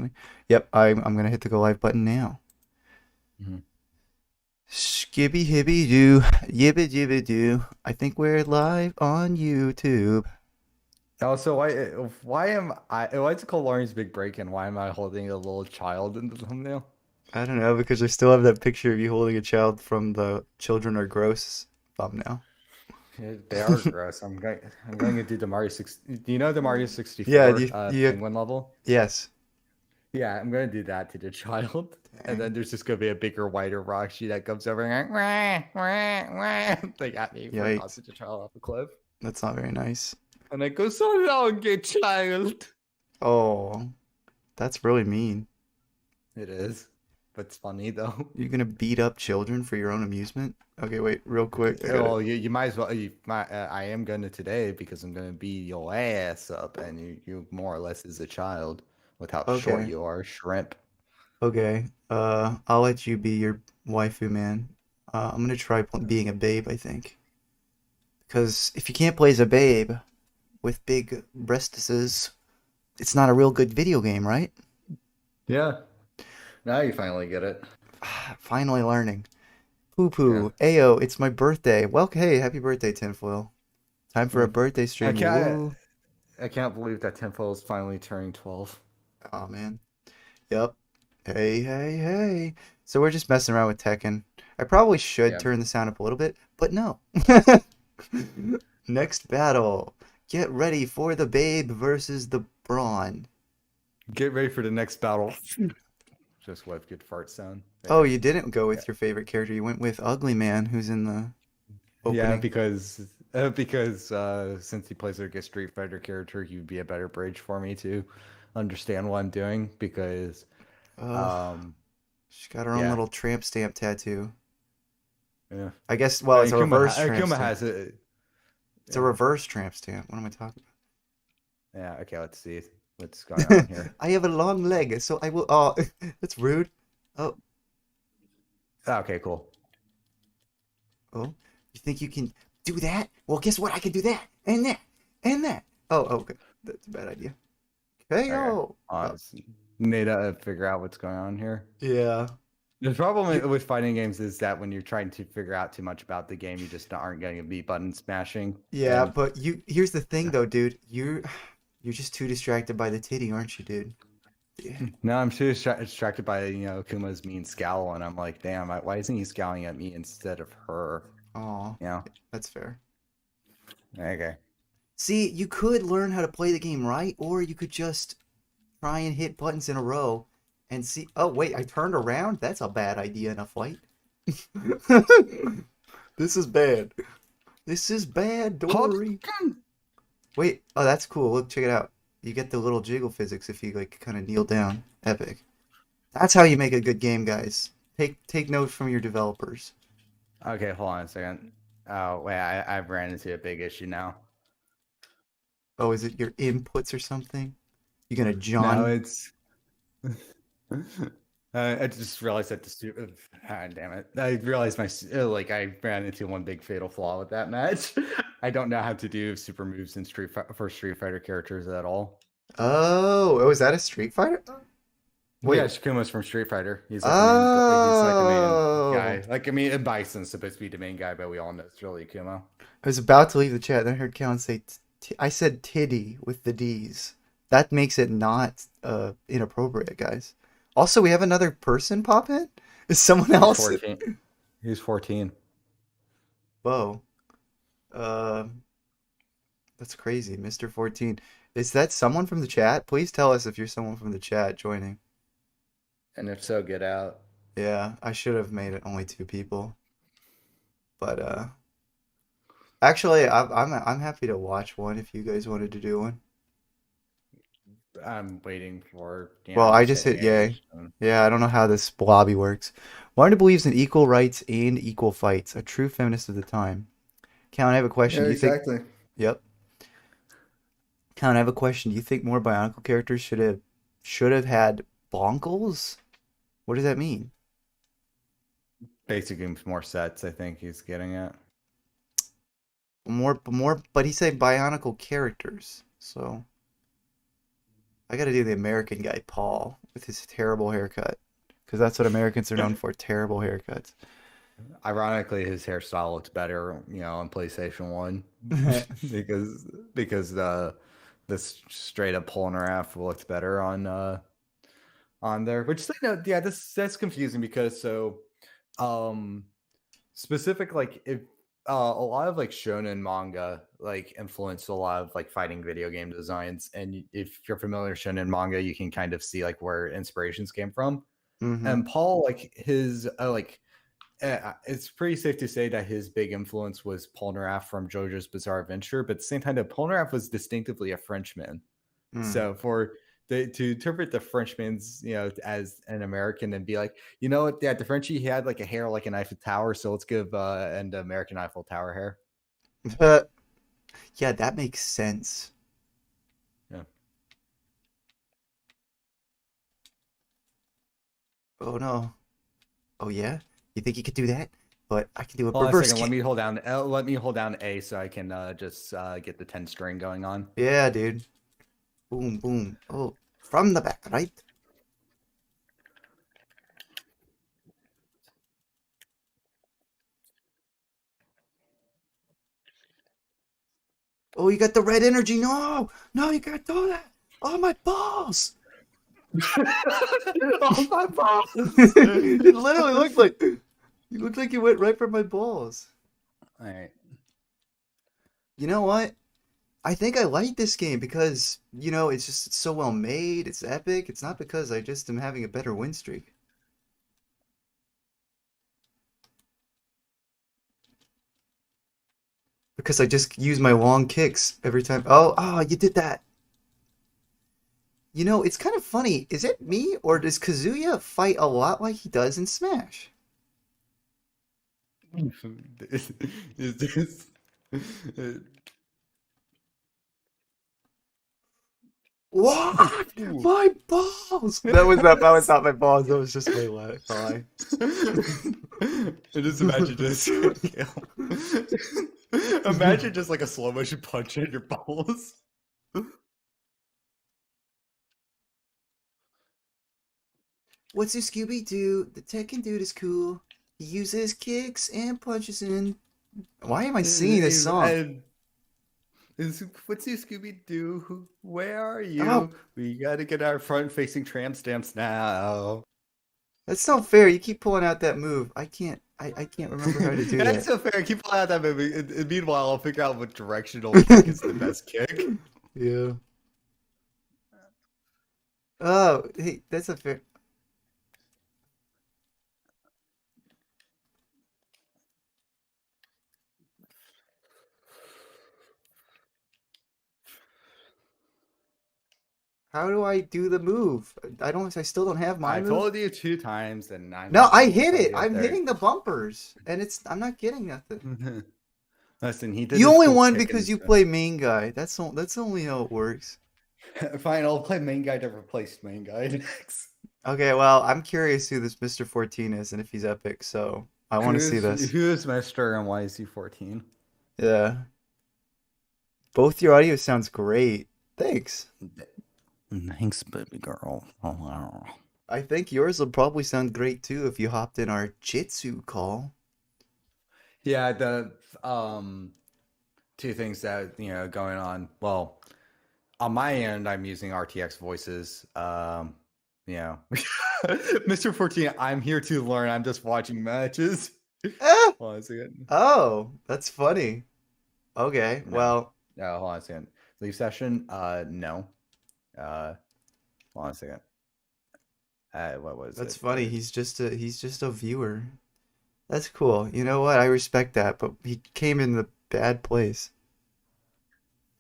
me. Yep, I'm gonna hit the go live button now. Mhm. Skibby hibby doo, yibba jibba doo. I think we're live on YouTube. Also, why is it called Larnuu'S Big Break and why am I holding a little child in the thumbnail? I don't know because I still have that picture of you holding a child from the Children Are Gross thumbnail. Yeah, they are gross. I'm going to do the Mario 6. Do you know the Mario Yeah, 64 penguin level? yes. Yeah, I'm going to do that to the child. And Dang. then there's just going to be a bigger, whiter Roxy that comes over and wah, wah, wah, like at me for Yikes. tossing the child off a cliff. That's not very nice. And I go, so long, good child. Oh, that's really mean. It is. But it's funny though. You're gonna beat up children for your own amusement? Okay, wait, real quick. I gotta. Well, you might as well. I am gonna today because I'm gonna beat your ass up, and you more or less is a child with how short Okay, you are, shrimp. okay. I'll let you be your waifu, man. I'm gonna try being a babe, I think. Because if you can't play as a babe with big breastises, it's not a real good video game, right? Yeah. Now you finally get it. Finally learning. Poo Yeah. poo. Ayo, it's my birthday. Well, hey, happy birthday, Tinfoil. Time for a Mm. birthday I stream. can't. Woo. I can't believe that Tempo is finally turning 12. Oh man. Yep. Hey, hey, hey. So we're just messing around with Tekken. I probably should Yeah. turn the sound up a little bit, but no. Next battle. Get ready for the Babe versus the Brawn. Get ready for the next battle. Just what good fart sound. Oh, There. you didn't go Yeah. with your favorite character. You went with Ugly Man, who's in the Yeah, opening. because since he plays like a Street Fighter character, he'd be a better bridge for me to understand what I'm doing. Because Oh, um, she's got her own yeah, little tramp stamp tattoo. yeah. I guess, well, it's a reverse tramp Akuma stamp. has it. It's a Yeah, reverse tramp stamp. What am I talking yeah. Okay, let's see what's going on about? here. I have a long leg, so I will. Oh, that's rude. Oh, Okay, cool. oh, you think you can do that? Well, guess what? I can do that and that and that. Oh, okay. That's a bad idea. Okay, KO. Oh, let's need to figure out what's going on here. yeah. The You, problem with fighting games is that when you're trying to figure out too much about the game, you just aren't getting a beat button smashing. yeah, And but here's the thing though, dude. You're just too distracted by the titty, aren't you, dude? Yeah. now I'm too distracted by Kuma's mean scowl, and I'm like, damn, why isn't he scowling at me instead of her? Oh, You know? that's fair. Okay. See, you could learn how to play the game right, or you could just try and hit buttons in a row and see. Oh, wait, I turned around? That's a bad idea in a fight. This is bad. This is bad, Dory. Hadouken! Wait, oh, that's cool. Look, check it out. You get the little jiggle physics if you like kind of kneel down. Epic. That's how you make a good game, guys. Take note from your developers. Okay, hold on a second. Oh wait, I've ran into a big issue now. Oh, is it your inputs or something? You gonna No, John? it's I just realized that damn it. I realized like I ran into one big fatal flaw with that match. I don't know how to do super moves in for Street Fighter characters at all. Oh, is that a Street Fighter? Yeah, Wait. Shakuma's from Street Fighter. He's like the main Oh, guy. Like I mean, Bison's supposed to be the main guy, but we all know it's really Akuma. I was about to leave the chat, then I heard Callan say, I said titty with the D's. That makes it not inappropriate, guys. Also, we have another person pop in? Is someone He's else? 14. He's 14. Whoa. Uh, that's crazy, Mr. 14. Is that someone from the chat? Please tell us if you're someone from the chat joining. And if so, get out. Yeah, I should have made it only two people. But actually, I'm happy to watch one if you guys wanted to do one. I'm waiting for Well, I just just hitting hit A. yay. Yeah, I don't know how this lobby works. Warner believes in equal rights and equal fights. A true feminist of the time. Count, I have a question. Yeah, Do you think? exactly. Yep. Count, I have a question. Do you think more Bionicle characters should have had bonkles? What does that mean? Basically, more sets, I think he's getting at. More, but he said Bionicle characters. So I gotta do the American guy, Paul, with his terrible haircut. Because that's what Americans are known for, terrible haircuts. Ironically, his hairstyle looks better, on PlayStation 1 because the straight up Polnareff looks better on there. Which yeah, that's confusing because um specific like if a lot of like shonen manga like influenced a lot of like fighting video game designs, and if you're familiar with shonen manga, you can kind of see like where inspirations came from. Hmm. And Paul, like his it's pretty safe to say that his big influence was Polnareff from JoJo's Bizarre Adventure, but at the same time, that Polnareff was distinctively a Frenchman. Mm. So to interpret the Frenchman's, as an American and be like, what, yeah, the Frenchie, he had like a hair like an Eiffel Tower, so let's give an American Eiffel Tower hair. Yeah, that makes sense. Yeah. Oh no. Oh yeah? You think you could do that? But I can do a Hold on a reverse second. Let kick. me hold down. Let me hold down A so I can just get the 10 string going on. Yeah, dude. Boom, boom. Oh, from the back, right? Oh, you got the red energy. No, no, you can't do that. Oh, my balls. Oh my balls! It literally looked like you looked like you went right for my balls. All right. You know what? I think I like this game because, it's so well made, it's epic. It's not because I just am having a better win streak. Because I just use my long kicks every time. Oh, you did that. It's kind of funny. Is it me or does Kazuya fight a lot like he does in Smash? Is this? What? Ooh. My balls! That was not my balls. That was just my thigh. I just imagine this. Imagine just like a slow motion punch at your balls. What's a Scooby Doo? The Tekken dude is cool. He uses kicks and punches in. Why am I singing this song? And what's you, Scooby Doo? Where are Oh, you? We gotta get our front facing tramp stamps now. that's not fair. You keep pulling out that move. I can't remember how to do That's that. so fair. Keep playing out that movie. And meanwhile, I'll figure out what directional kick is the best kick. Yeah. Oh, hey, that's a fair. How do I do the move? I still don't have my I move. told you 2 times, and I'm No, not I gonna let hit somebody it. get I'm there. hitting the bumpers, and I'm not getting nothing. Listen, he did You his only cool won kick and because his. you play main guy. That's only how it works. Fine, I'll play main guy to replace main guy next. Okay, well, I'm curious who this Mr. 14 is and if he's epic, so I want to see this. Who is Master and why is he 14? Yeah. Both your audio sounds great. Thanks. Thanks, baby girl. Oh, I think yours will probably sound great too if you hopped in our Jitsu call. yeah, the two things that going on. Well, on my end, I'm using RTX voices. You know, Mr. 14, I'm here to learn. I'm just watching matches. Ah! Hold on a second. Oh, that's funny. Okay, No, well, no, hold on a second. Leave session. No. Uh, hold on a second. What was that's it? funny. He's just a viewer. That's cool. You know what? I respect that, but he came in the bad place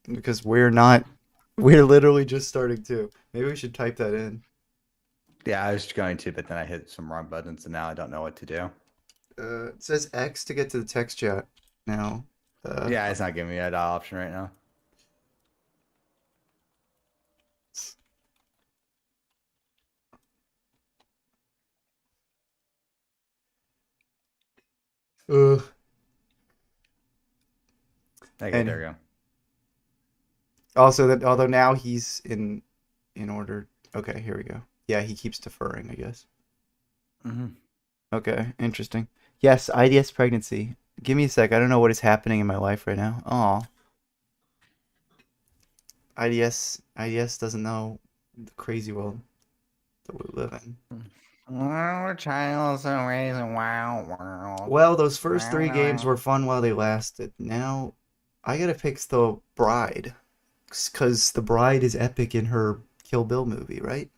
because we're literally just starting too. Maybe we should type that in. Yeah, I was going to, but then I hit some wrong buttons, and now I don't know what to do. It says X to get to the text chat now. Uh, Yeah, it's not giving me that option right now. uh, Okay, there and we go. also that although now he's in in order. Okay, here we go. Yeah, he keeps deferring, I guess. Hmm. Okay, interesting. Yes, IDS pregnancy. Give me a sec. I don't know what is happening in my life right now. Oh, IDS doesn't know the crazy world that we live in. Our child's a raising wild world. Well, those first three games were fun while they lasted. Now, I gotta pick the bride, because the bride is epic in her Kill Bill movie, right?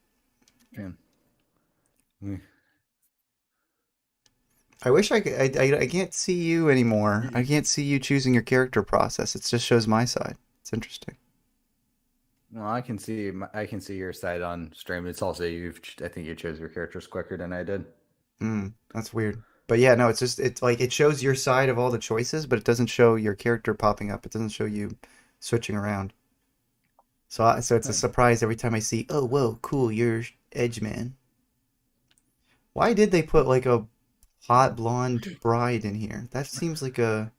I wish I could. I can't see you anymore. I can't see you choosing your character process. It just shows my side. It's interesting. Well, I can see your side on stream. It's also I think you chose your characters quicker than I did. That's weird. But yeah, no, it's like it shows your side of all the choices, but it doesn't show your character popping up. It doesn't show you switching around. So it's a surprise every time I see, oh, whoa, cool, you're Edge Man. Why did they put like a hot blonde bride in here? That seems like a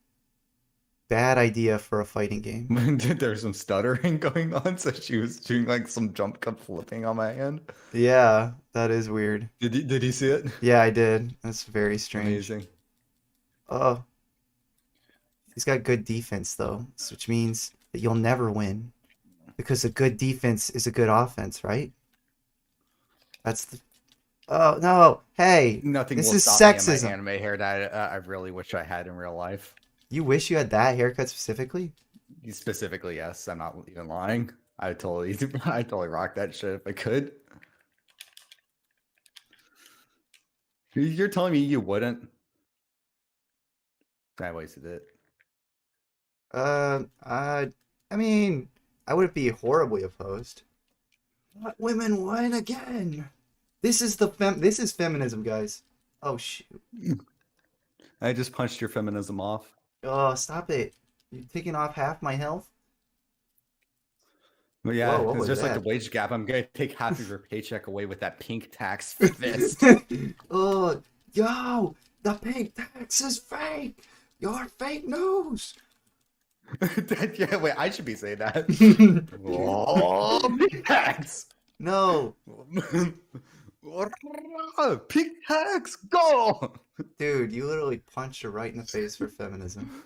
bad idea for a fighting game. There's some stuttering going on, so she was doing like some jump cut flipping on my hand. Yeah, that is weird. Did you see it? Yeah, I did. That's very strange. Amazing. Oh, he's got good defense though, which means that you'll never win because a good defense is a good offense, right? That's the. Oh no! Hey, Nothing this will is stop me in my sexism. anime hair that I really wish I had in real life. You wish you had that haircut specifically? Specifically, yes. I'm not even lying. I totally, I totally rock that shit if I could. You're telling me you wouldn't? I wasted it. Uh, I, I mean, I wouldn't be horribly opposed. Let women win again. This is feminism, guys. Oh shoot. I just punched your feminism off. Oh, stop it. You're taking off half my health? But Whoa, yeah, what it's was just like the that? wage gap. I'm gonna take half of your paycheck away with that pink tax fist. Oh, yo, the pink tax is fake. You're fake news. Yeah, wait, I should be saying that. Oh, pink tax. No, Pink tax, go. dude, you literally punched her right in the face for feminism.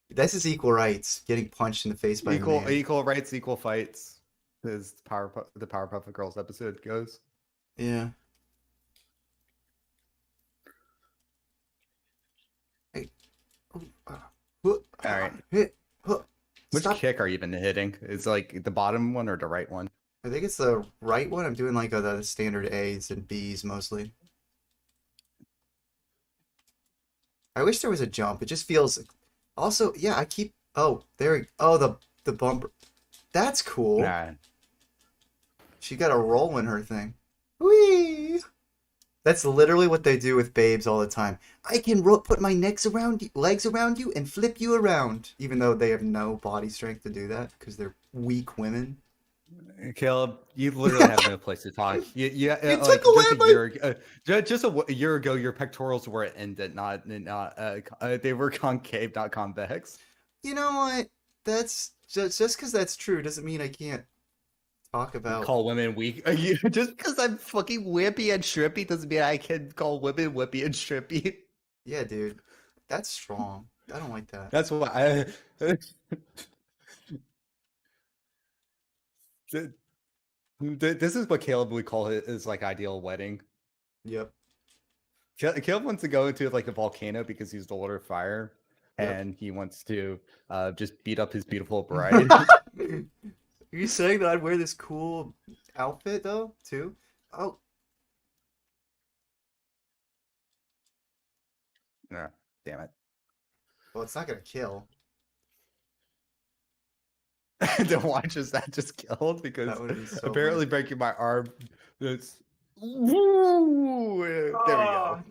This is equal rights, getting punched in the face by a man. Equal rights, equal fights. As the Powerpuff Girls episode goes. Yeah. Hey, oh, All right. hit, Which stop. kick are you even hitting? Is like the bottom one or the right one? I think it's the right one. I'm doing like the standard A's and B's mostly. I wish there was a jump. It just feels. Also, yeah, I keep. Oh, there. Oh, the bumper. That's cool. Nah. She got a roll in her thing. Whee! That's literally what they do with babes all the time. I can put my legs around you, and flip you around, even though they have no body strength to do that because they're weak women. Caleb, you literally have no place to talk. You took Like away just a my. year, just a year ago, your pectorals were ended, not they were concave, not convex. You know what? That's just because that's true doesn't mean I can't talk about. Call women weak. Just because I'm fucking whippy and strippy doesn't mean I can call women whippy and strippy. Yeah, dude, that's strong. I don't like that. That's why I. This is what Caleb would call his like ideal wedding. Yep. Caleb wants to go into like a volcano because he's the Lord of Fire, Yep. and he wants to just beat up his beautiful bride. Are you saying that I'd wear this cool outfit though, too? Oh, No, damn it. well, it's not gonna kill. The watch is that just killed That because would be so apparently funny. breaking my arm. It's Woo! There we go.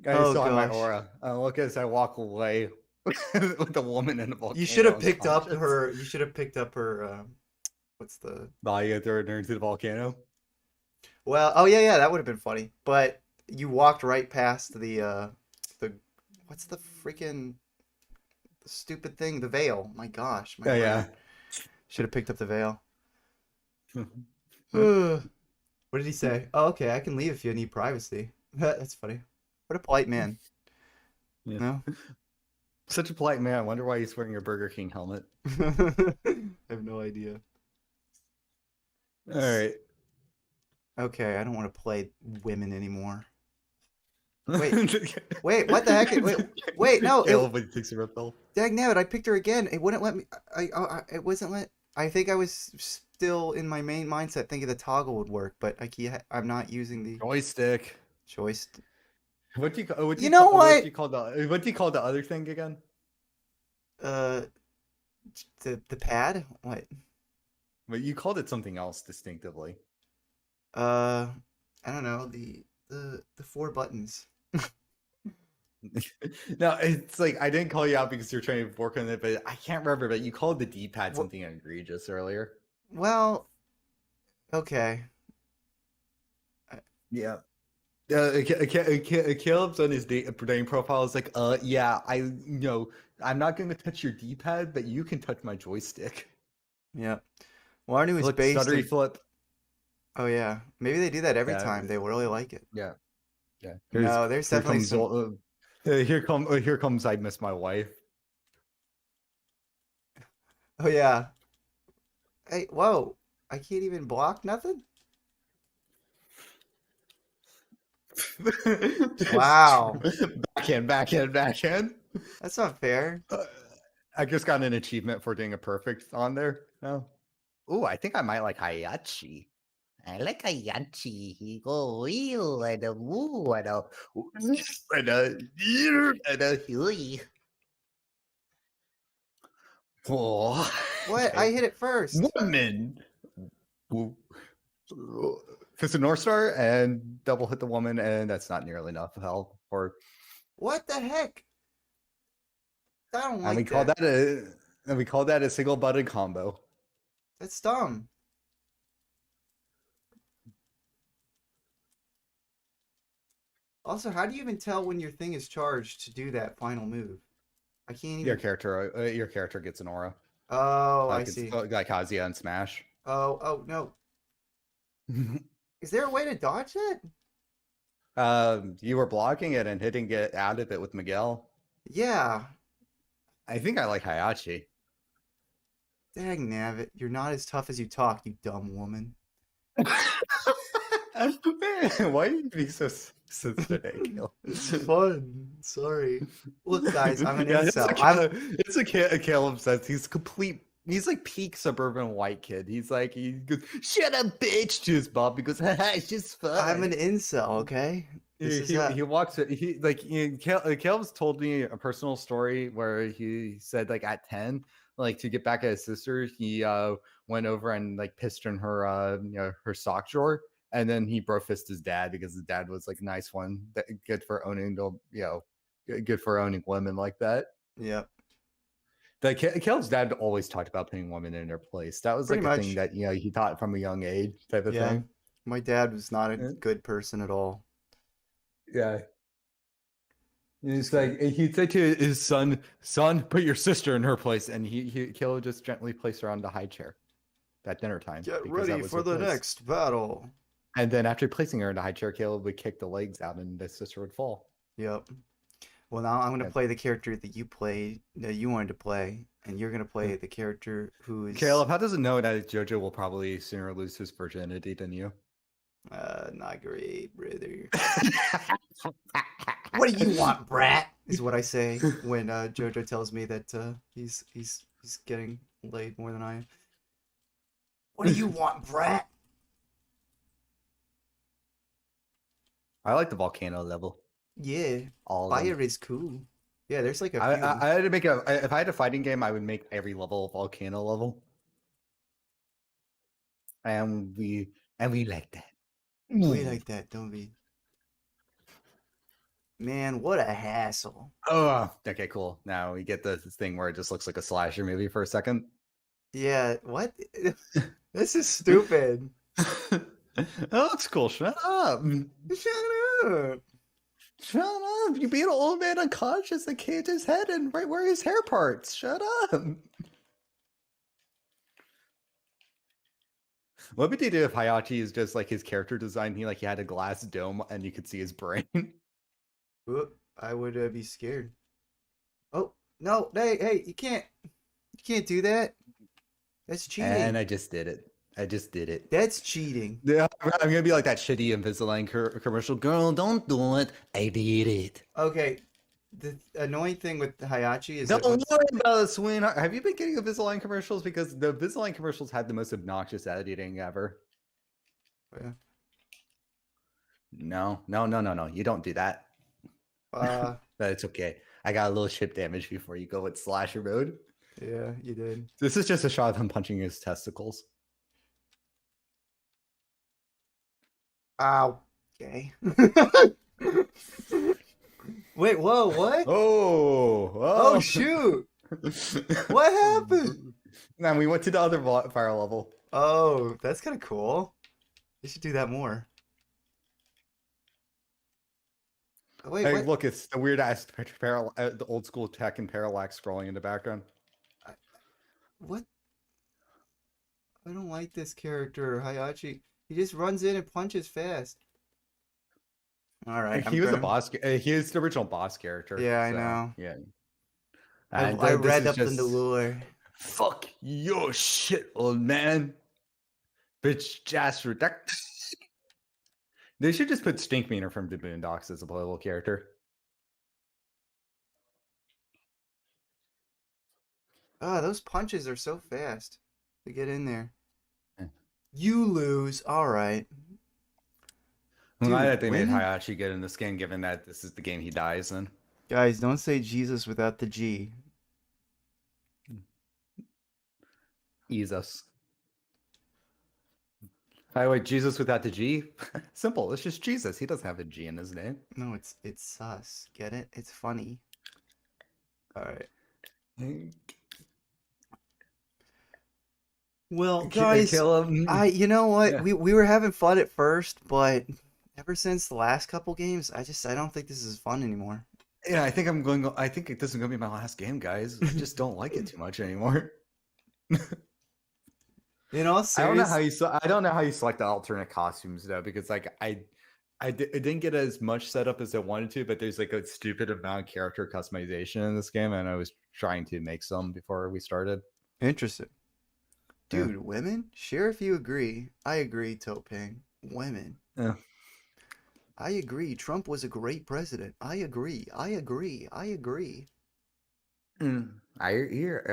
Oh, I oh still have my gosh. aura. Look as I walk away with the woman in the You should volcano have picked up unconscious. her. You should have picked up her. What's the? Body thrown her into the volcano. Well, oh yeah, that would have been funny. But you walked right past the what's the freaking stupid thing? The veil. My gosh, my Oh brain. yeah. Should have picked up the veil. What did he say? Oh, okay, I can leave if you need privacy. That's funny. What a polite man. Yeah. No? Such a polite man. I wonder why he's wearing a Burger King helmet. I have no idea. All right. Okay, I don't want to play women anymore. Wait, wait, what the heck? Wait, no, Caleb when he takes a red pill. dang nabbit, I picked her again. It wouldn't let me. It wasn't let. I think I was still in my main mindset thinking the toggle would work, but I'm not using the Joystick. choice. What do you call? What do You you know call? What do what? you call the? What do you call the other thing again? Uh, the pad. What? But you called it something else distinctively. Uh, I don't know. The four buttons. No, it's like I didn't call you out because you're trying to work on it, but I can't remember. But you called the D-pad What? something egregious earlier. Well, okay. Yeah. Caleb's on his dating profile is like, yeah, I'm not going to touch your D-pad, but you can touch my joystick. Yeah. Larnu is Look, based stuttery in. flip. Oh yeah, maybe they do that every Yeah, time. They will really like it. yeah, yeah. No, there's Here definitely comes some. here comes I miss my wife. Oh yeah. Hey, whoa! I can't even block nothing. Wow, Backhand. that's not fair. Uh, I just got an achievement for doing a perfect on there. Oh, ooh, I think I might like Hayachi. I like Hayachi. He go wheel and a woo and a hooey. Oh, What? okay. I hit it first. Woman. Woo. Fist of North Star and double hit the woman, and that's not nearly enough help. What the heck? I don't And we like call that. that a single button combo. That's dumb. Also, how do you even tell when your thing is charged to do that final move? I can't even. Your character gets an aura, Oh, I like it's see. like Kazuya and Smash. Oh no. Is there a way to dodge that? You were blocking it and hitting it out of it with Miguel. Yeah. I think I like Hayachi. Dang, Navit, you're not as tough as you talk, you dumb woman. Why are you being so sensitive, Gil? It's fun. Sorry. Look, guys, I'm an Yeah, incel. Caleb says he's complete. He's like peak suburban white kid. He goes, "Shut up, bitch," to his mom because it's just I'm an fun. incel, okay? This is He walks it. Caleb's told me a personal story where he said like at 10, like to get back at his sister, he went over and like pissed in her her sock drawer, and then he bro fist his dad because his dad was like a nice one, that good for owning the good for owning women like that. Yep, Like Caleb's dad always talked about putting women in their place. That was pretty like a thing much. that he taught from a young age, type of Yeah. thing. My dad was not a Yeah. good person at all. Yeah. Just It's kidding. like he'd say to his son, put your sister in her place, and Caleb just gently placed her on the high chair at dinner time Get because that ready was for her the place. next battle. And then after placing her in the high chair, Caleb would kick the legs out, and the sister would fall. Yep. Well, now I'm going to Yeah. play the character that you wanted to play, and you're going to Yeah. play the character who is Caleb, how does it know that JoJo will probably sooner lose his virginity than you? not great, brother. What do you want, brat? Is what I say when Jojo tells me that he's getting laid more than I am. What do you want, brat? I like the volcano level, Yeah, all of them. fire is cool. Yeah, there's like a I, few. I, I had to make if I had a fighting game, I would make every level a volcano level, and we like that. We like that, don't we? Man, what a hassle. Oh, okay, cool. Now we get this thing where it just looks like a slasher movie for a second. Yeah, what? This is stupid. That looks cool. Shut up. Shut up. Shut up. You beat an old man unconscious and caved his head and right where his hair parts. Shut up. What would they do if Hayachi is just like his character design? He had a glass dome and you could see his brain. Whoop, I would be scared. Oh, no, hey, you can't do that. That's And cheating. I just did it. I just did it. That's cheating. Yeah, I'm gonna be like that shitty Invisalign commercial. Girl, don't do it. I did it. Okay, the annoying thing with Hayachi is Don't that once, worry about it, sweetheart. Have you been getting Invisalign commercials? Because the Invisalign commercials had the most obnoxious editing ever. yeah, No, no, no, no, no. You don't do that. uh, But it's okay. I got a little chip damage before you go with slasher mode. yeah, you did. This is just a shot of him punching his testicles. Ow. Okay. Wait, whoa, what? Oh, Oh oh. shoot! What happened? Then we went to the other fire level. Oh, that's kind of cool. You should do that more. Oh, wait, Hey, what? look, it's the weird ass the old school tech and parallax scrolling in the background. I- What? I don't like this character, Hayachi. He just runs in and punches fast. All right, I'm He was a gonna. boss. He is the original boss character. Yeah, I So know. yeah, I and I this read is up in the just lore. fuck your shit, old man. Bitch, jazz reduct. They should just put Stinkmeaner from the Boondocks as a playable character. Oh, those punches are so fast to get in there. Eh. You lose. All right, I'm glad dude. that they made Women, Hayashi get in this game, given that this is the game he dies in. guys, don't say Jesus without the G. Jesus. By the way, Jesus without the G? Simple. It's just Jesus. He doesn't have a G in his name. No, it's sus. Get it? It's funny. All right. Well, guys, Kill him. you know what? Yeah. We were having fun at first, but ever since the last couple games, I don't think this is fun anymore. Yeah, I think I'm going. I think this is going to be my last game, guys. I just don't like it too much anymore. In all I don't know how serious, you. I don't know how you select the alternate costumes though, because like it didn't get as much setup as I wanted to, but there's like a stupid amount of character customization in this game, and I was trying to make some before we started. interesting. Yeah. Dude, women? Share if you agree. I agree, Topang. Women. Yeah. I agree. Trump was a great president. I agree. I agree. I agree. I hear,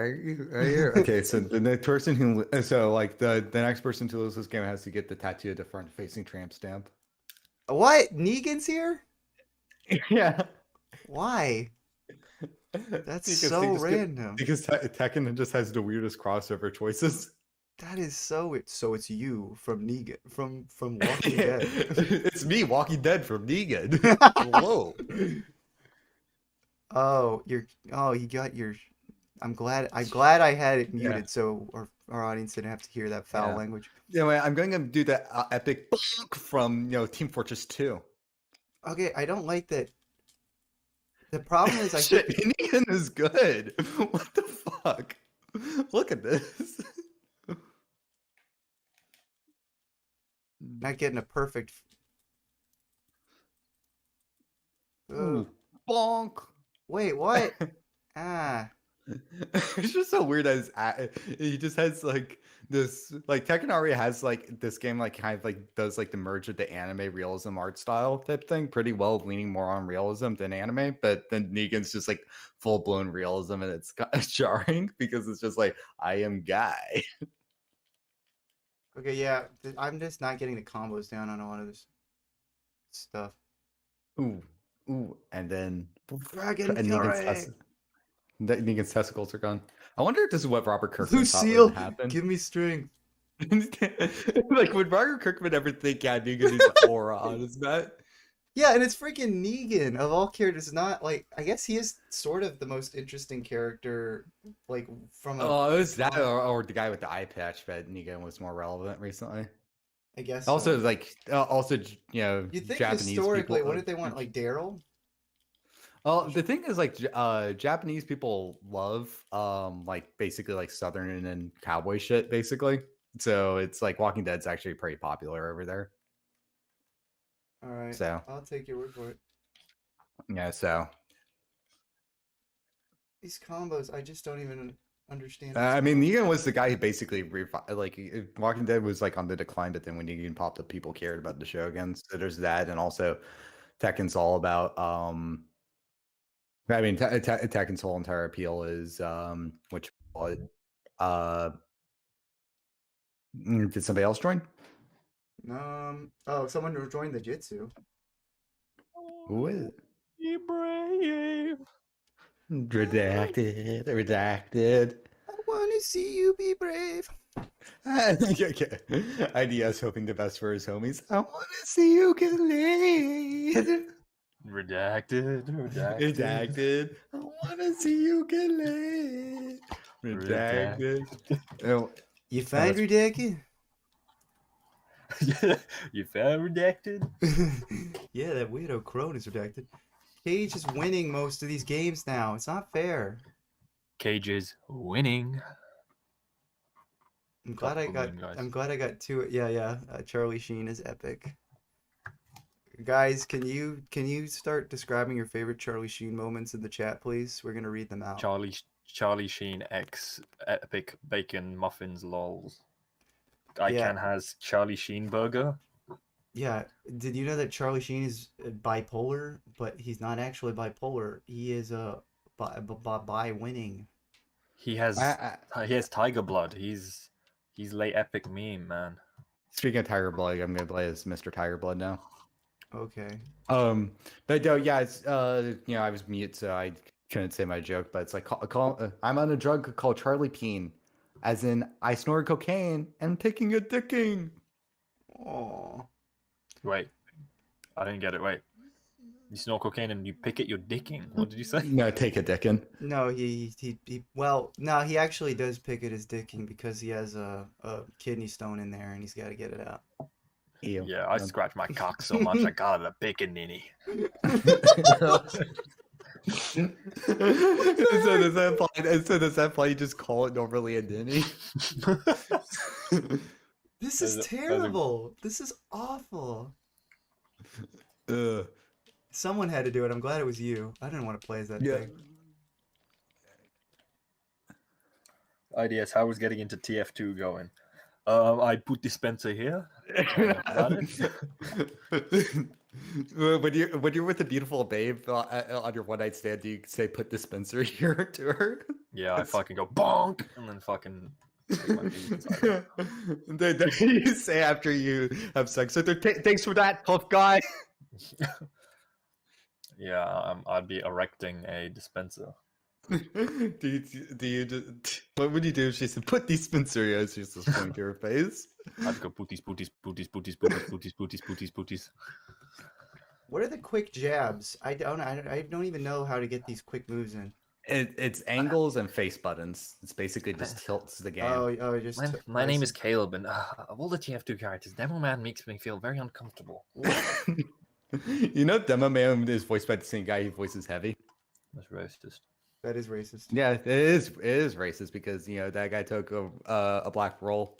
I hear. Okay, so the next person so like the next person to lose this game has to get the tattoo of the front facing tramp stamp. What? Negan's here? Yeah, Why? That's because so random. because Tekken just has the weirdest crossover choices. That is so it's you from Negan from Walking Dead. It's me, Walking Dead from Negan. Hello. Oh, you got your I'm glad I had it Yeah, muted so our audience didn't have to hear that foul yeah. language. Anyway, I'm going to do the epic bonk from Team Fortress 2. Okay, I don't like that. The problem is I Shit, think Negan is good. What the fuck? Look at this. not getting a perfect Ooh, Ugh. bonk. Wait, what? Ah. It's just so weird as he just has like this like Tekken already has like this game like kind of like does like the merge of the anime realism art style type thing pretty well, leaning more on realism than anime, but then Negan's just like full blown realism, and it's kind of jarring because it's just like I am guy. Okay, yeah, I'm just not getting the combos down on a lot of this stuff. Ooh, ooh, and then Dragon and Fury. Negan's testicles are gone. I wonder if this is what Robert Kirkman thought would Lucille, happen. give me strength. Like, would Robert Kirkman ever think, yeah, Negan needs aura on his back? Yeah, and it's freaking Negan of all characters. Not like I guess he is sort of the most interesting character, like from a Oh, it was that, comic. or the guy with the eye patch, but Negan was more relevant recently. I guess Also, so. like, You think Japanese historically, people. wouldn't they want like Daryl? Well, the thing is, like, Japanese people love, like, basically, like, Southern and cowboy shit, basically. So it's like Walking Dead's actually pretty popular over there. All right, So I'll take your word for it. yeah, so These combos, I just don't even understand what's I going mean, on. Negan was the guy who basically Walking Dead was like on the decline, but then when Negan popped up, people cared about the show again. So there's that, and also Tekken's all about. I mean, Tekken's whole entire appeal is which uh, did somebody else join? Oh, someone joined the Jitsu. Who is it? Be brave. Redacted, redacted. I want to see you be brave. Okay. IDS hoping the best for his homies. I want to see you get laid. Redacted. Redacted. I want to see you get laid. Redacted. Oh, You find that's- redacted? You found redacted? Yeah, that weirdo crone is redacted. Cage is winning most of these games now. It's not fair. Cage is winning. I'm glad I Stop got. bullying, guys. I'm glad I got two. Yeah, yeah. Charlie Sheen is epic. Guys, can you start describing your favorite Charlie Sheen moments in the chat, please? We're gonna read them out. Charlie Sheen X epic bacon muffins lols. Yeah. ICANN has Charlie Sheen burger. Yeah. Did you know that Charlie Sheen is bipolar, but he's not actually bipolar. He is by winning. He has I- tiger blood. He's late epic meme, man. Speaking of Tiger Blood, I'm gonna play as Mr. Tiger Blood now. Okay. But yeah, it's I was mute, so I couldn't say my joke. But it's like I'm on a drug called Charlie Peen, as in I snort cocaine and taking a dicking. Oh. Wait, I didn't get it. Wait, you snort cocaine and you pick at your dicking. What did you say? No, take a dicking. No, well, no, he actually does pick at his dicking because he has a kidney stone in there and he's got to get it out. Ew. Yeah, I scratch my cock so much I got a bacon ninny. So does that apply? You just call it normally a ninny? This As is a- terrible. This is awful. Ugh. Someone had to do it. I'm glad it was you. I didn't want to play as that Yeah. thing. IDS, how was getting into TF2 going? I put dispenser here. Got it. when you're with a beautiful babe on your one night stand, do you say put dispenser here to her? Yeah, I fucking go bonk and then fucking stick my feet inside her. Then you say after you have sex with her, thanks for that, tough guy. Yeah, I'd be erecting a dispenser. What would you do if she said put dispenser here? She just point to her face. I'd go booties. What are the quick jabs? I don't even know how to get these quick moves in. It's angles and face buttons. It's basically just tilts the game. Oh, just My name is Caleb, and of all the TF2 characters, Demo Man makes me feel very uncomfortable. You know, Demo Man is voiced by the same guy who voices Heavy. That's racist. That is racist. Yeah, it is racist because that guy took a black role.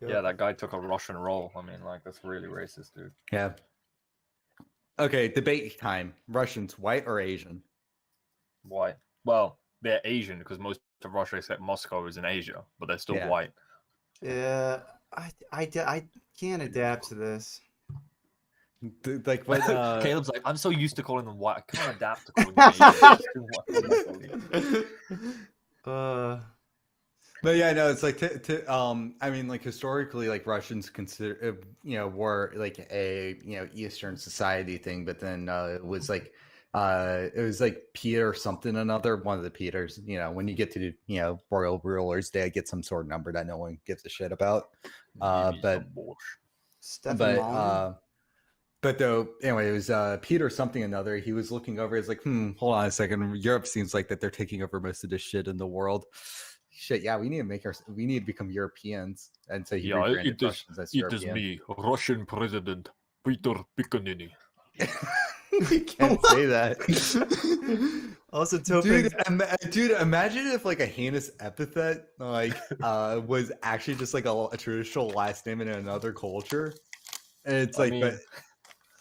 Yep. Yeah, that guy took a Russian role. I mean, like, that's really racist, dude. Yeah. Okay, debate time. Russians, white or Asian? White. Well, they're Asian because most of Russia except Moscow is in Asia, but they're still Yeah. white. Yeah, I can't adapt to this. Like what? Caleb's like, I'm so used to calling them white. I can't adapt to calling them Asian. But yeah, no, it's like I mean, like historically, like Russians consider were like a Eastern society thing, but then it was like Peter something another, one of the Peters. When you get to royal rulers, they get some sort of number that no one gives a shit about. But though, anyway, it was Peter something another. He was looking over. He's like, hold on a second. Europe seems like that they're taking over most of this shit in the world. Shit, yeah, we need to become Europeans. And so he rebranded Russians as European. It is me, Russian President Peter Picanini. You can't say that. Also, Toping's Dude, imagine if like a heinous epithet was actually just like a traditional last name in another culture, and it's I like, but mean,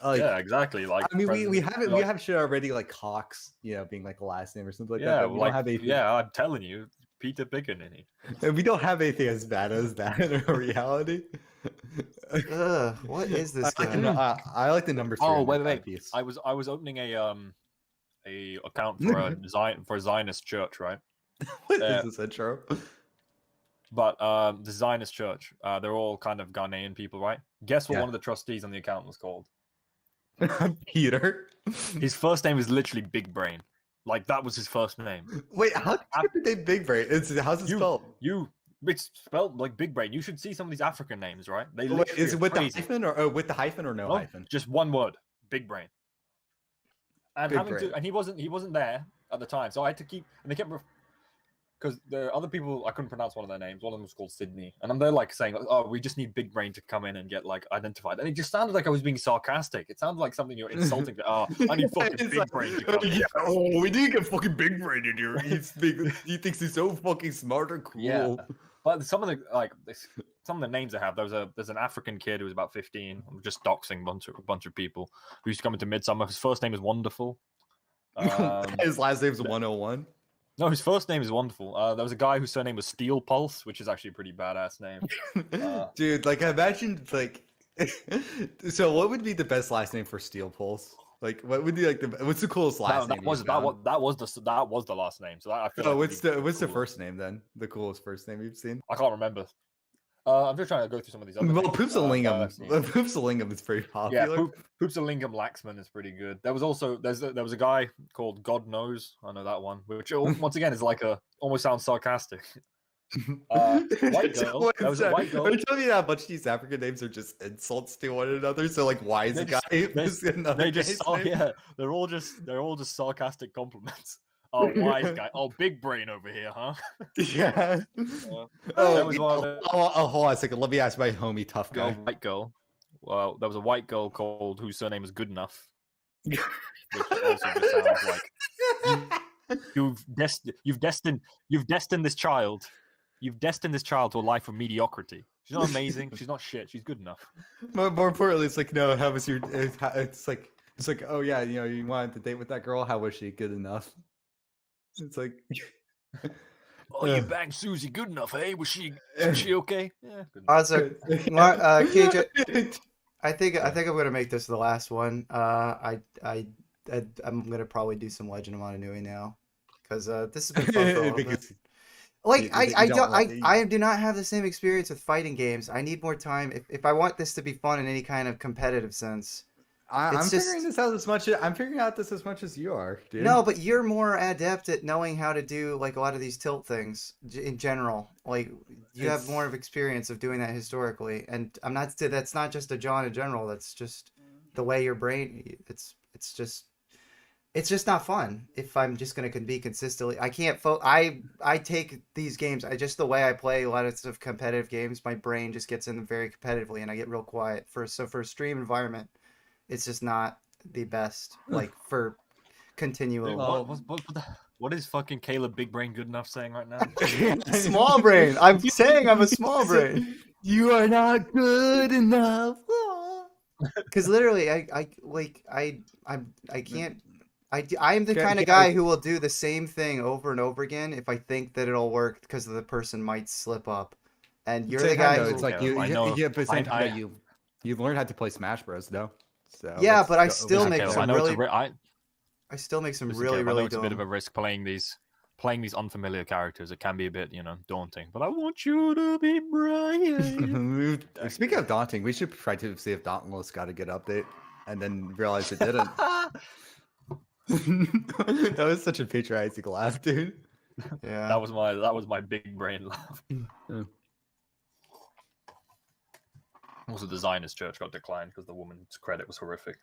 like, yeah, exactly. Like, I mean, we President, have it. We like, have shit already, like Cox, being like a last name or something like that. yeah, But we don't have anything. yeah, I'm telling you, Peter Piccaninny. We don't have anything as bad as that in reality. what is this I, guy? I like the number 3 Oh, on your wait. timepiece. I was opening a account for a Zionist church, right? What is this intro? But the Zionist church, they're all kind of Ghanaian people, right? Guess what Yeah. one of the trustees on the account was called? Peter. His first name is literally Big Brain. Like, that was his first name. Wait, how did you get the name Big Brain? How's it spelled? It's spelled like Big Brain. You should see some of these African names, right? They Wait, literally is it are with crazy. the hyphen or with the hyphen or no No, hyphen? just one word, Big Brain. And Big Brain. and he wasn't there at the time, so I had to keep. And they kept because there are other people I couldn't pronounce one of their names. One of them was called Sydney, and they're like saying, "Oh, we just need Big Brain to come in and get like identified." And it just sounded like I was being sarcastic. It sounded like something you're insulting. Oh, I need fucking It's Big like, Brain to come in. yeah, oh, we need to get fucking Big Brain in here. He thinks he's so fucking smart and cool. Yeah. But some of the names they have, there's an African kid who was about 15. I'm just doxing a bunch of people who used to come into Midsummer. His first name is Wonderful. His last name's 101. No, his first name is Wonderful. There was a guy whose surname was Steel Pulse, which is actually a pretty badass name. Dude, like I imagine like so what would be the best last name for Steel Pulse? Like what would be like what's the coolest last name? That was the last name. So I feel Oh, like what's the first name then? The coolest first name you've seen? I can't remember. I'm just trying to go through some of these other Well, names, Poopsalingam. Poopsalingam is pretty popular. Yeah, Poopsalingam Laxman is pretty good. There was also there was a guy called God Knows. I know that one, which once again is like almost sounds sarcastic. White girl. There was a white girl. Are you telling me that a bunch of these African names are just insults to one another? So like, why is a guy? They're all just sarcastic compliments. Oh, wise guy. Oh, Big Brain over here, huh? Yeah. Hold on a second. Let me ask my homie, tough guy. White girl. Well, there was a white girl called whose surname was Good Enough, which also just sounds like you've destined this child. You've destined this child to a life of mediocrity. She's not amazing. She's not shit. She's good enough. More importantly, it's like, no. How was your? It's like, oh yeah, you wanted to date with that girl. How was she? Good enough. It's like, oh, you banged Susie good enough, hey? Was she okay? Yeah. Also, KJ, I think I'm gonna make this the last one. I'm gonna probably do some Legend of Montanui now, because this has been fun for a little bit. Like I do not have the same experience with fighting games. I need more time if I want this to be fun in any kind of competitive sense. I'm figuring this out as much. I'm figuring out this as much as you are, dude. No, but you're more adept at knowing how to do like a lot of these tilt things in general. Like you have more of experience of doing that historically, and I'm not. That's not just a John in general. That's just the way your brain. It's just not fun. If I'm just gonna be consistently, I can't. I take these games. Just the way I play a lot of competitive games, my brain just gets in them very competitively, and I get real quiet. For a stream environment, it's just not the best, like for continual. What is fucking Caleb Big Brain good enough saying right now? Small brain. I'm saying I'm a small brain. You are not good enough. Because literally, I can't. I'm the kind of guy who will do the same thing over and over again if I think that it'll work because the person might slip up. And you're the guy. It's like you learn how to play Smash Bros. Though. So yeah, but I still make some really. I still make some really it's a bit of a risk playing these unfamiliar characters. It can be a bit, daunting. But I want you to be Brian. Speaking of daunting, we should try to see if Dauntless got a good update, and then realize it didn't. That was such a patronizing laugh, dude. Yeah, that was my big brain laugh. Also, the Zionist church got declined because the woman's credit was horrific.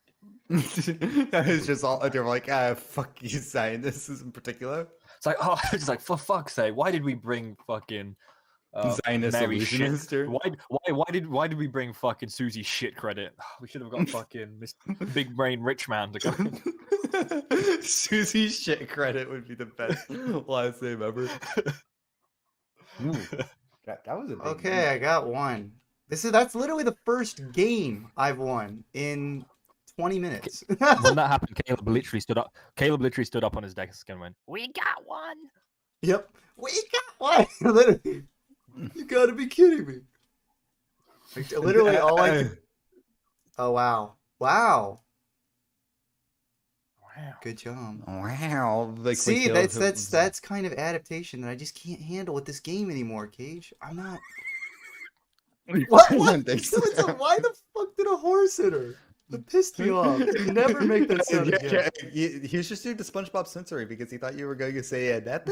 That was just all they're like, fuck you, Zionists in particular. It's like, for fuck's sake, why did we bring fucking Zionist Mary shit. illusionist. Or... Why did we bring fucking Susie shit credit? We should have got fucking Mr. Big Brain Rich Man to go. Susie shit credit would be the best last name ever. Ooh, that was a big Okay, name. I got one. That's literally the first game I've won in 20 minutes. When that happened, Caleb literally stood up. Caleb literally stood up on his desk and went, "We got one." Yep, we got one. Literally, you gotta be kidding me. Like, literally, all I could. Oh wow, wow, Wow. good job. Wow. Like, See, that's kind of adaptation that I just can't handle with this game anymore, Cage. I'm not. What? Why the fuck did a horse hit her? That pissed me off. Never make that sound again. He was just doing the SpongeBob sensory because he thought you were going to say that.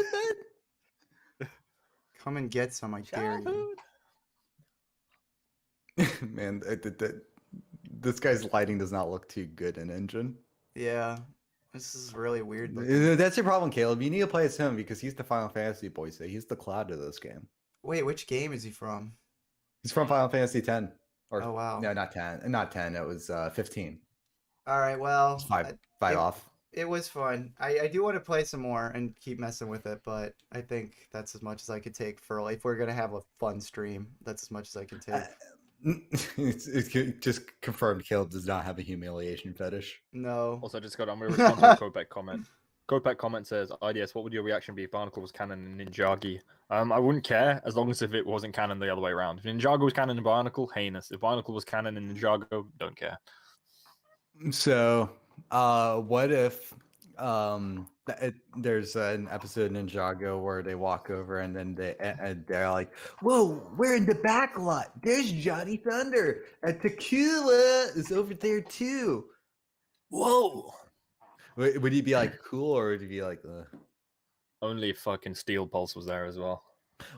Come and get some, I dare you. Man, this guy's lighting does not look too good in Engine. Yeah, this is really weird looking. That's your problem, Caleb. You need to play as him because he's the Final Fantasy boy. So he's the Cloud of this game. Wait, which game is he from? He's from Final Fantasy X. Or, Oh wow. No, not 10. Not 10. It was 15. All right, well, It's five off. It was fun. I do want to play some more and keep messing with it, but I think that's as much as I could take for if we're gonna have a fun stream. That's as much as I can take. It's just confirmed Caleb does not have a humiliation fetish. No. Also, just got on with response to a Kopek comment. Kopek comment says, "IDS, what would your reaction be if Barnacle was canon in Ninjagi?" I wouldn't care as long as if it wasn't canon the other way around. If Ninjago was canon in Barnacle, heinous. If Barnacle was canon in Ninjago, don't care. So, what if there's an episode in Ninjago where they walk over and then they're like, "Whoa, we're in the back lot. There's Johnny Thunder, and Tequila is over there too." Whoa! Would he be like cool, or would he be like? Only fucking Steel Pulse was there as well.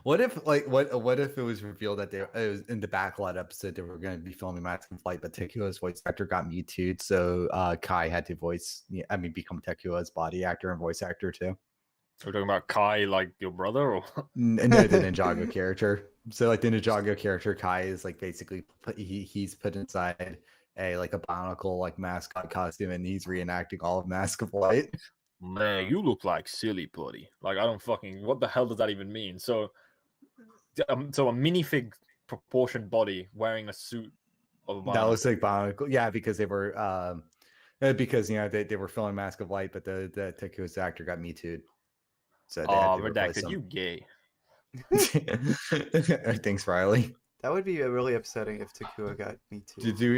What if what if it was revealed that it was in the backlot episode that we're going to be filming Max in Flight, but Tequila's voice actor got Me Too'd, so Kai had to become Tequila's body actor and voice actor too. We're talking about Kai, like your brother, or No, the Ninjago character. So like the Ninjago character, Kai is like basically he's put inside a Barnacle like mascot costume, and he's reenacting all of Mask of Light. Man, you look like silly putty. Like, I don't fucking... What the hell does that even mean? So a minifig proportioned body wearing a suit of a Barnacle. That looks like Barnacle. Yeah, because they were... because, they were filming Mask of Light, but the Tequila's actor got Me Too'd. So they had to redacted, you gay. Thanks, Riley. That would be really upsetting if Tequila got Me Too. Do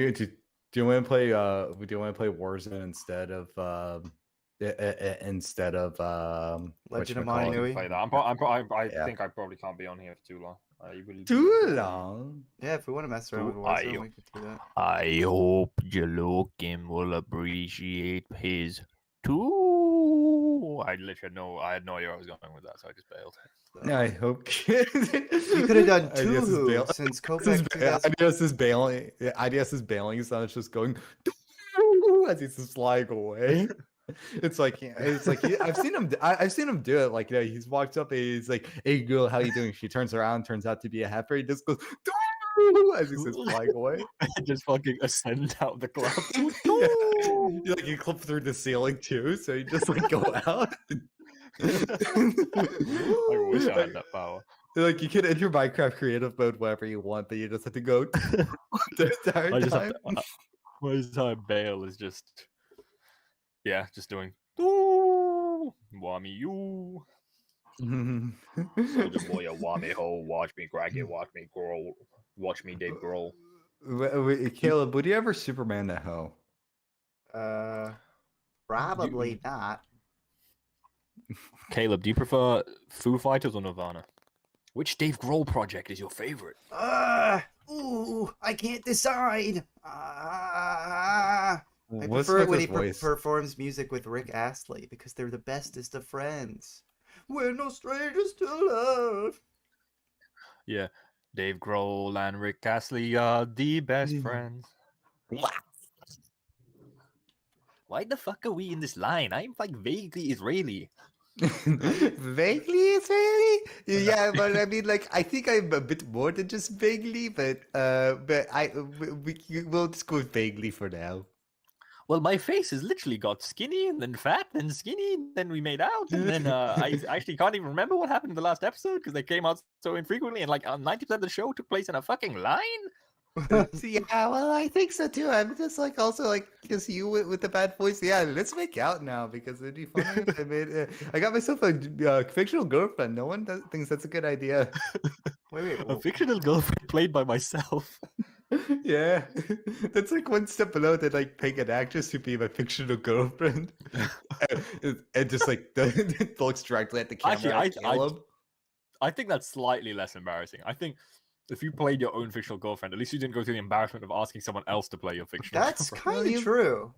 you want to play Warzone instead of Legend of Mana Nui? Play that. I think I probably can't be on here for too long. Too long. Yeah, if we want to mess around with Warzone, we could do that. I hope Jalokin will appreciate his two. I had no idea where I was going with that, so I just bailed. So. I hope you could have done two since Kopek. IDS is bailing, so it's just going as he's just flying away. It's like I've seen him do it. Like, he's walked up and he's like, "Hey girl, how you doing?" She turns around, turns out to be a heifer. He just goes as he's just flying away. Just fucking ascend out the cloud. Yeah. Like, you clip through the ceiling too, so you just like go out. I wish I had that power. Like, you can enter Minecraft creative mode wherever you want, but you just have to go the entire time. My entire bail is just doing whammy you. Soldier boy, a whammy ho, watch me crack it, watch me grow, watch me Dave Grohl. Caleb, would you ever Superman the hoe? Probably not. Caleb, do you prefer Foo Fighters or Nirvana? Which Dave Grohl project is your favorite? I can't decide. I prefer it when he performs music with Rick Astley because they're the bestest of friends. We're no strangers to love. Yeah, Dave Grohl and Rick Astley are the best friends. Why the fuck are we in this line? I'm like vaguely Israeli. Vaguely Israeli? Yeah, but I mean, like, I think I'm a bit more than just vaguely, but we'll just go with vaguely for now. Well, my face has literally got skinny and then fat, then skinny, and then we made out, and then I actually can't even remember what happened in the last episode because they came out so infrequently, and like 90% of the show took place in a fucking line. Yeah, well, I think so too. I'm just like also like because you with the bad voice. Yeah, let's make out now because it'd be funny. I mean, I got myself a fictional girlfriend. No one thinks that's a good idea. Wait. A fictional girlfriend played by myself. Yeah, that's like one step below that. Like paying an actress to be my fictional girlfriend, and just like looks directly at the camera. Actually, at Caleb. I think that's slightly less embarrassing. I think if you played your own fictional girlfriend, at least you didn't go through the embarrassment of asking someone else to play your fictional That's girlfriend. kind of true.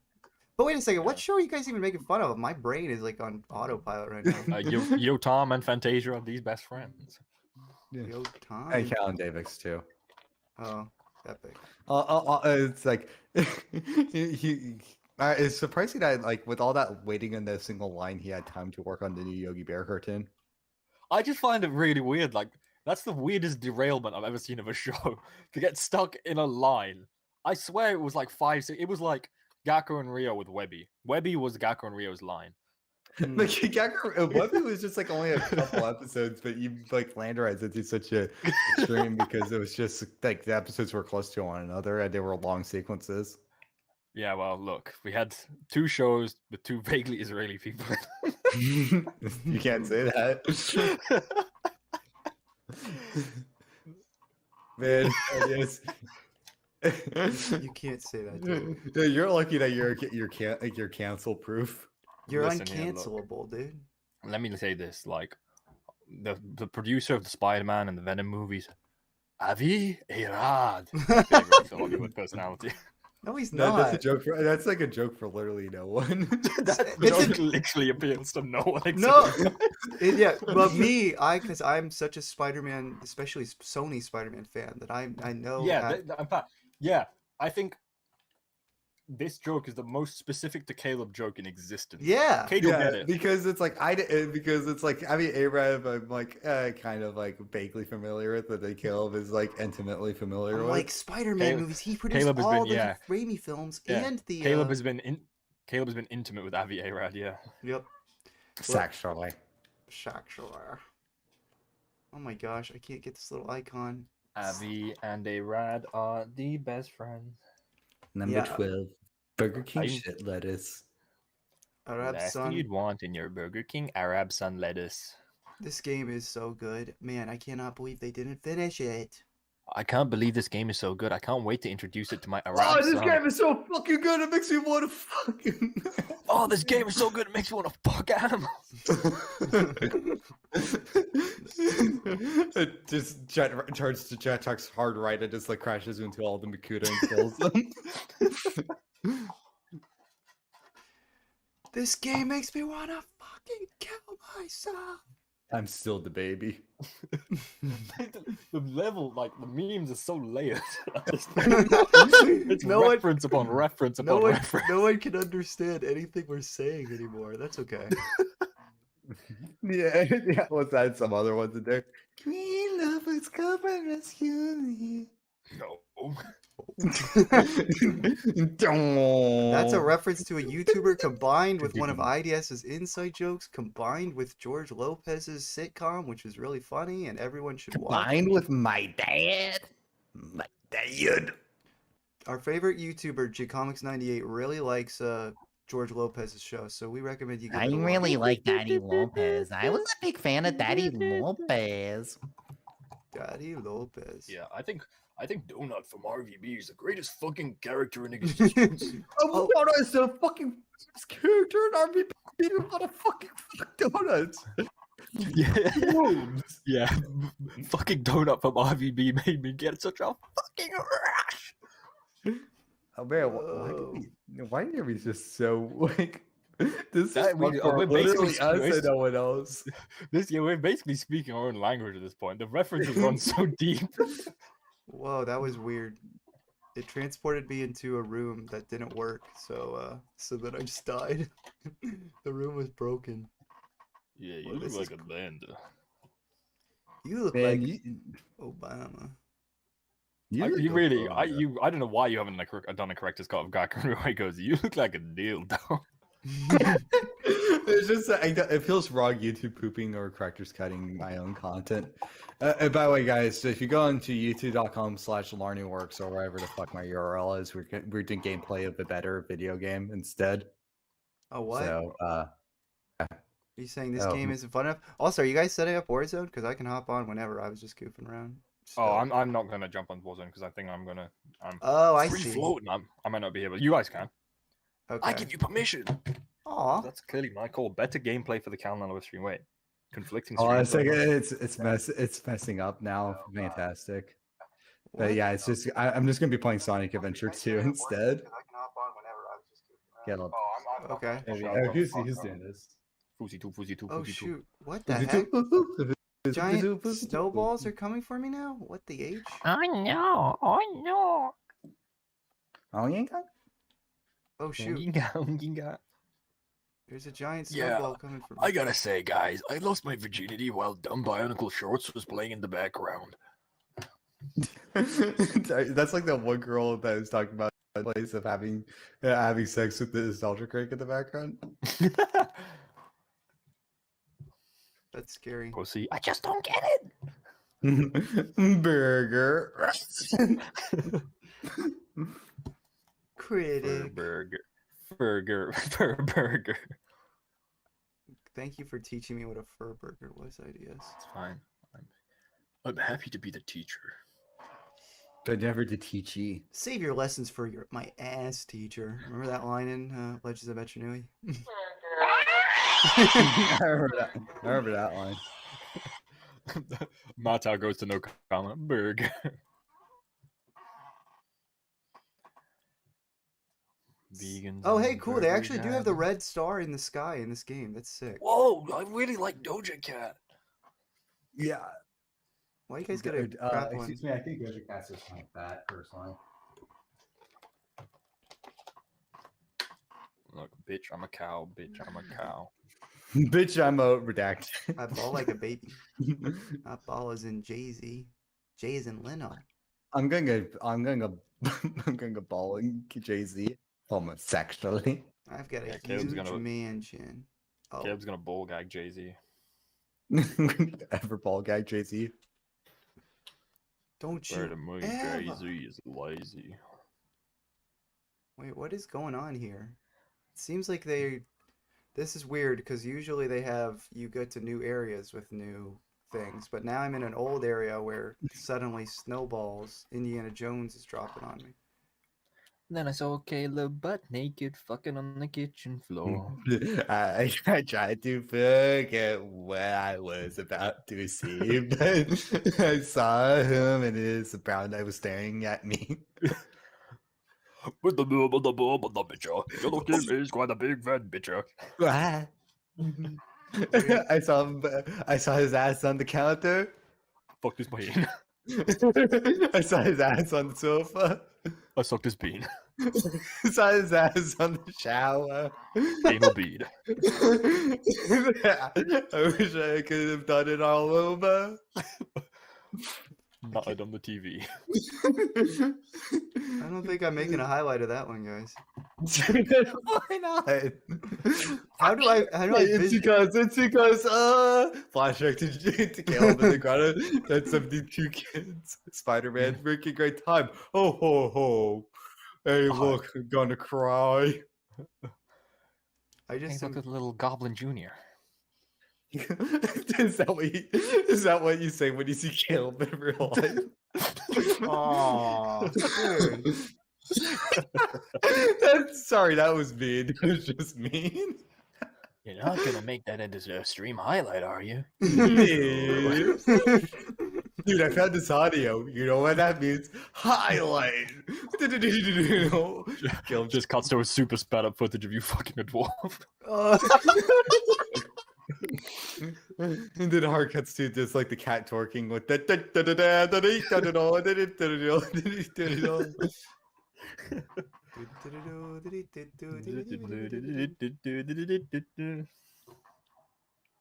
But wait a second, what show are you guys even making fun of? My brain is like on autopilot right now. Yo, Tom and Fantasia are these best friends. Yo, Tom. And Callan Davis too. Oh, epic. It's like it's surprising that like with all that waiting in the single line, he had time to work on the new Yogi Bear cartoon. I just find it really weird. Like, that's the weirdest derailment I've ever seen of a show. To get stuck in a line. I swear it was like 5, 6. It was like Gakko and Rio with Webby. Webby was Gakko and Rio's line. Like Webby was just like only a couple episodes, but you like landerized it to such a extreme because it was just like the episodes were close to one another and they were long sequences. Yeah, well, look, we had 2 shows with 2 vaguely Israeli people. You can't say that. Man, yes. You can't say that, dude. You're lucky that you're cancel proof. You're Listen here, look. uncancelable, dude. Let me say this: like, the producer of the Spider-Man and the Venom movies, Avi Arad, favorite Hollywood personality. No, he's No, not. that's a joke for that's like a joke for literally no one. That It's a- joke literally appeals to no one. Except No, me. yeah, but me, because I'm such a Spider-Man, especially Sony Spider-Man fan, that I know. Yeah, in fact, yeah, I think this joke is the most specific to Caleb joke in existence. Yeah. Kate will get Yeah, it. because it's like because it's like I mean Arab I'm like kind of like vaguely familiar with, but then Caleb is like intimately familiar with. Like Spider-Man Caleb- movies, he produced Caleb has all been- the yeah. Raimi films Yeah. and the. Caleb has been intimate with Avi Arad. Yeah. Yep. Sexually. Shakshore. Oh my gosh, I can't get this little icon. Avi and Arad are the best friends. Number Yeah. 12. Burger King I'm- shit lettuce. Arab Last thing Sun. you'd want in your Burger King Arab Sun lettuce. This game is so good. Man, I cannot believe they didn't finish it. I can't believe this game is so good. I can't wait to introduce it to my Arab Oh, this son. game is so fucking good. It makes me want to fucking. Oh, this game is so good. It makes me want to fuck animals. It just turns to Jetpack's hard right and just like crashes into all the Makuta and kills them. This game makes me want to fucking kill myself. I'm still the baby. The level, like the memes, are so layered. it's No one- reference upon reference No upon one, reference. no one can understand anything we're saying anymore. That's okay. Yeah, yeah. What's that? Some other ones in there. Queen love is come and rescue me. No. That's a reference to a YouTuber combined with one of IDS's inside jokes, combined with George Lopez's sitcom, which is really funny, and everyone should watch. Combined with my dad. My dad. Our favorite YouTuber, Jcomics98, really likes George Lopez's show, so we recommend you give I it a watch. really like Daddy Lopez. I was a big fan of Daddy Lopez. Daddy Lopez. Yeah, I think Donut from RVB is the greatest fucking character in existence. Oh, Donut is the fucking best character in RVP. What a fucking fuck donuts. Yeah, yeah. Fucking Donut from RVB made me get such a fucking rush. Oh man, why are we just so like this is That- we- fun for we're literally basically us and supposed- no one else. We're basically speaking our own language at this point. The references run so deep. Whoa, that was weird. It transported me into a room that didn't work, so then I just died. The room was broken. Yeah, you Well, look this is like a Atlanta. You look Man, like Obama. you You look really, Obama. I don't know why you haven't done a correct Scott of Gak. He goes, you look like a dildo. It's just it feels wrong YouTube pooping or correctors cutting my own content. And by the way, guys, so if you go onto youtube.com/LarnuuWorks or wherever the fuck my URL is, we're doing gameplay of a better video game instead. Oh, what? So Are you saying this oh, game isn't fun enough? Also, are you guys setting up Warzone? Because I can hop on whenever. I was just goofing around. Oh, Still. I'm not gonna jump on Warzone because I think I'm Oh, I free see. floating. I might not be able. You guys can. Okay. I give you permission. Aw. That's clearly my call. Better gameplay for the calendar stream. Wait, conflicting hold on a streams. second, it's messing up now. Fantastic. But yeah, it's just I'm just gonna be playing Sonic Adventure 2 instead. Get up. Okay. Who's doing this? Fuzzy two. Oh shoot! What the heck? Giant snowballs are coming for me now? What the H? Oh no! Oh no! Oh, you ain't got. Oh shoot! There's a giant Yeah, snowball coming for me. I gotta say, guys, I lost my virginity while dumb Bionicle Shorts was playing in the background. That's like that one girl that was talking about the place of having sex with the nostalgia crank in the background. That's scary. Pussy, I just don't get it. Burger. Critic. Burger. Thank you for teaching me what a fur burger was, IDS. It's fine. I'm happy to be the teacher. But never the teachy. Save your lessons for my ass teacher. Remember that line in Legends of Metronui? I remember that line. Mata goes to no comment. Burger. Vegans. Oh, hey, cool. They actually do have the red star in the sky in this game. That's sick. Whoa, I really like Doja Cat. Yeah. Why you guys get a crap one? Excuse me, I think Doja Cat's just like that, personally. Look, bitch, I'm a cow. Bitch, I'm a cow. Bitch, I'm a redacted. I ball like a baby. Not ball as in Jay-Z. Jay as in Leno. I'm gonna ball Jay-Z homosexually. I've got a Yeah, Caleb's huge gonna- mansion. Oh, Caleb's gonna bull gag Jay-Z. Ever ball gag Jay-Z? don't Better you move, ever. Jay-Z is lazy. Wait, what is going on here? It seems like this is weird because usually you go to new areas with new things, but now I'm in an old area where suddenly snowballs, Indiana Jones is dropping on me. Then I saw Caleb butt naked fucking on the kitchen floor. I tried to forget what I was about to see, but I saw him and his brown eye was staring at me. With the bitcher. You look at me, quite a big fat bitcher. I saw his ass on the counter. Fuck this bean. I saw his ass on the sofa. I sucked his bean. I saw his ass on the shower. Anal bead. I wish I could have done it all over. Not on the TV. I don't think I'm making a highlight of that one, guys. Why not? How do I It's because flashback to Caleb in the grotto. That's 72 kids. Spider-Man, freaking great time. Ho ho ho. Hey, look, I'm gonna cry. I Hey, just look at little Goblin Jr. Is that what you say when you see Caleb in real life? Aw, dude. Sorry, that was mean. It was just mean. You're not gonna make that into a stream highlight, are you? Dude, I found this audio. You know what that means? Highlight. Caleb Just cuts to a super sped up footage of you fucking a dwarf. And then hard cuts to just like the cat twerking with the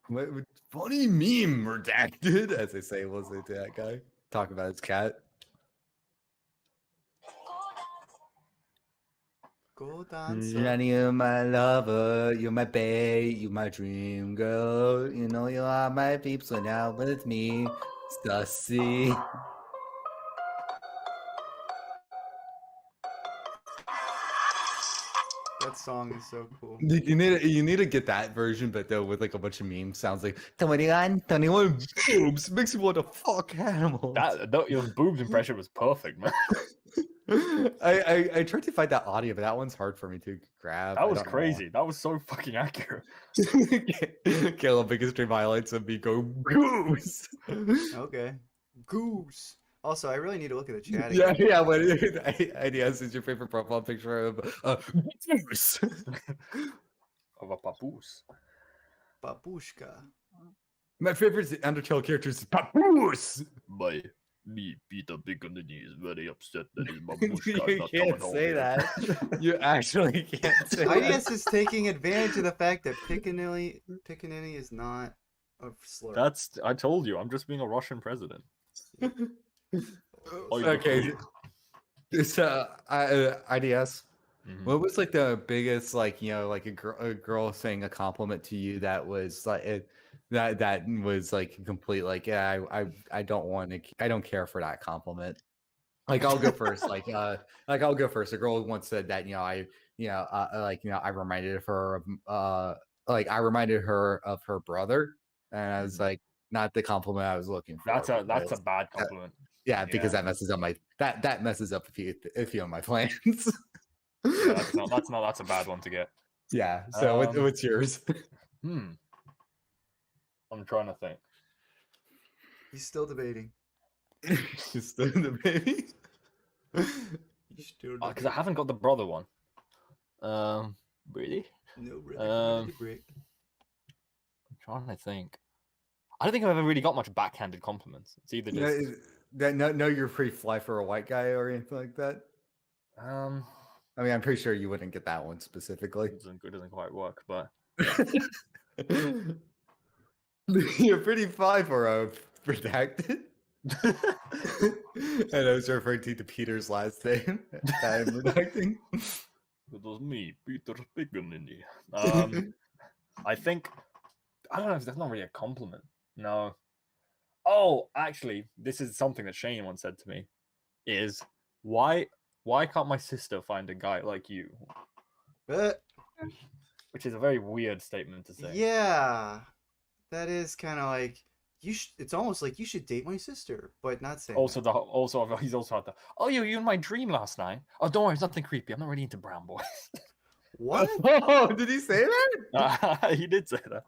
Funny meme redacted, as they say, listening to that guy talk about his cat. Go dance. Johnny, you're my lover, you're my babe, you're my dream girl. You know you are my peeps when out with me, Stussy. That song is so cool. You need to get that version, but though with like a bunch of memes, sounds like 21 boobs makes you want to fuck animals. Your boobs impression was perfect, man. I tried to find that audio, but that one's hard for me to grab. That was crazy. That was so fucking accurate. Caleb, biggest dream highlights of me go goose. Okay. Goose. Also, I really need to look at the chat Yeah, again. yeah. But IDS is your favorite profile picture of goose. Of a papoose. Babushka. My favorite Undertale character is Papoose. By me, Peter Piccolini is very upset that his babushka You can't say that. You actually can't say that. IDS is taking advantage of the fact that Pickaninny is not a slur. I told you, I'm just being a Russian president. Okay. This IDS. Mhm. What was like the biggest like like a girl saying a compliment to you that was like that was like complete like yeah I don't care for that compliment. Like I'll go first. I'll go first. A girl once said that I reminded her of I reminded her of her brother, and I was like not the compliment I was looking for. That's a bad compliment. Yeah, because that messes up that messes up a few of my plans. Yeah, that's a bad one to get. Yeah. So what's yours? I'm trying to think. He's still debating. He's still in the baby. He's still Because I haven't got the brother one. Really? No brother. I'm trying to think. I don't think I've ever really got much backhanded compliments. It's either just No, you're pretty fly for a white guy or anything like that. I mean, I'm pretty sure you wouldn't get that one specifically. it doesn't quite work, but You're pretty fly for a redacted. And I was referring to Peter's last name that I'm redacting. it was me, Peter Piccolini. I think I don't know if that's not really a compliment. No. Oh, actually, this is something that Shane once said to me. Is why can't my sister find a guy like you? Which is a very weird statement to say. Yeah, that is kind of like it's almost like you should date my sister, but not saying. Also, he's also had the. Oh, you were in my dream last night. Oh, don't worry, it's nothing creepy. I'm not really into brown boys. What? Oh, did he say that? He did say that.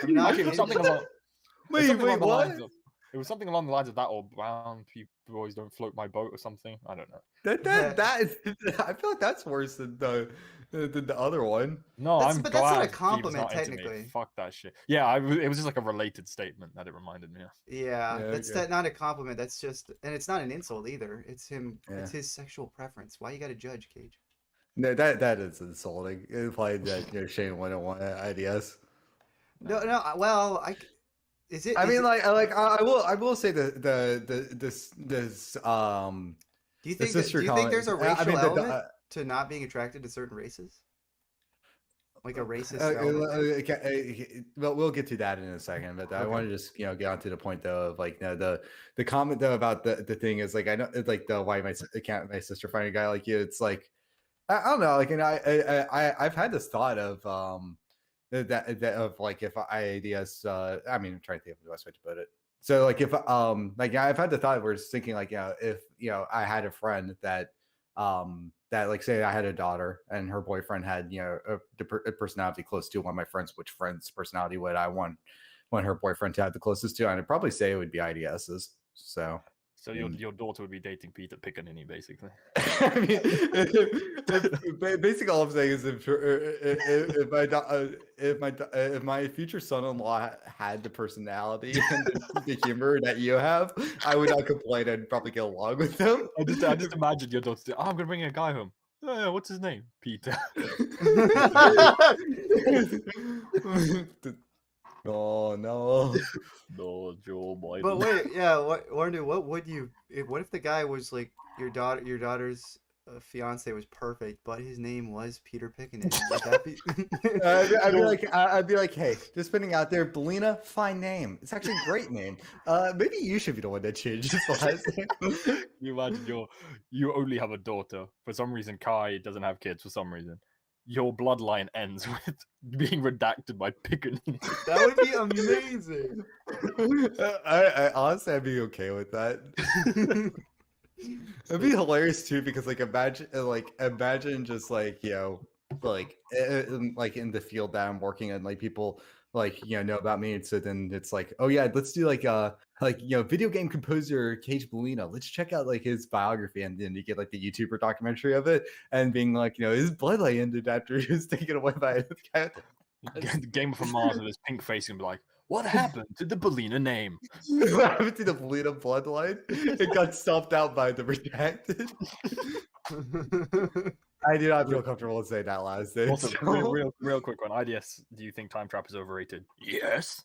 I'm not Actually, it was something along. Wait, what? It was something along the lines of that, or brown boys don't float my boat, or something. I don't know. That is. I feel like that's worse than the other one. No, But that's not a glad Steve's compliment, not into me. technically. Fuck that shit. Yeah, it was just like a related statement that it reminded me of. Yeah, Yeah, that's okay. not a compliment. That's just, and it's not an insult either. It's him. Yeah. It's his sexual preference. Why you got to judge, Cage? No, that is insulting. It implied that Shane wouldn't want IDS. No. Well, is it? I is mean, it- I will say this Do you think sister there's a comment- racial I mean, element to not being attracted to certain races? Like a racist element? well, we'll get to that in a second, but I Okay. want to just get onto the point though of like the comment though about the thing is like I know it's like the why my sister find a guy like you. It's like I don't know, like, and I've had this thought of that of like if IDS I mean I'm trying to think of the best way to put it. So like if like I've had the thought where it's thinking like if I had a friend that that like say I had a daughter and her boyfriend had a personality close to one of my friends, which friend's personality would I want her boyfriend to have the closest to? And I'd probably say it would be IDS's. So So your daughter would be dating Peter Piccolini, basically. I mean, basically all I'm saying is if my future son-in-law had the personality and the humor that you have, I would not complain. I'd probably get along with them. I just imagine your daughter. I'm gonna bring a guy home. What's his name? Peter. Oh no. No, Joe Biden. But wait, yeah, what would you? What if the guy was like your daughter's fiance was perfect, but his name was Peter Pickaninny? Would that be? I'd be like, hey, just putting out there, Belina, fine name. It's actually a great name. Maybe you should be the one that changes the last name. Can you imagine you only have a daughter. For some reason, Kai doesn't have kids for some reason. Your bloodline ends with being redacted by Piccadilly. That would be amazing. I honestly, I'd be okay with that. It'd be hilarious too, because imagine just like in the field that I'm working in, like people know about me, and so then it's like, oh yeah, let's do video game composer Cage Bellino. Let's check out like his biography, and then you get like the YouTuber documentary of it, and being like, his bloodline ended after he was taken away by the cat. The Gamer from Mars with his pink face and be like, what happened to the Belina name? What happened to the Bellino bloodline? It got stomped out by the redacted. I do not feel comfortable saying that last thing. Also, real quick one. IDS, do you think Time Trap is overrated? Yes.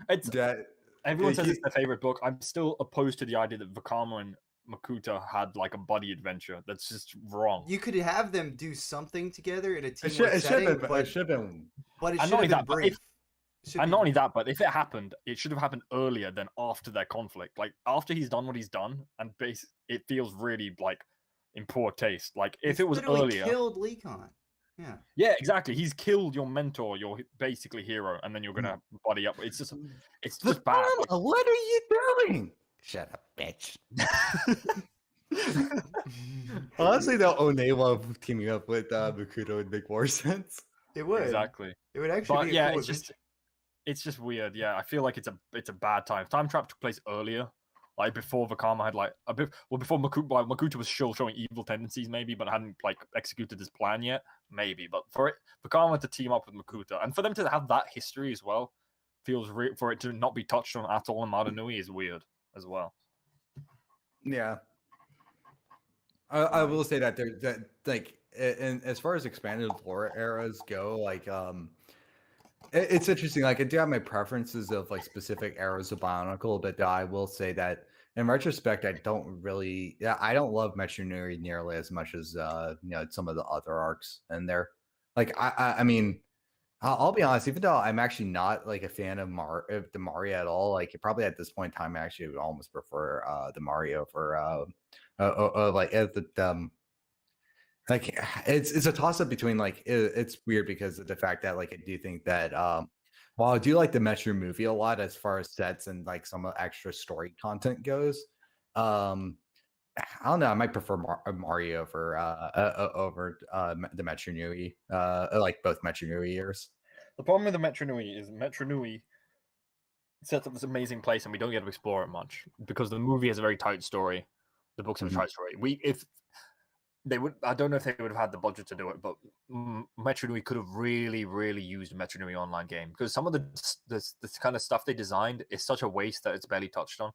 It's everyone says it's their favorite book. I'm still opposed to the idea that Vakama and Makuta had like a buddy adventure. That's just wrong. You could have them do something together in a It teamwork setting, but it should have been. it And should not only have been that, but brief. and not only that, but if it happened, it should have happened earlier than after their conflict. Like after he's done what he's done, and it feels really like in poor taste. Like if it was earlier, killed Leekon. Yeah. Yeah, exactly. He's killed your mentor, your basically hero, and then you're gonna buddy up. It's just bad. What are you doing? Shut up, bitch. Honestly, though, One love teaming up with Makuto would make more sense. It would. Exactly. It would actually be a cool adventure. It's just weird. Yeah, I feel like it's a bad time. Time Trap took place earlier, like before Vakama had like a bit. Well, before Makuta was still showing evil tendencies, maybe, but hadn't like executed his plan yet, maybe. But for Vakama to team up with Makuta, and for them to have that history as well, feels for it to not be touched on at all in Madanui is weird as well. Yeah. I will say that and as far as expanded lore eras go, it's interesting. Like I do have my preferences of like specific eras of Bionicle, but I will say that in retrospect, I don't love Metro Nuri nearly as much as some of the other arcs in there. Like I mean, I'll be honest, even though I'm actually not like a fan of the Mario at all, like probably at this point in time, I actually would almost prefer the Mario for it's a toss up between it's weird because of the fact that like I do think that while I do like the Metro movie a lot as far as sets and like some extra story content goes, I don't know, I might prefer Mario for over the Metro Nui, like both Metro Nui years. The problem with the Metro Nui is Metro Nui sets up this amazing place and we don't get to explore it much because the movie has a very tight story. The books have a tight story. If they would, I don't know if they would have had the budget to do it, but Metro Nui could have really, really used a Metro Nui online game because some of the kind of stuff they designed is such a waste that it's barely touched on.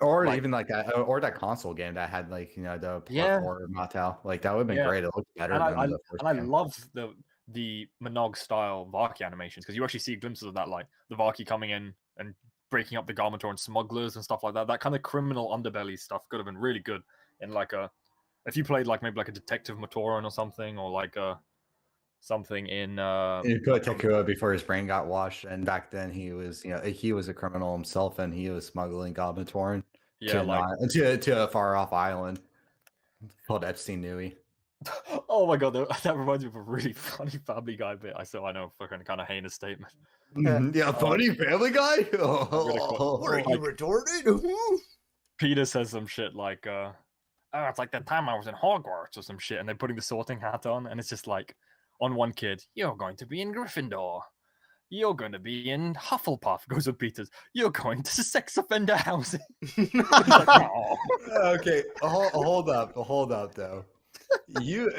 Or even like that, or that console game that had like the platform Mattel, like that would have been great. It looked better. And I love the Minogue style Vaki animations because you actually see glimpses of that, like the Vaki coming in and breaking up the Garmentor and smugglers and stuff like that. That kind of criminal underbelly stuff could have been really good in like if you played like maybe like a Detective Matoran or something, or like something in you put Tekua before his brain got washed, and back then he was a criminal himself, and he was smuggling Gobatoran to a far off island called Epstein Nui. Oh my god, that reminds me of a really funny Family Guy bit. I know, fucking kind of heinous statement. Yeah, funny Family Guy. What are you retarded? Peter says some shit like, it's like that time I was in Hogwarts or some shit, and they're putting the sorting hat on, and it's just like, on one kid, you're going to be in Gryffindor. You're going to be in Hufflepuff, goes with Peters. You're going to sex offender housing. Like, oh. Okay, hold up, though. You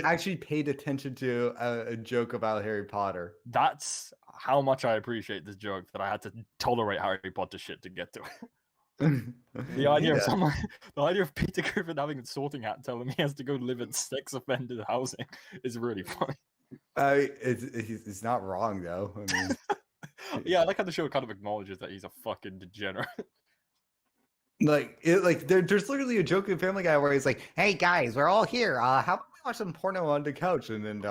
actually paid attention to a joke about Harry Potter. That's how much I appreciate this joke that I had to tolerate Harry Potter shit to get to it. The idea of Yeah. someone, the idea of Peter Griffin having a sorting hat telling him he has to go live in sex offender housing is really funny. It's not wrong though. I mean, Yeah, I like how the show kind of acknowledges that he's a fucking degenerate. there's literally a joke in Family Guy where he's like, "Hey guys, we're all here. How about we watch some porno on the couch?" And then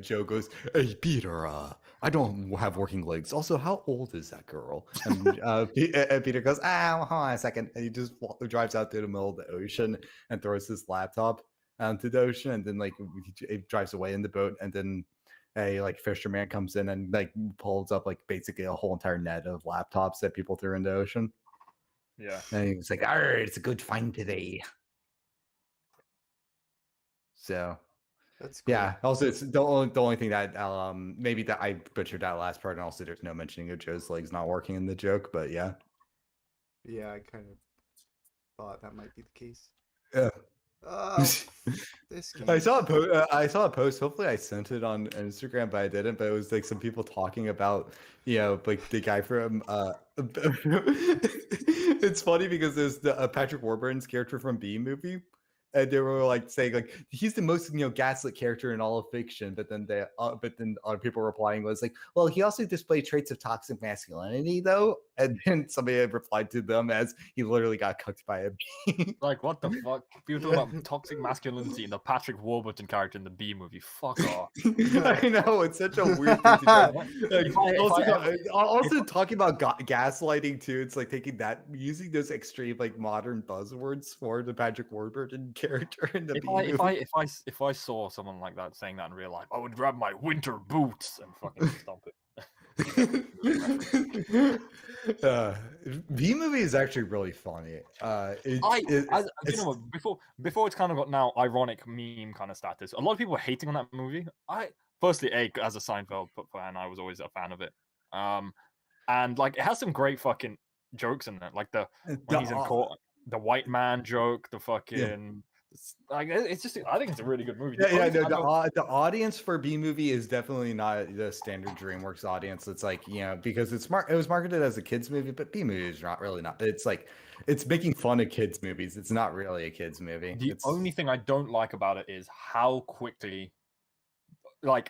Joe goes, "Hey Peter, I don't have working legs. Also, how old is that girl?" And and Peter goes, "Ah, hold on a second." And he just drives out to the middle of the ocean and throws his laptop onto the ocean, and then he drives away in the boat, and then a fisherman comes in and pulls up basically a whole entire net of laptops that people threw in the ocean. Yeah. And he was like, "Arr, it's a good find today." So That's cool. yeah. Also, it's the only thing that maybe that I butchered that last part, and also there's no mentioning of Joe's legs not working in the joke, but yeah. Yeah, I kind of thought that might be the case. Yeah. This I game. saw a I saw a post. Hopefully, I sent it on Instagram, but I didn't. But it was some people talking about, the guy from. It's funny because there's the Patrick Warburton's character from B movie, and they were saying he's the most gaslit character in all of fiction. But then other people replying was well, he also displayed traits of toxic masculinity though. And then somebody had replied to them as he literally got cooked by a bee. Like, what the fuck? People talking about toxic masculinity in the Patrick Warburton character in the B movie. Fuck off. I know, it's such a weird thing to do. Also talking about gaslighting too. It's taking that, using those extreme modern buzzwords for the Patrick Warburton character in the B movie. If I saw someone like that saying that in real life, I would grab my winter boots and fucking stomp it. B movie is actually really funny. You know what, before it's kind of got now ironic meme kind of status. A lot of people were hating on that movie. Firstly, as a Seinfeld fan, I was always a fan of it. And it has some great fucking jokes in it, when he's in court, the white man joke, the fucking. It's just, I think it's a really good movie. The audience for B movie is definitely not the standard DreamWorks audience. It's because it was marketed as a kids movie, but B movie is not really not. It's it's making fun of kids movies. It's not really a kids movie. The only thing I don't like about it is how quickly, I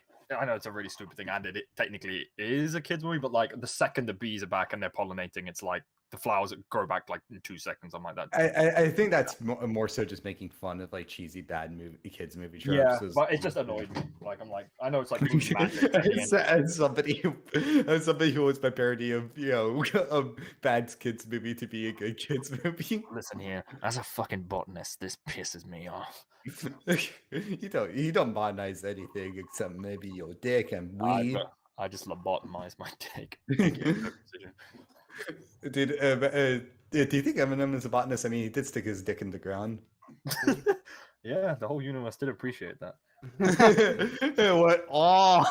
know it's a really stupid thing, and it technically is a kids movie, but the second the bees are back and they're pollinating, it's the flowers that grow back in 2 seconds. I'm like that. I think that's more so just making fun of cheesy bad kids movie tropes. Yeah, but it just annoyed me. I'm like, I know it's movie magic. As somebody who was my parody of a bad kids movie to be a good kids movie. Listen here, as a fucking botanist, this pisses me off. You don't botanize anything except maybe your dick and weed. I just lobotomize my dick. Dude, do you think Eminem is a botanist? I mean, he did stick his dick in the ground. Yeah, the whole universe did appreciate that. What? Oh.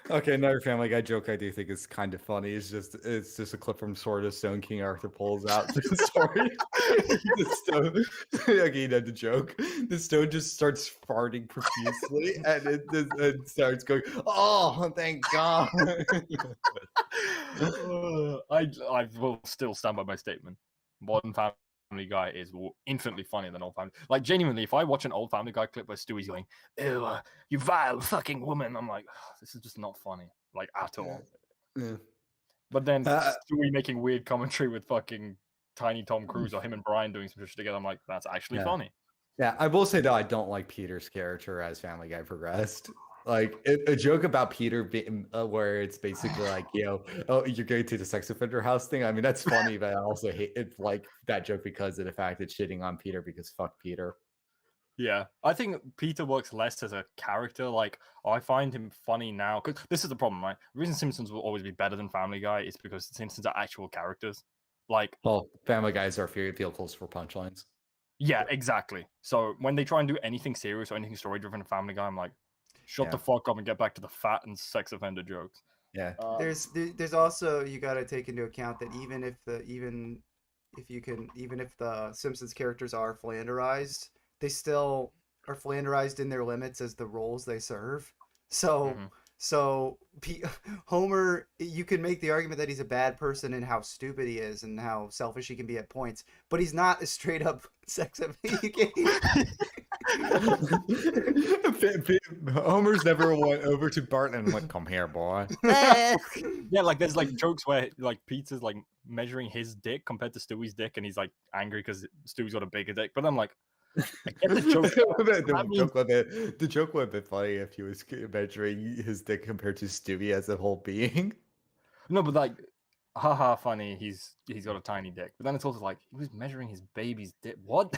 Okay, another Family Guy joke I do think is kind of funny. It's just a clip from Sword of Stone. King Arthur pulls out the sword. The stone. Okay, you know the joke. The stone just starts farting profusely, and it starts going. Oh, thank God! I will still stand by my statement. Modern Family Guy is infinitely funnier than Old Family. Genuinely, if I watch an Old Family Guy clip where Stewie's going, "Ew, you vile fucking woman," I'm like, this is just not funny, at all. Yeah. But then Stewie making weird commentary with fucking Tiny Tom Cruise or him and Brian doing some shit together, I'm like, that's actually funny. Yeah, I will say though, I don't like Peter's character as Family Guy progressed. A joke about Peter being where it's basically oh, you're going to the sex offender house thing. I mean, that's funny, but I also hate it, that joke because of the fact it's shitting on Peter because fuck Peter. Yeah, I think Peter works less as a character. I find him funny now because this is the problem, right? The reason Simpsons will always be better than Family Guy is because Simpsons are actual characters. Well, Family Guys are vehicles for punchlines. Yeah, exactly. So when they try and do anything serious or anything story driven in Family Guy, I'm like, shut the fuck up and get back to the fat and sex offender jokes. Yeah. There's also, you got to take into account that even if the Simpsons characters are flanderized, they still are flanderized in their limits as the roles they serve. So So Homer, you can make the argument that he's a bad person and how stupid he is and how selfish he can be at points, but he's not a straight up sex offender. You can't. Homer's never went over to Bart and went, "Come here, boy." Yeah, like there's like jokes where like Peter's like measuring his dick compared to Stewie's dick, and he's like angry because Stewie's got a bigger dick. But I'm like, I get the joke. The joke would have been funny if he was measuring his dick compared to Stewie as a whole being. No, but like, haha, funny. He's got a tiny dick. But then it's also like he was measuring his baby's dick. What?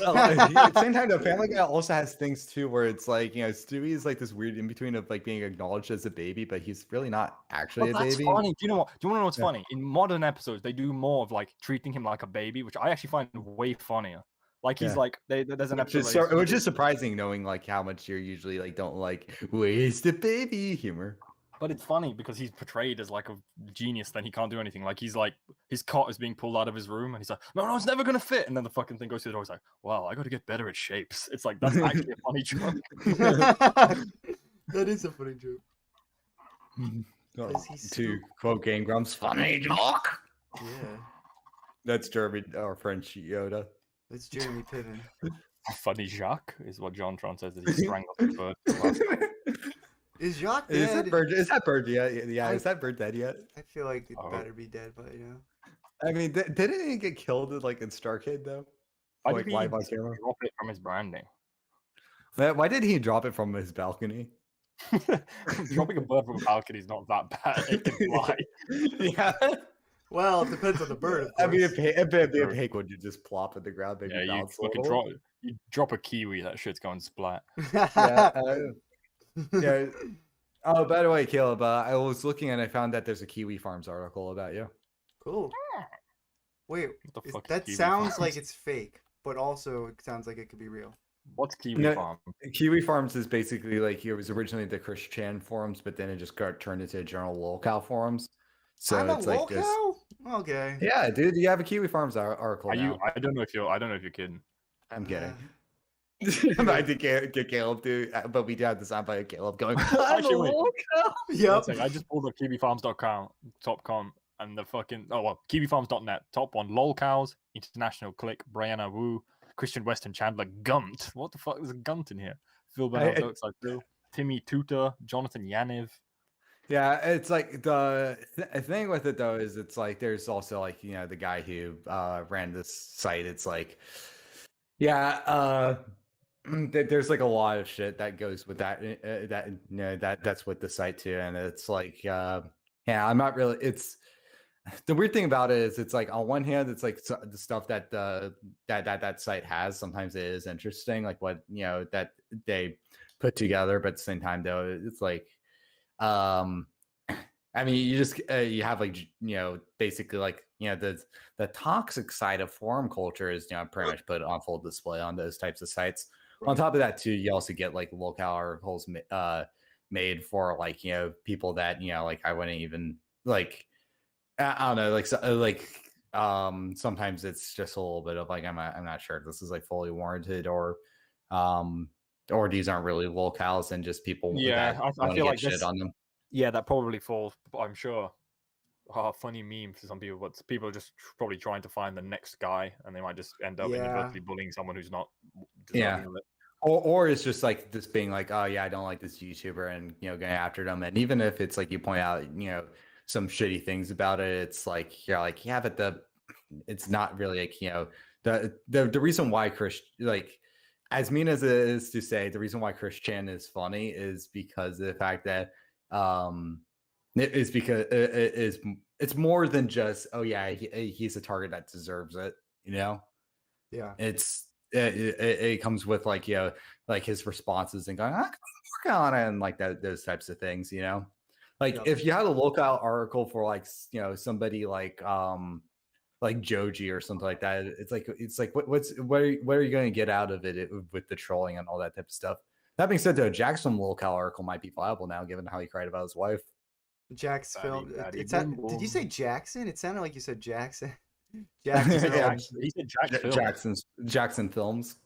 Well, at the same time, the Family Guy also has things too where it's like, Stewie is like this weird in between of like being acknowledged as a baby, but he's really not actually But a that's baby. funny. Do you know what? Do you want to know what's Yeah. funny? In modern episodes, they do more of like treating him like a baby, which I actually find way funnier. Like he's Yeah. like, there's an Which episode. is, which is surprising, knowing like how much you're usually like don't like wasted baby humor. But it's funny because he's portrayed as like a genius, then he can't do anything. Like he's like his cot is being pulled out of his room, and he's like, "No, it's never gonna fit." And then the fucking thing goes through the door. He's like, "Wow, I got to get better at shapes." It's like that's actually a funny joke. That is a funny joke. To quote Game Grumps, "Funny joke." Yeah, That's Jeremy, our friend Yoda. that's Jeremy Piven. Funny Jacques is what John Tron says that he strangled the bird. Is Jacques Is dead? that bird? Is that bird yet? Yeah, is that bird dead yet? I feel like it Oh. better be dead by now. I mean, didn't he get killed like in Starcade though? Why Like did he live on camera? drop it from his branding? Why did he drop it from his balcony? Dropping a bird from a balcony is not that bad. It can fly. Yeah. Well, it depends on the bird. Of I mean, course. if a pig would you just plop at the ground, maybe Yeah, you bounce a fucking little? you drop a kiwi, that shit's going splat. Yeah. Yeah. Oh, by the way, Caleb, I was looking and I found that there's a Kiwi Farms article about you. Cool. Wait, What the fuck is that Kiwi sounds Farms? like it's fake, but also it sounds like it could be real. What's Kiwi No, Farm? Kiwi Farms is basically like it was originally the Chris Chan forums, but then it just got turned into general lolcow forums. So I'm a it's like this. lolcow? Okay. Yeah, dude, you have a Kiwi Farms article Are now. you? I don't know if you're kidding. I'm kidding. Uh, I did get Caleb to, but we do have the soundbite Caleb going. Actually, wait. Yep. One sec, I just pulled up KiwiFarms.com and the fucking KiwiFarms.net top one: lol cows, international click, Brianna Wu, Christian Weston Chandler, Gunt. What the fuck is a Gunt in here? Phil Bennett looks like Phil. Timmy Tutor, Jonathan Yaniv. Yeah, it's like the thing with it though is it's like there's also like the guy who ran this site. It's like there's like a lot of shit that goes with that that's with the site too, and it's like I'm not really. It's the weird thing about it is it's like on one hand it's like the stuff that that site has. Sometimes it is interesting, like what that they put together, but at the same time though it's like I mean you just you have like basically like the toxic side of forum culture is pretty much put on full display on those types of sites. On top of that too, you also get like local articles made for like people that like I wouldn't even like. I don't know, sometimes it's just a little bit of like I'm not sure if this is like fully warranted or these aren't really locales and just people Yeah, I feel like shit this, on them. Yeah, that probably falls. I'm sure. Funny meme for some people, but people are just probably trying to find the next guy, and they might just end up inadvertently bullying someone who's not. Yeah. Of it. Or it's just like this being like, oh yeah, I don't like this YouTuber, and going after them. And even if it's like you point out, some shitty things about it, it's like you're like, yeah, but it's not really like the reason why Chris, like, as mean as it is to say, the reason why Chris Chan is funny is because of the fact that it is because it's more than just, oh yeah, he's a target that deserves it, Yeah. It comes with like like his responses and going, I can work on it, and like those types of things, like if you had a local article for like somebody like Joji or something like that, it's like what are you going to get out of it with the trolling and all that type of stuff. That being said, though, Jackson local article might be viable now, given how he cried about his wife. Jack's film. Daddy, Did you say Jackson? It sounded like you said Jackson. Jackson. He said Jackson Films.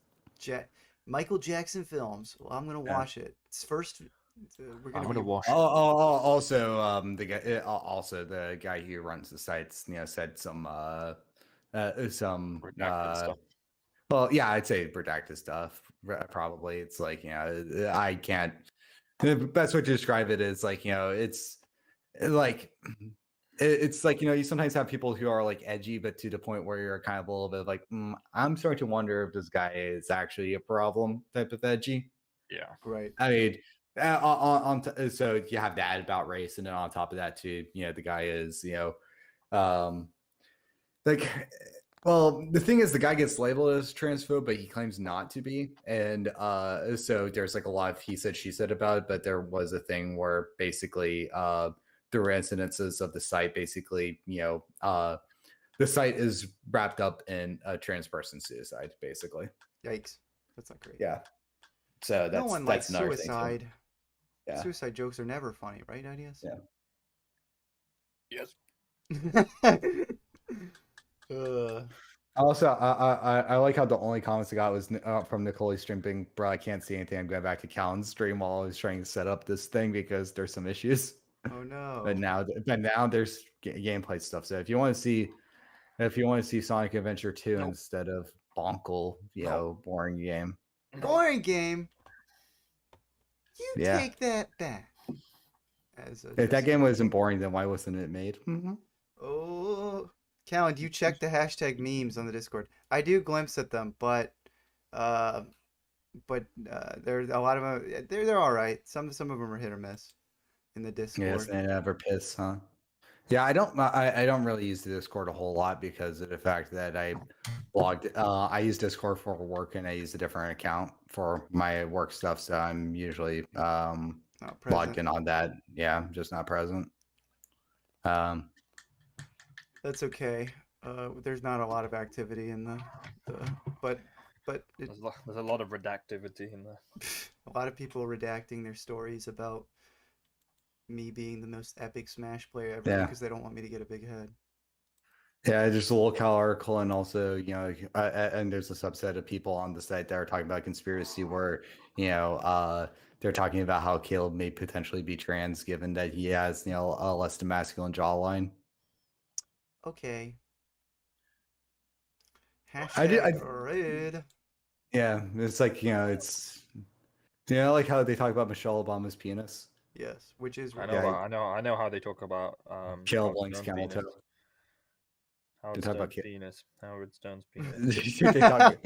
Michael Jackson Films. Well, I'm gonna watch it. It's first We're I'm gonna gonna be. wash. Also the guy who runs the sites, said some Redacted stuff. well, yeah, I'd say redacted stuff. Probably, it's like I can't. The best way to describe it is like it's like it's like you sometimes have people who are like edgy, but to the point where you're kind of a little bit like, I'm starting to wonder if this guy is actually a problem type of edgy. Yeah. Right. I mean, so you have that about race, and then on top of that too, the guy is um, like, well, the thing is, the guy gets labeled as transphobe, but he claims not to be, and so there's like a lot of he said she said about it. But there was a thing where basically there were incidences of the site, basically, the site is wrapped up in a trans person suicide, basically. Yikes. That's not great. Yeah. So No one likes another thing too. suicide. Yeah. Suicide jokes are never funny, right, Ideas? Yeah. Yes. Also, I like how the only comments I got was from Nicole streaming. Bro, I can't see anything. I'm going back to Callan's stream while I was trying to set up this thing because there's some issues. Oh no! But now there's gameplay stuff. So if you want to see Sonic Adventure 2 Nope. instead of Bonkle, boring game. Boring game. You Yeah. take that back. If that game wasn't boring, then why wasn't it made? Mm-hmm. Oh, Callan, do you check the hashtag memes on the Discord? I do glimpse at them, but there's a lot of them. They're all right. Some of them are hit or miss in the Discord. Yes, they never piss, huh? Yeah, I don't really use the Discord a whole lot because of the fact that I blogged. I use Discord for work and I use a different account for my work stuff. So I'm usually Not logged present. in on that. Yeah, I'm just not present. That's okay. There's not a lot of activity in but There's a lot of redactivity in there. a lot of people redacting their stories about me being the most epic Smash player ever Yeah. because they don't want me to get a big head. Yeah, there's a locale article, and also, and there's a subset of people on the site that are talking about conspiracy where, they're talking about how Caleb may potentially be trans, given that he has, a less than masculine jawline. Okay. I Hashtag red. Yeah, it's like, it's, like how they talk about Michelle Obama's penis. Yes, which is I red. know. I know how they talk about Caleb Howard Blank's Stern's camel penis. toe. Howard talk about Stern's penis. Howard Stern's penis. They talk,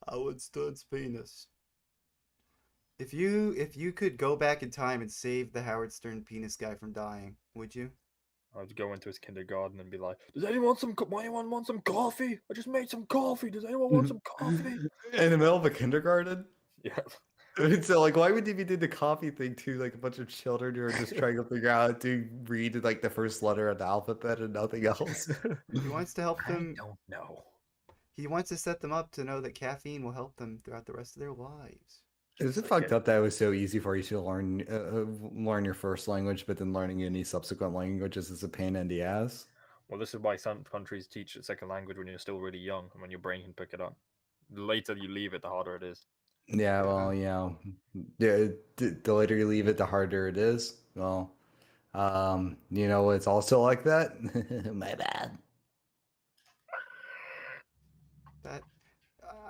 Howard Stern's penis. If you could go back in time and save the Howard Stern penis guy from dying, would you? I would go into his kindergarten and be like, "Does anyone want some coffee? I just made some coffee. Does anyone want some coffee?" in the middle of a kindergarten? Yeah. So, like, why would you do the coffee thing to like a bunch of children who are just trying to figure out how to read like the first letter of the alphabet and nothing else? He wants to help I them. don't know. He wants to set them up to know that caffeine will help them throughout the rest of their lives. Is it fucked up that it was so easy for you to learn your first language, but then learning any subsequent languages is a pain in the ass? Well, this is why some countries teach a second language when you're still really young and when your brain can pick it up. The later you leave it, the harder it is. Yeah, well, the later you leave it, the harder it is. Well, it's also like that. My bad. That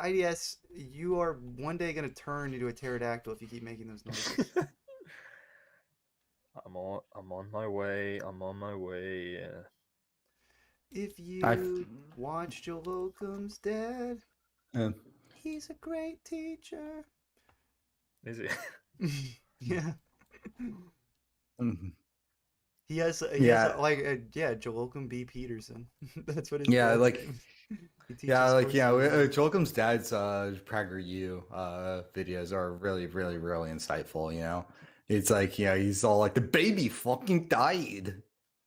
IDS, you are one day gonna turn into a pterodactyl if you keep making those noises. I'm on my way. I'm on my way. If you watch Joe Locum's dad, he's a great teacher. Is it? Yeah. Mhm. He has Joe Locum B. Peterson. That's what his Yeah, dad's like- name. He teaches Jolcom's dad's PragerU videos are really, really, really insightful. It's like, he's all like, the baby fucking died,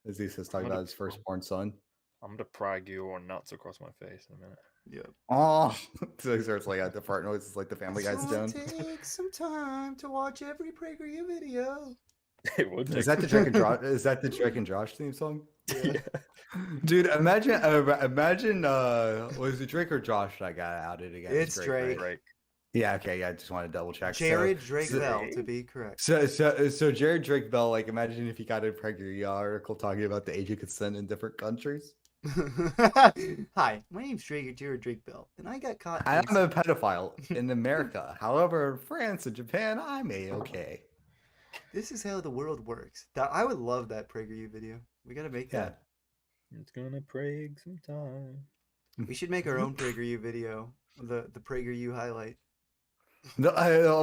as he says, talking about his firstborn son. I'm gonna prag you or nuts across my face in a minute. Yeah. Oh, so he starts like at the fart noises like the Family Guy's So doing. take some time to watch every PragerU video. It would. Is that the Drake and Josh? Is that the Drake and Josh theme song? Yeah. Dude, imagine. Was it Drake or Josh that got outed against It's Drake. Drake? Yeah, okay, yeah, I just want to double check. Jared Drake so, Bell, to be correct. so Jared Drake Bell, like, imagine if he got a PragerU article talking about the age of consent in different countries. Hi, my name's Jared Drake Bell, and I got caught. I'm a pedophile in America. However, in France and Japan, I'm a-okay. This is how the world works. I would love that PragerU video. We gotta make Yeah. that. It's gonna Prague sometime. We should make our own PragerU video. The PragerU highlight. No,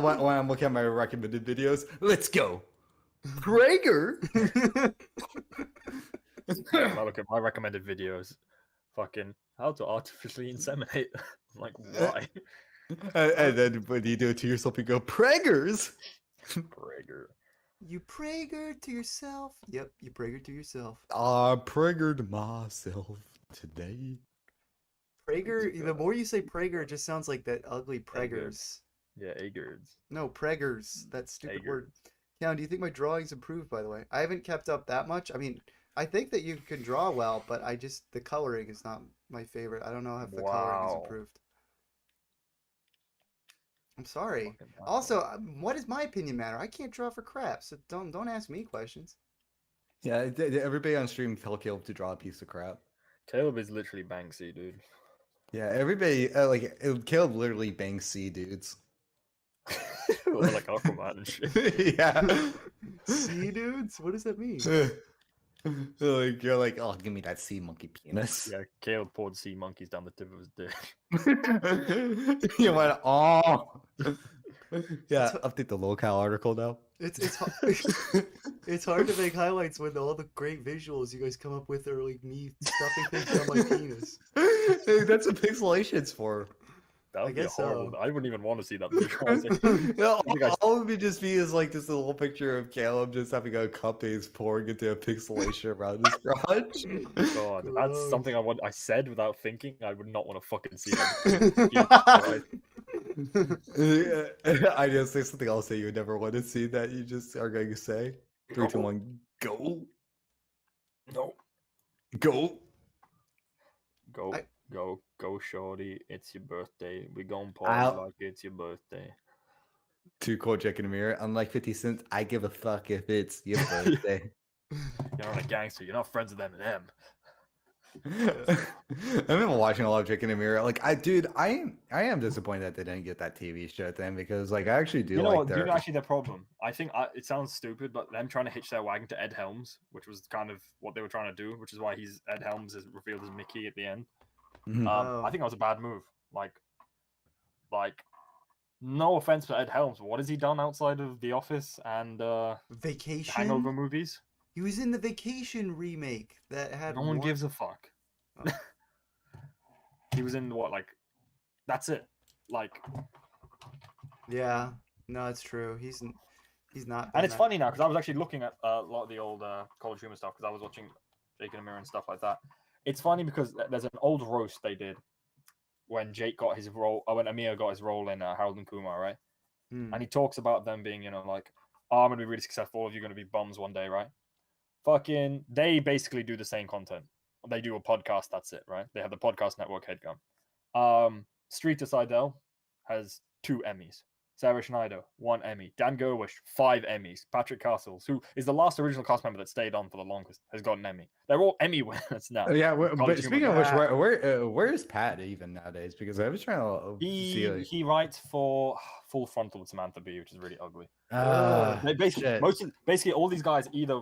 when I'm looking at my recommended videos, let's go. Prager? Yeah, when I look at my recommended videos, fucking how to artificially inseminate. I'm like, why? And then when you do it to yourself, you go, Pragers! Prager. You Prager to yourself. Yep, you Prager to yourself. I Pragered myself today. Prager. The more you say Prager, it just sounds like that ugly Preggers. Yeah, Agers. No, Preggers. That stupid Prager. word. Count, do you think my drawing's improved, by the way? I haven't kept up that much. I mean, I think that you can draw well, but the coloring is not my favorite. I don't know if the coloring has Wow. improved. I'm sorry. Fucking asshole. Also, what does my opinion matter? I can't draw for crap, so don't ask me questions. Yeah, everybody on stream tell Caleb to draw a piece of crap. Caleb is literally Banksy, dude. Yeah, everybody, Caleb literally bangs C dudes. Or like Aquaman and shit. Yeah. See, dudes? What does that mean? Like, you're like, oh, give me that sea monkey penis. Yeah, Caleb poured sea monkeys down the tip of his dick. You went, oh. Yeah, So- update the locale article now. It's it's hard to make highlights when all the great visuals you guys come up with are like me stuffing things on my penis. That's what pixelation's for. That would be guess horrible. so. I wouldn't even want to see that visual. I was like, No, think I- all it would just be is like this little picture of Caleb just having a cup that he's pouring into a pixelation around his crotch. God, that's Gross. something I said without thinking. I would not want to fucking see that. I just say something else that you would never want to see that you just are going to say. 3, 2, 1, go. No. Go. Go, I- go, shorty. It's your birthday. We gon' party I'll- like it's your birthday. To quote Jack in the Mirror, unlike 50 Cent, I give a fuck if it's your birthday. You're not a gangster. You're not friends with Eminem. I've been watching a lot of Jack in the Mirror. Like, I am disappointed that they didn't get that TV show thing because, like, I actually do You know like what? their. You know actually their problem. I think it sounds stupid, but them trying to hitch their wagon to Ed Helms, which was kind of what they were trying to do, which is why Ed Helms is revealed as Mickey at the end. Mhm. Oh. I think that was a bad move. Like, no offense to Ed Helms, but what has he done outside of The Office and Vacation. Hangover movies? He was in the Vacation remake that had No one gives a fuck. Oh. He was in what, like, that's it. Like, Yeah, no, it's true. He's not. and it's funny now because I was actually looking at a lot of the old College Humor stuff because I was watching Jake and the Mirror and stuff like that. It's funny because there's an old roast they did when Jake got his role, when Amir got his role in Harold and Kumar, right? Hmm. And he talks about them being, like, oh, I'm gonna be really successful. All of you are gonna be bums one day, right? Fucking, they basically do the same content. They do a podcast. That's it, right? They have the podcast network headgum. Streeter Seidel has 2 Emmys. Sarah Schneider, 1 Emmy. Dan Gerwish, 5 Emmys. Patrick Castles, who is the last original cast member that stayed on for the longest, has got an Emmy. They're all Emmy winners now. Yeah, but College speaking Humor of which, guy. where is Pat even nowadays? Because I was trying to see. Like, He writes for Full Frontal with Samantha Bee, which is really ugly. Ugh. They basically shit. basically all these guys either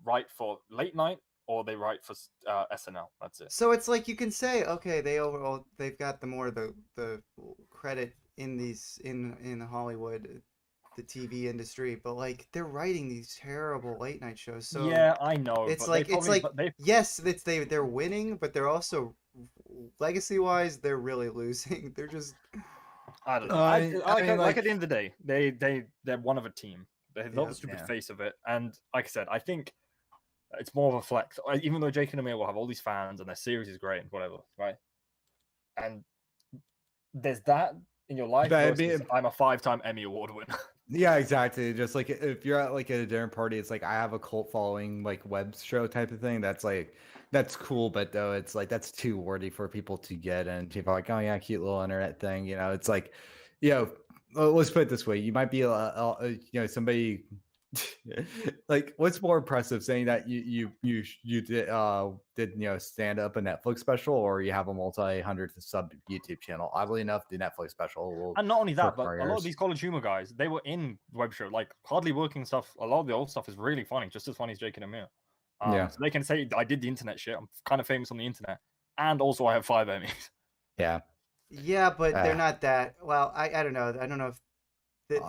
write for late night or they write for SNL. That's it. So it's like you can say, okay, they've got the credit in in Hollywood, the TV industry, but like they're writing these terrible late night shows. So Yeah, I know. it's but like they probably, but they yes, they're winning, but they're also legacy wise they're really losing. They're just I don't know. I Like, mean, like like- at the end of the day, they're one of a team. They're not Yeah. the stupid Yeah. face of it. And like I said, I think it's more of a flex. Even though Jake and Amir will have all these fans and their series is great and whatever, right? And there's that in your life. But I Versus, mean- I'm a 5-time Emmy Award winner. Yeah, exactly. Just like if you're at like at a dinner party, it's like I have a cult following, like web show type of thing. That's cool, but though it's like that's too wordy for people to get, and people are like, oh yeah, cute little internet thing. It's like let's put it this way: you might be, somebody. Like, what's more impressive, saying that you did stand up a Netflix special, or you have a multi-hundred sub YouTube channel? Oddly enough, the Netflix special will And not only that, perk but our a lot of ears. these College Humor guys, they were in web show, like hardly working stuff. A lot of the old stuff is really funny, just as funny as Jake and Amir. Yeah. So they can say I did the internet shit. I'm kind of famous on the internet, and also I have 5 Emmys. Yeah. Yeah, but they're Ah. not that. Well, I don't know. I don't know if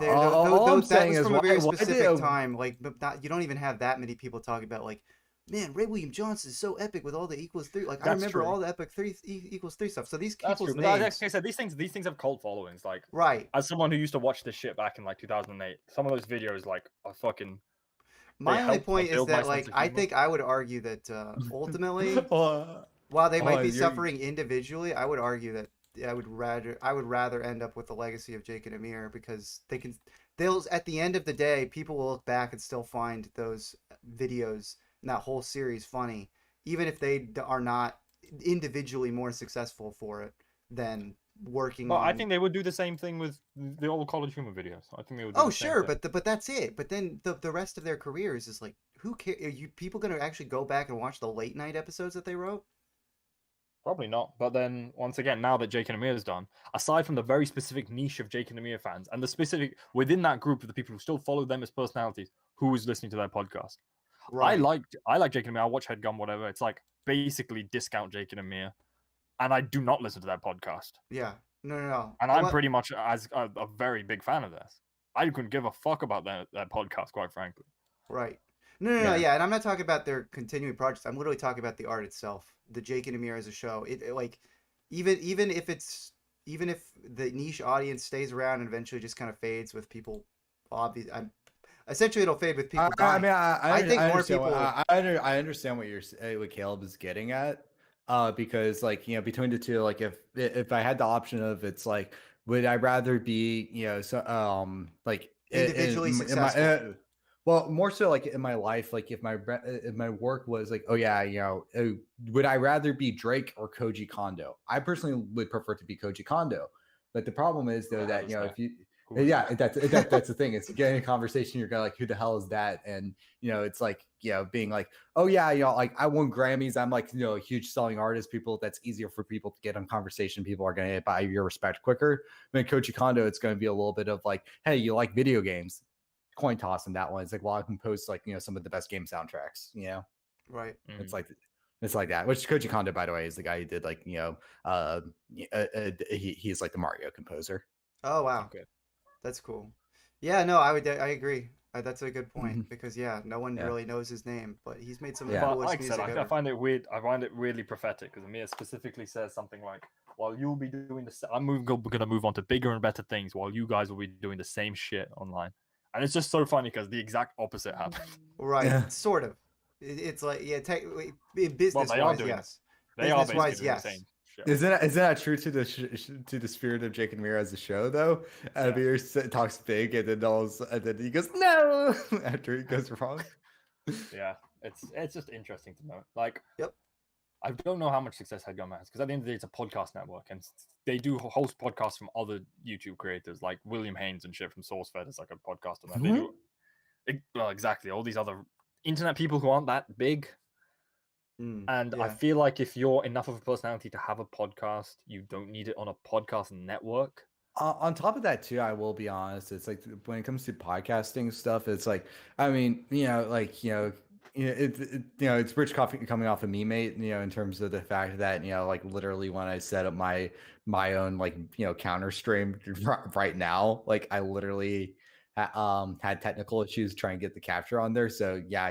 All I'm that saying was is, from a very why specific did time. Like, but not, you don't even have that many people talking about like, man, Ray William Johnson is so epic with all the equals three. Like, I That's remember true. all the epic three equals three stuff. So these That's people's true. But like names, I said, these things have cult followings. Like, right? as someone who used to watch this shit back in like 2008, some of those videos like are fucking. They My only helped point is build my that sense like of I humor. think I would argue that ultimately, Oh, while they might oh, be you're- suffering individually, I would argue that I would rather end up with the legacy of Jake and Amir because they'll at the end of the day people will look back and still find those videos and that whole series funny, even if they are not individually more successful for it than working But I on. think they would do the same thing with the old College Humor videos. I think they would do Oh the same sure, thing. but that's it. But then the rest of their careers is like who cares? Are you people gonna actually go back and watch the late night episodes that they wrote? Probably not. But then once again, now that Jake and Amir is done, aside from the very specific niche of Jake and Amir fans and the specific within that group of the people who still follow them as personalities, who is listening to their podcast? Right. I like Jake and Amir. I watch Headgum, whatever. It's like basically discount Jake and Amir, and I do not listen to their podcast. Yeah. No. And I'm pretty much as a very big fan of theirs. I couldn't give a fuck about their podcast, quite frankly. Right. No, Yeah. yeah, and I'm not talking about their continuing projects. I'm literally talking about the art itself. The Jake and Amir as a show. It like even if the niche audience stays around and eventually just kind of fades with people obvious essentially it'll fade with people dying. I think more understand people I understand what Caleb is getting at. Because like between the two, like if I had the option of, it's like, would I rather be like individually in successful. well, more so like in my life, like if my work was like, oh yeah, would I rather be Drake or Koji Kondo? I personally would prefer to be Koji Kondo, but the problem is though that if you that's the thing. It's getting a conversation. You're going like, who the hell is that? And it's like being like, oh yeah, like I won Grammys. I'm like a huge selling artist. People, that's easier for people to get on conversation. People are going to buy your respect quicker. I mean, Koji Kondo, it's going to be a little bit of like, hey, you like video games? Coin toss in that one. It's like, well, I can post like some of the best game soundtracks. Right. It's like. It's like that. Which Koji Kondo, by the way, is the guy who did like he's like the Mario composer. Oh wow. Okay. That's cool. Yeah, no, I agree. That's a good point because no one really knows his name, but he's made some of the But coolest like I said, music I ever. find it weird. I find it really prophetic because Amir specifically says something like, "While you'll be doing this, I'm going to move on to bigger and better things, while you guys will be doing the same shit online." And it's just so funny because the exact opposite happened. Right, sort of. It's like technically business they are wise, doing yes. They are Business wise, basically doing yes. the same shit. Isn't that true to the spirit of Jake and Amir as a show though? Amir talks big and then he goes no after he goes wrong. Yeah, it's just interesting to know. Like, Yep. I don't know how much success Headgum has because at the end of the day, it's a podcast network, and they do host podcasts from other YouTube creators like William Haynes and shit from SourceFed. It's like a podcast, and they do well, exactly all these other internet people who aren't that big. And I feel like if you're enough of a personality to have a podcast, you don't need it on a podcast network. On top of that too, I will be honest, it's like when it comes to podcasting stuff, it's like, I mean, it's Rich Coffee coming off of me, mate, in terms of the fact that, like literally when I set up my own, like, counter stream right now, like I literally had technical issues trying to get the capture on there. So yeah,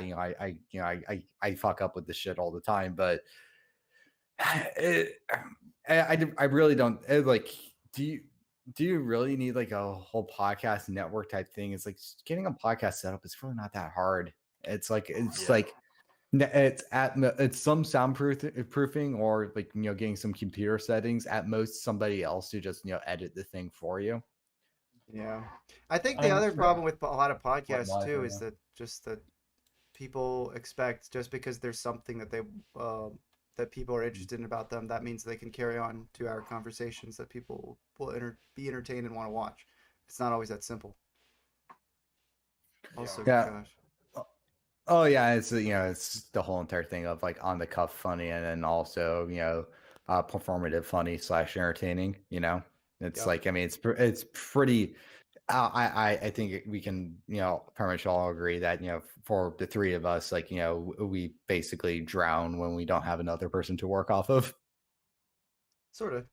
I fuck up with this shit all the time, but I really don't like, do you really need like a whole podcast network type thing? It's like getting a podcast set up is really not that hard. It's like it's some soundproofing or like getting some computer settings, at most somebody else to just edit the thing for you. Yeah, I think the other problem with a lot of podcasts too is that people expect just because there's something that they that people are interested in about them, that means they can carry on 2 hour conversations that people will be entertained and want to watch. It's not always that simple. Also, Yeah. Josh. Oh yeah, it's it's the whole entire thing of like on the cuff funny and then also performative funny slash entertaining. It's Yep. like I mean it's pretty. I think we can pretty much all agree that for the three of us like we basically drown when we don't have another person to work off of. Sort of.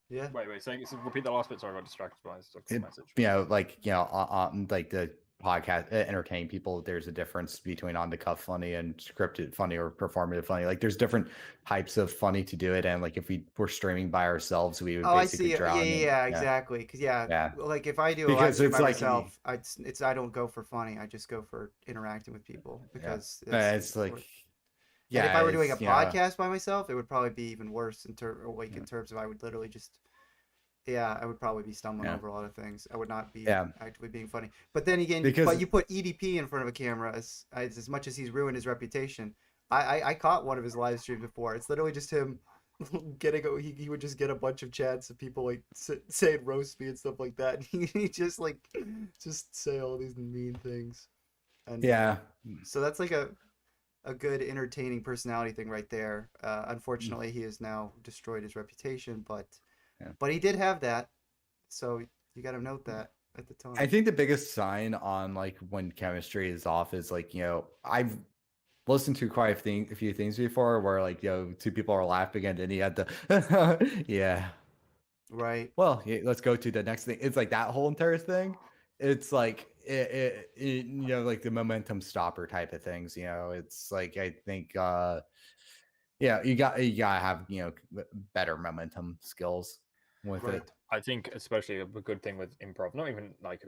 Yeah. Wait. So repeat the last bit. Sorry, I got distracted by the message. Like the podcast entertain people. There's a difference between on the cuff funny and scripted funny or performative funny. Like there's different types of funny to do it, and like if we were streaming by ourselves, we would Oh, I basically see. drown. Yeah, exactly. Because Yeah. like if I do a live Because stream it's by like myself, I don't go for funny. I just go for interacting with people because it's like and if I were doing a it's, podcast by myself, it would probably be even worse in terms of I would literally just I would probably be stumbling over a lot of things. I would not be actively being funny. But then again, but you put EDP in front of a camera as much as he's ruined his reputation. I caught one of his live streams before. It's literally just him he would just get a bunch of chats of people like saying roast me and stuff like that. And he just say all these mean things. And so that's like a good entertaining personality thing right there. Unfortunately, he has now destroyed his reputation, but he did have that, so you got to note that at the time. I think the biggest sign on like when chemistry is off is like I've listened to quite a few things before where like two people are laughing and then you had to yeah right. Well, let's go to the next thing. It's like that whole entire thing. It's like like the momentum stopper type of things. It's like I think you gotta have better momentum skills with it. I think especially a good thing with improv, not even like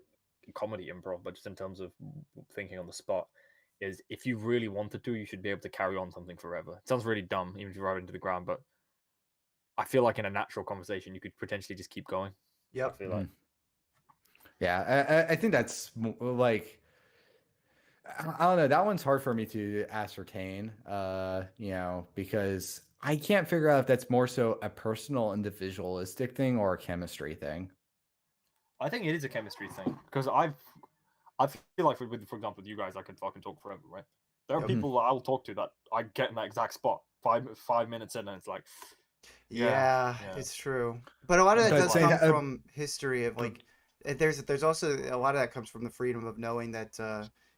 comedy improv, but just in terms of thinking on the spot, is if you really wanted to, you should be able to carry on something forever. It sounds really dumb, even if you ride into the ground, but I feel like in a natural conversation, you could potentially just keep going. Yep. I feel like. Yeah, I think that's like I don't know. That one's hard for me to ascertain. Because I can't figure out if that's more so a personal, individualistic thing or a chemistry thing. I think it is a chemistry thing because I feel like for example with you guys I can fucking talk forever, right? There are people that I'll talk to that I get in that exact spot 5 minutes in and it's like yeah, it's true. But a lot of that does come from history of like there's also a lot of that comes from the freedom of knowing that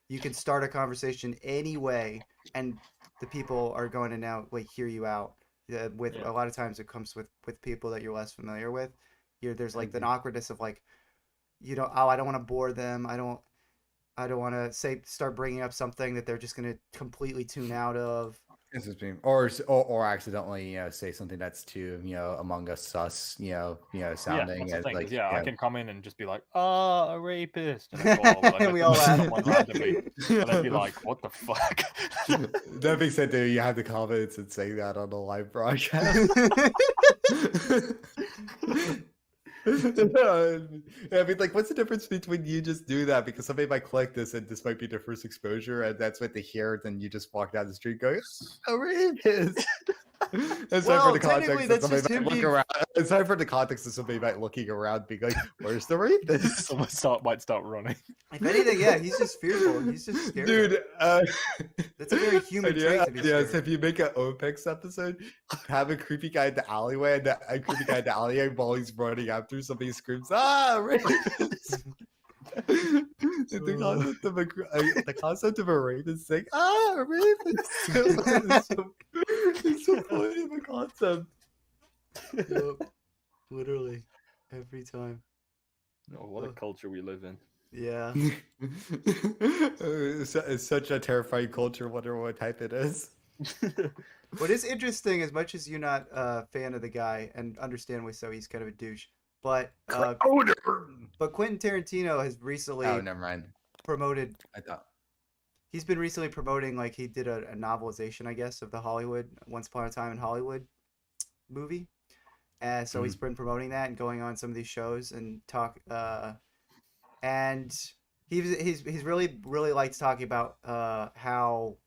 you can start a conversation anyway and the people are going to now like hear you out. A lot of times it comes with people that you're less familiar with. There's like the awkwardness of like I don't want to bore them. I don't want to start bringing up something that they're just going to completely tune out of. Or accidentally, say something that's too, Among Us sus, sounding. Yeah, like, I can come in and just be like, a rapist. And we all laugh. Randomly, and I'd be like, what the fuck? That being said, you have the confidence in saying that on the live broadcast. I mean, like, what's the difference between you just do that because somebody might click this and this might be their first exposure and that's what they hear, then you just walk down the street going, "Oh, rapist." It's time for the context that somebody might look around. It's time for the context that somebody might looking around, being like, "Where's the rapist?" Someone might start running. If anything, yeah, he's just fearful. He's just scared. Dude, that's a very human trait to be scared. So if you make an OPEX episode, have a creepy guy in the alleyway, and a creepy guy in the alleyway while he's running after somebody screams, "Ah, rapist!" The concept of a rapist saying, "Ah, a rapist!" It's so funny of a concept. Yep. Literally, every time. Oh, what a culture we live in. Yeah. It's such a terrifying culture. Wonder what type it is. What is interesting, as much as you're not a fan of the guy, and understandably so, he's kind of a douche. But Quentin Tarantino has recently never mind. promoted. I thought he's been recently promoting, like he did a novelization, I guess, of the Hollywood Once Upon a Time in Hollywood movie. So he's been promoting that and going on some of these shows and talk. And he's really likes talking about how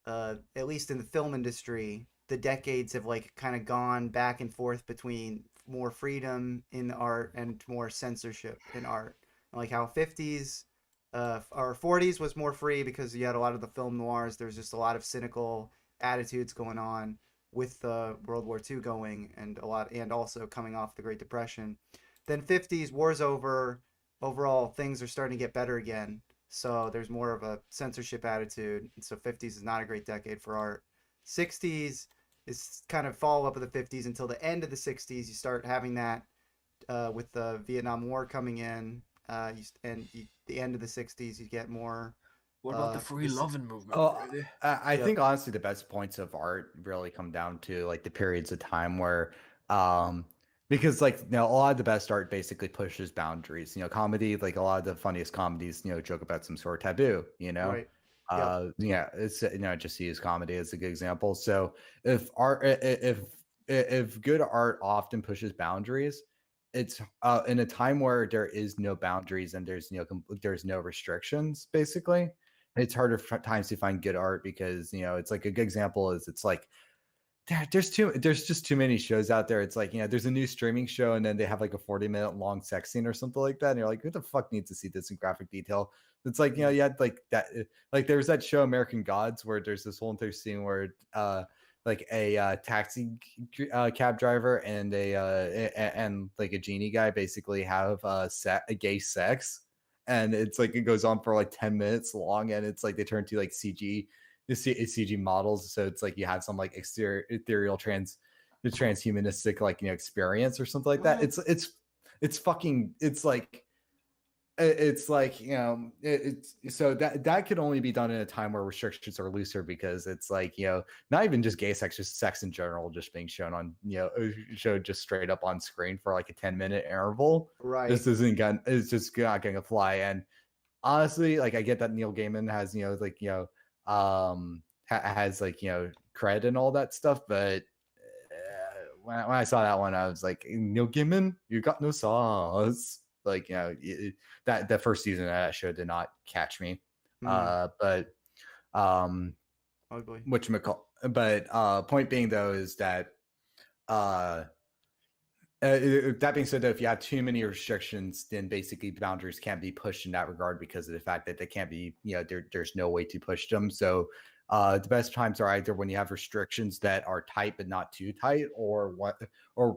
at least in the film industry the decades have like kind of gone back and forth between more freedom in art and more censorship in art. Like how 50s or 40s was more free because you had a lot of the film noirs. There's just a lot of cynical attitudes going on with World War II going and a lot, and also coming off the Great Depression. Then 50s, war's over. Overall, things are starting to get better again. So there's more of a censorship attitude. So 50s is not a great decade for art. 60s is kind of follow up of the 50s until the end of the 60s. You start having that with the Vietnam War coming in, the end of the 60s, you get more. What about the free This, loving movement, Oh, Freddy? I yep, think honestly the best points of art really come down to like the periods of time where um because like a lot of the best art basically pushes boundaries. Comedy, like a lot of the funniest comedies, joke about some sort of taboo, right, yep, yeah, it's just use comedy as a good example. So if art if good art often pushes boundaries, it's in a time where there is no boundaries and there's no restrictions basically, it's harder times to find good art because it's like a good example is it's like there's just too many shows out there. It's like there's a new streaming show and then they have like a 40-minute long sex scene or something like that and you're like, who the fuck needs to see this in graphic detail? It's like mm, you had like that, like there was that show American Gods where there's this whole entire scene where like a taxi cab driver and and like a genie guy basically have a gay sex, and it's like it goes on for like 10 minutes long, and it's like they turn to like CG models, so it's like you have some like ethereal the transhumanistic like experience or something like that. what? It's fucking it's like it's so that could only be done in a time where restrictions are looser, because it's like not even just gay sex, just sex in general just being shown on showed just straight up on screen for like a 10-minute interval. Right, This isn't gonna It's just not gonna fly. And honestly, like I get that Neil Gaiman has like has like cred and all that stuff, but when I saw that one, I was like, Neil Gaiman, you got no sauce. Like that first season of that show did not catch me. mm, But um, ugly, but point being though is that uh that being said, though, if you have too many restrictions, then basically boundaries can't be pushed in that regard because of the fact that they can't be, there's no way to push them. So the best times are either when you have restrictions that are tight but not too tight, or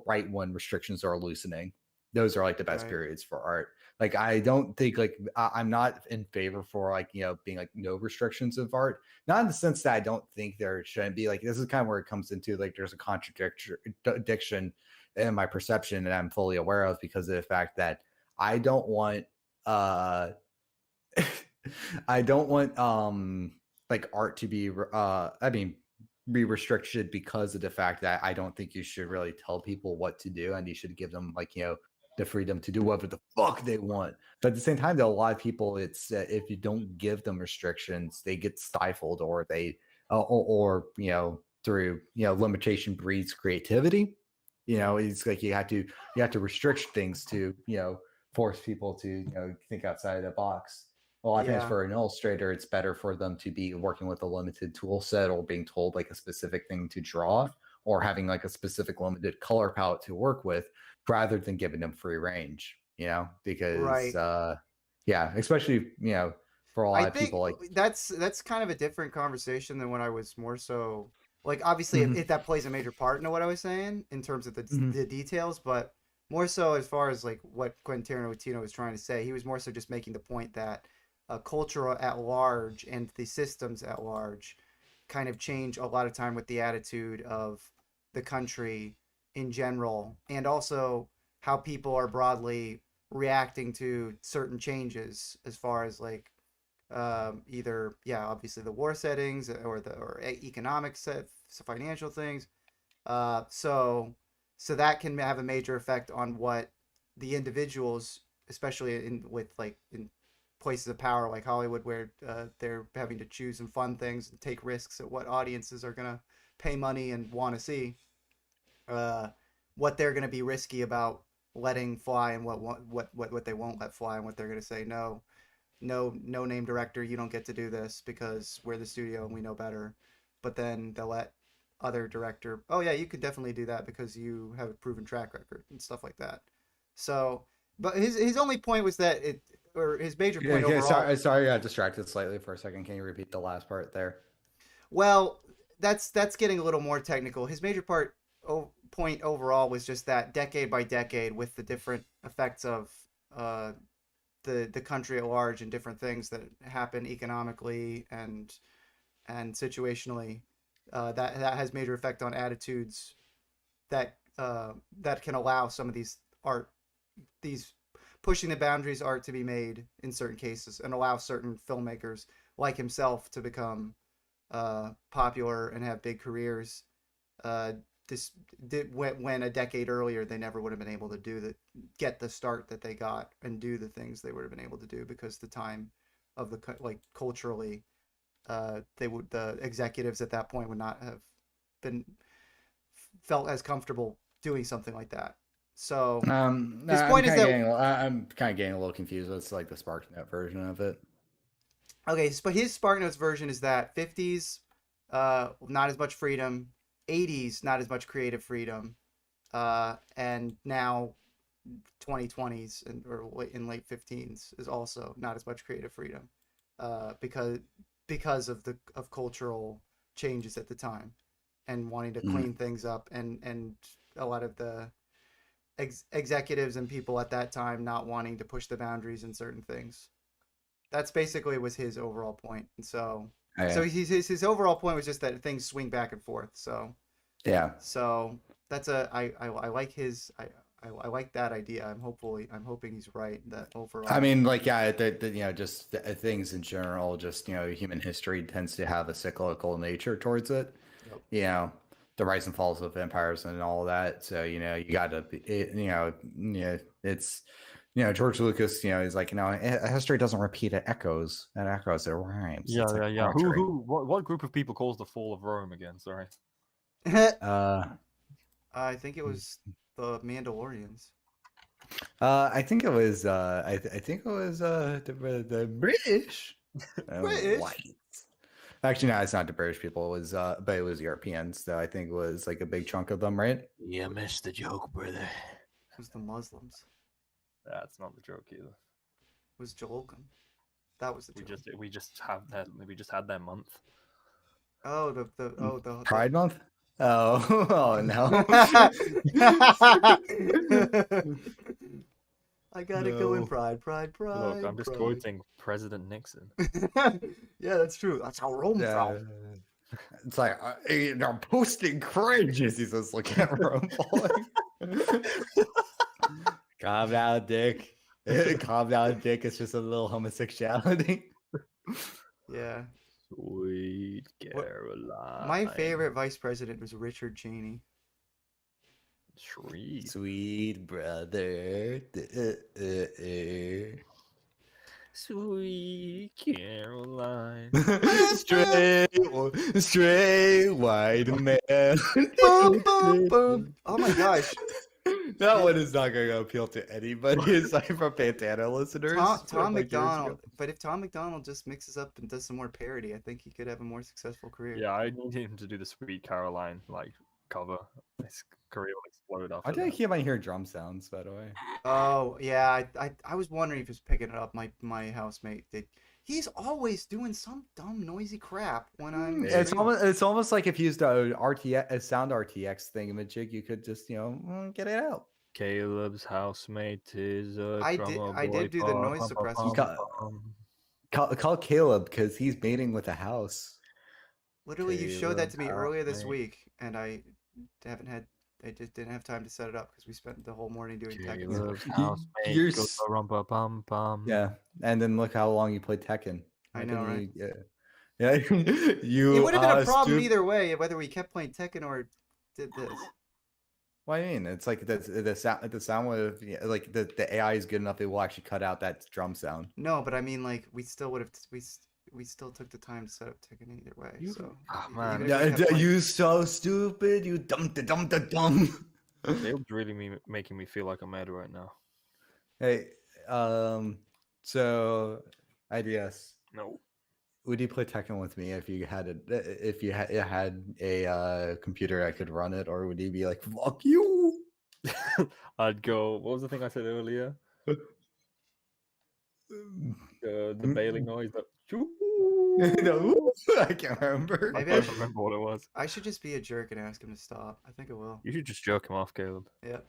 right when restrictions are loosening. Those are like the best right, periods for art. Like I don't think like I'm not in favor for like being like no restrictions of art. Not in the sense that I don't think there shouldn't be. Like this is kind of where it comes into like there's a contradiction in my perception, and I'm fully aware of, because of the fact that I don't want uh I don't want like art to be be restricted because of the fact that I don't think you should really tell people what to do, and you should give them like the freedom to do whatever the fuck they want. But at the same time, though, a lot of people, it's if you don't give them restrictions, they get stifled, or they or through limitation breeds creativity. It's like you have to restrict things to force people to think outside the box. Well, I think yeah, for an illustrator, it's better for them to be working with a limited tool set, or being told like a specific thing to draw, or having like a specific limited color palette to work with, rather than giving them free range, because right. yeah, especially for a I lot of think people like that's kind of a different conversation than when I was more so like obviously mhm, if that plays a major part into what I was saying in terms of mhm, the details, but more so as far as like what Quentin Tarantino was trying to say, he was more so just making the point that culture at large and the systems at large kind of change a lot of time with the attitude of the country in general, and also how people are broadly reacting to certain changes as far as like either obviously the war settings or the economic financial things. So that can have a major effect on what the individuals, especially in with like in places of power like Hollywood, where they're having to choose and fund things and take risks at what audiences are gonna pay money and want to see. Uh, what they're gonna be risky about letting fly, and what they won't let fly, and what they're gonna say no name director, you don't get to do this because we're the studio and we know better. But then they'll let other director. Oh yeah, you could definitely do that because you have a proven track record and stuff like that. So, but his only point was that it, or his major Yeah, point yeah, overall. sorry, I got distracted slightly for a second. Can you repeat the last part there? Well, that's getting a little more technical. His major point overall was just that decade by decade, with the different effects of uh, the country at large and different things that happen economically and situationally, that has major effect on attitudes that can allow some of these pushing the boundaries art to be made in certain cases and allow certain filmmakers like himself to become popular and have big careers. Uh, this when a decade earlier they never would have been able to get the start that they got and do the things they would have been able to do because the time of the like culturally, the executives at that point would not have been felt as comfortable doing something like that. So his I'm point is kind of that getting a little confused. It's like the SparkNet version of it. okay, but his SparkNotes version is that 50s, not as much freedom, 80s, not as much creative freedom, and now 2020s or in late 15s is also not as much creative freedom, because of cultural changes at the time and wanting to Mm. clean things up and a lot of the executives and people at that time not wanting to push the boundaries in certain things. That's basically was his overall point. And so Yeah. his overall point was just that things swing back and forth. Yeah. So that's I like I like that idea. I'm hoping he's right that overall. I mean, like, yeah, just things in general, just, human history tends to have a cyclical nature towards it. Yep. The rise and falls of empires and all that. So, you got to, it's, George Lucas, he's like, history doesn't repeat, it echoes. It echoes, it rhymes. It's like Yeah. poetry. What group of people calls the fall of Rome again? Sorry. I think it was the Mandalorians. I think it was, I think it was the British. British? White. Actually, no, it's not the British people. It was, but it was Europeans. So I think it was like a big chunk of them, right? You missed the joke, brother. It was the Muslims. That's not the joke either. It was Jolcom. That was the joke. We just had that month. Oh, the Pride Month. Oh, oh no! I gotta go in pride. Look, I'm just pride. quoting President Nixon. Yeah, that's true. That's how Rome felt. It's like they're posting cringe as he's just looking at Rome falling. Calm down, Dick. Calm down, Dick. It's just a little homosexuality. Yeah. Sweet Caroline. My favorite vice president was Richard Cheney. Sweet brother. Sweet Caroline. Straight white man. Boom, boom, boom. Oh my gosh. That one is not going to appeal to anybody aside from Pantana listeners. Tom McDonald. But if Tom McDonald just mixes up and does some more parody, I think he could have a more successful career. Yeah, I need him to do the Sweet Caroline cover. His career will explode after. I think he might hear drum sounds, by the way. Oh yeah, I was wondering if he was picking it up. My housemate did. He's always doing some dumb noisy crap when I'm. It's almost like if you used a sound RTX thingamajig, you could just get it out. Caleb's housemate is a drummer. I did do the noise suppressor. Call Caleb because he's mating with a house. Literally, you showed that to me earlier this week, and I just didn't have time to set it up because we spent the whole morning doing Tekken. Yeah, and then look how long you played Tekken. I know, right? Yeah, It would have been a problem either way, whether we kept playing Tekken or did this. What do you mean? It's like the sound of like the AI is good enough; it will actually cut out that drum sound. No, but I mean, like we still would have we still took the time to set up Tekken either way. You so stupid! You dumb. They're really making me feel like I'm mad right now. Hey, so ideas. No. would you play Tekken with me if you had a computer that could run it, or would you be like, fuck you? I'd go. What was the thing I said earlier? The bailing noise. That. No, I can't remember. I Maybe can't remember what it was. I should just be a jerk and ask him to stop. I think I will. You should just jerk him off, Caleb. Yeah.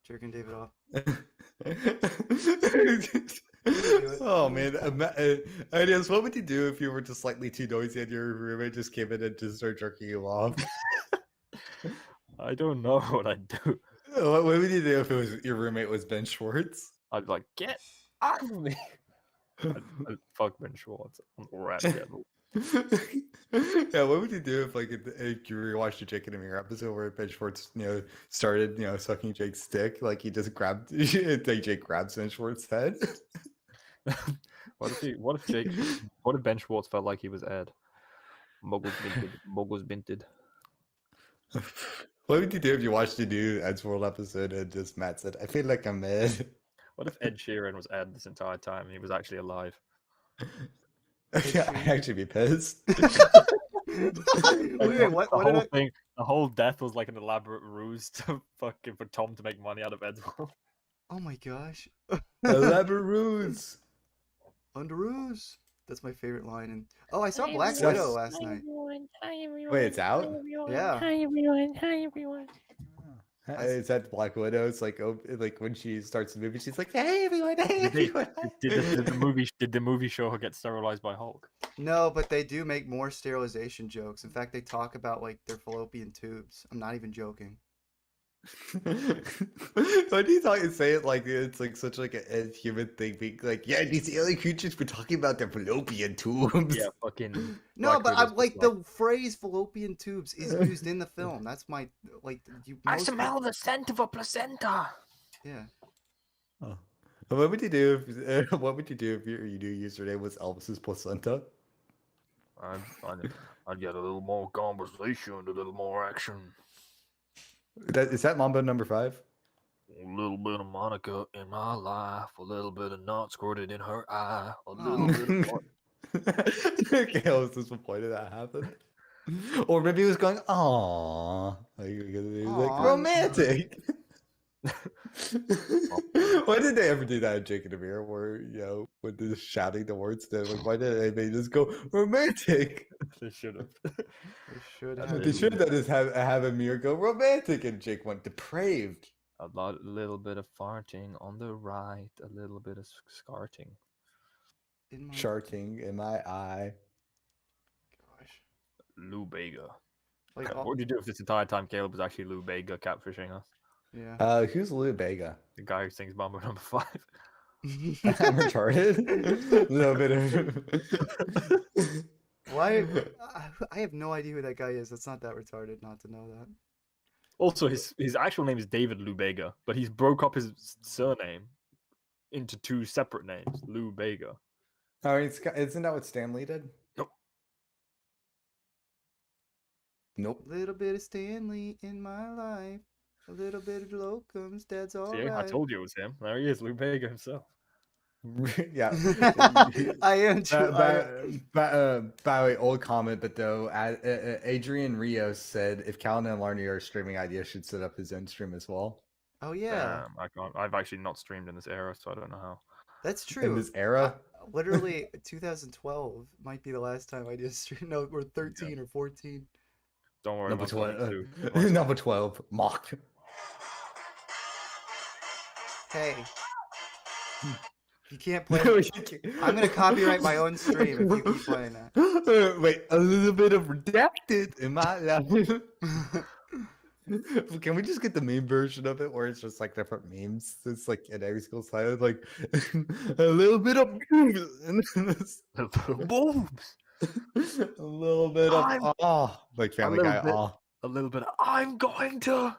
Jerking David off. Oh man, Ideas, what would you do if you were just slightly too noisy and your roommate just came in and just started jerking you off? I don't know what I'd do. What would you do if it was your roommate was Ben Schwartz? I'd be like, get out of me. I'd fuck Ben Schwartz on the rap level. Yeah, what would you do if if you rewatched the Jake and Amir episode where Ben Schwartz, started, sucking Jake's dick, like he just grabbed Jake grabs Ben Schwartz's head? What if Ben Schwartz felt like he was Ed? Muggles binted. What would you do if you watched the new Ed's World episode and just Matt said, I feel like I'm Ed? What if Ed Sheeran was Ed this entire time and he was actually alive? Yeah, I'd actually be pissed. Wait, what? The What whole did I? thing, the whole death was like an elaborate ruse to fucking for Tom to make money out of Ed's World. Oh my gosh. Elaborate ruse. Underoos. That's my favorite line. And oh, I saw Hi, Black everyone. Widow last Hi, night. everyone. Hi, everyone. Wait, it's out? Hi, everyone. Yeah. Hi, everyone. Hi, everyone. Is that Black Widow? It's like when she starts the movie, she's like, "Hey everyone, hey everyone." Did the movie show her get sterilized by Hulk? No, but they do make more sterilization jokes. In fact, they talk about like their fallopian tubes. I'm not even joking. Why do you say it like it's like such like a human thing, being like, yeah, these alien creatures were talking about their fallopian tubes. Yeah, fucking. No, Black but Widow's I'm like just the phrase fallopian tubes is used in the film. That's my like you. I most smell the scent of a placenta. Yeah. Oh. What would you do if what would you do if your new username was Elvis's placenta? I'd get a little more conversation, a little more action. Is that Mambo number 5? A little bit of Monica in my life, a little bit of not squirted in her eye, a little bit of. Okay, was this the point of that happened? Or maybe he was going, "Aww," like, he was like Aw. romantic. Why did they ever do that in Jake and Amir, where when they're shouting the words? Like, why did they just go romantic? They should have. They should They have. They should have just have Amir go romantic, and Jake went depraved. A little bit of farting on the right, a little bit of scarting. In my Sharting in my eye. gosh. Lou Bega. Like What would you do if this entire time Caleb was actually Lou Bega catfishing us? yeah. Who's Lou Bega? The guy who sings Mambo number 5. I'm retarded. A little bit of. Why? I have no idea who that guy is. That's not that retarded not to know that. Also, his actual name is David Lou Bega, but he's broke up his surname into 2 separate names, Lou Bega. Oh, isn't that what Stan Lee did? Nope. Nope. Little bit of Stanley in my life. A little bit of locums. That's all See, I right. told you it was him. There he is, Lou Bega himself. Yeah. I am true. By the way, old comment, but though, Adrian Rios said if Calvin and Larnuu are streaming ideas, should set up his own stream as well. Oh yeah, I can't. I've actually not streamed in this era, so I don't know how. that's true. In this era, Literally, 2012 might be the last time I did a stream. No, or 13 or 14. Don't worry. number about 12. Number 12, mock. Hey, you can't play. I'm gonna copyright my own stream if you keep playing that. Wait, a little bit of redacted in my life. Can we just get the meme version of it where it's just like different memes? It's like in every school style, like a little bit of boobs, Boobs. a little bit of like Family Guy A little bit. I'm going to.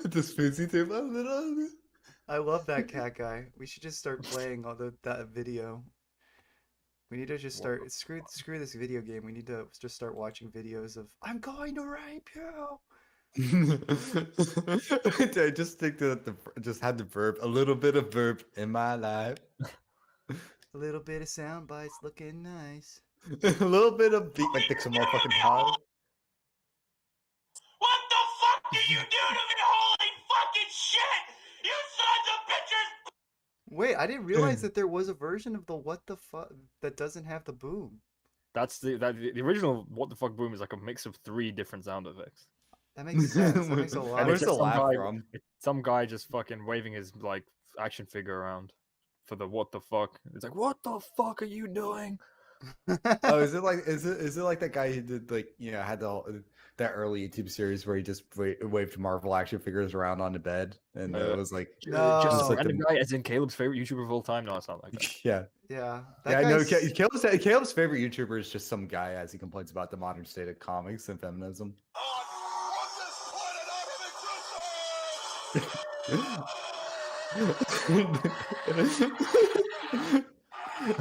Just fizzy too, a little. I love that cat guy. We should just start playing all that video. We need to just start screw this video game. We need to just start watching videos of I'm going to rape you. I just think that just had the verb, a little bit of verb in my life. A little bit of sound bites looking nice. A little bit of beat, like some more fucking hard. What the fuck did you do to me? Holy fucking shit! You sons of bitches! Wait, I didn't realize that there was a version of the what the fuck that doesn't have the boom. That's the original What the Fuck Boom is like a mix of 3 different sound effects. That makes sense. That makes a lot And of Where's it's the just some laugh guy, from? it's some guy just fucking waving his like action figure around for the what the fuck. It's like, what the fuck are you doing? Oh, is it like that guy who did like had that early YouTube series where he just waved Marvel action figures around on the bed and it was like No. Just just a like random the- guy, as in Caleb's favorite YouTuber of all time. No, it's not like that. yeah. Yeah, Yeah, no. guy's- Caleb's favorite YouTuber is just some guy as he complains about the modern state of comics and feminism.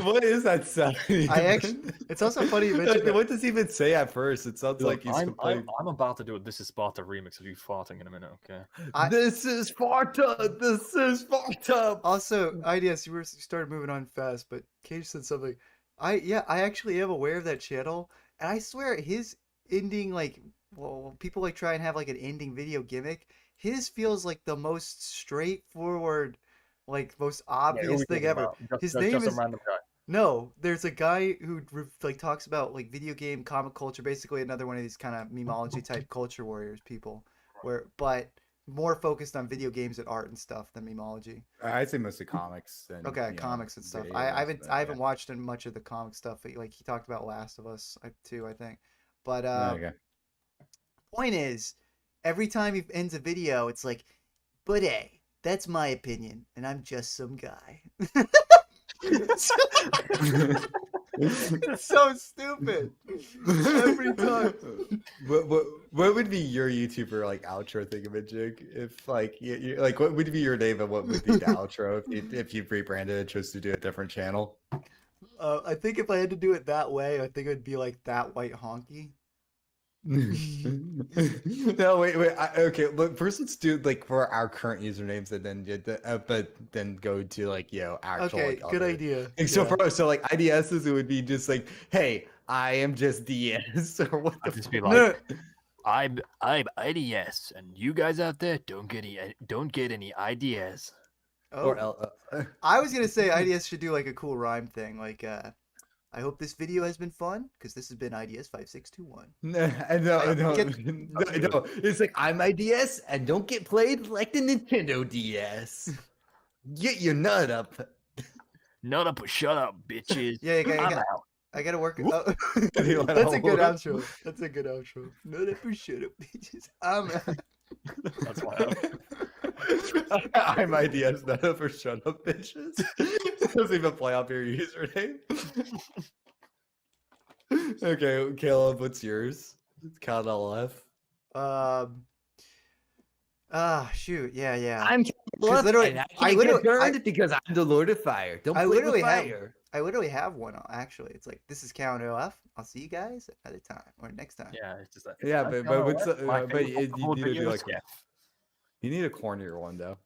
What is that sound? it's also funny you mentioned that. What does he even say at first? It sounds like he's I'm complaining. about to do a This Is Sparta remix of you farting in a minute, okay? This is Sparta. This is Sparta. Also, IDS, you started moving on fast, but Cage said something. I actually am aware of that channel, and I swear his ending, like, well, people like try and have like an ending video gimmick. His feels like the most straightforward, like most obvious thing ever. His name just is a random guy. No, there's a guy who like talks about like video game comic culture, basically another one of these kind of memeology type culture warriors people, but more focused on video games and art and stuff than memeology. I'd say mostly comics. And, Okay, comics and stuff. videos, I but, haven't watched much of the comic stuff. But, like he talked about Last of Us too, I think. But Okay. point is, every time he ends a video, it's like, but hey, that's my opinion, and I'm just some guy. It's so stupid. Every time. What would be your YouTuber like outro thingamajig? If like you like, what would be your name and what would be the outro if you rebranded and chose to do a different channel? I think if I had to do it that way, I think it would be like That White Honky. No, wait. Okay, look. First, let's do like for our current usernames, and then but then go to like actual. Okay, like, good other- idea. Like, so Yeah. so like IDSs, it would be just like, hey, I am just DS or what the I'd just be fuck? like, I'm IDS, and you guys out there don't get any ideas. Oh, Or I was gonna say IDS should do like a cool rhyme thing, like I hope this video has been fun because this has been IDS 5621. no, no. It's like I'm IDS and don't get played like the Nintendo DS. Get your nut up. Nut up or shut up, bitches. Yeah, I'm out. I gotta work. Whoop. Oh, You that's a wanna good whoop? outro. That's a good outro. No, that for shut up, bitches. That's why I'm IDS, nut up or shut up, bitches. It doesn't even play up your username. Okay, Caleb, what's yours? It's Count LF. Shoot, yeah. I'm Because literally, and I I can't literally, get burned because I'm the Lord of Fire. Don't I play with literally have- fire. I literally have one actually. It's like this is Count LF. I'll see you guys another time or next time. yeah, it's just that. Yeah, That's but kinda what's what my but favorite you old need to do videos, like yeah. you need a cornier one though.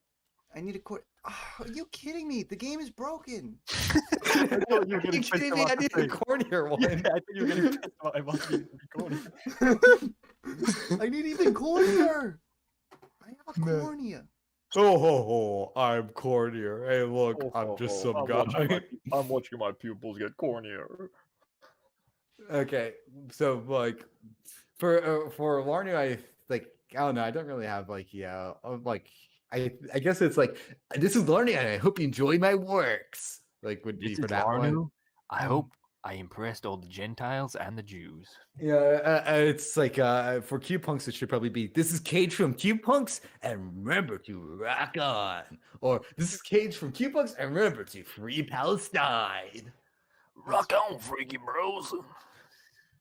I need a court. Oh, are you kidding me? The game is broken. I thought you were Are you getting kidding pissed me? I about need a the thing. cornier one. Yeah, I think you were getting pissed about it must be recording. I need even cornier. I have a No. cornea. Oh, I'm cornier. Hey, look, I'm just some guy. I'm watching my pupils get cornier. Okay, so like for Larnu, I don't know. I don't really have like I guess it's like this is Larnu, and I hope you enjoy my works. Like would be This for is that one. Larnu. I hope I impressed all the Gentiles and the Jews. Yeah, it's like for Q Punks, it should probably be this is Cage from Q Punks, and remember to rock on. Or this is Cage from Q Punks, and remember to free Palestine. Rock on, freaky bros.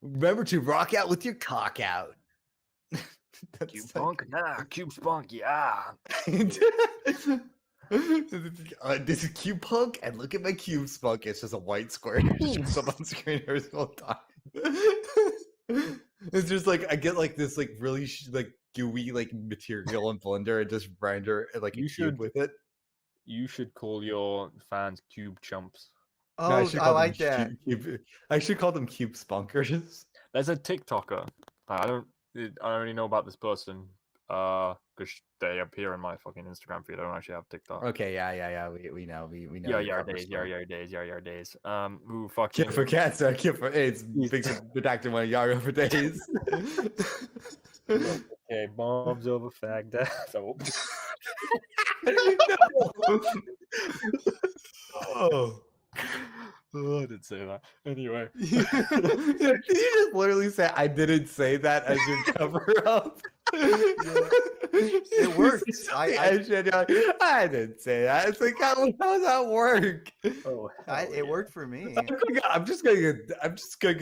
Remember to rock out with your cock out. That's Cube like- Punk? Nah, Cube Spunk, yeah. This is Cube Punk, and look at my Cube Spunk. It's just a white square just up on screen every single time. It's just like I get like this like really like gooey like material in Blender and just render like You a cube should- with it. You should call your fans Cube Chumps. No, I Oh, should I call them like that. I should call them cube spunkers. There's a TikToker. I only know about this person because they appear in my fucking Instagram feed. I don't actually have TikTok. Okay, yeah. We know. We know. Yeah, your yeah, cover days, story. yeah, days. Who Kid fucking for cats, kid for AIDS. He's- Big redacted one Yara for days. okay, bombs over fag. So Oh. oh, I didn't say that. Anyway, Did you just literally say I didn't say that as your cover up? It worked. I didn't say that. It's like how does that work? oh, It worked for me. I'm just gonna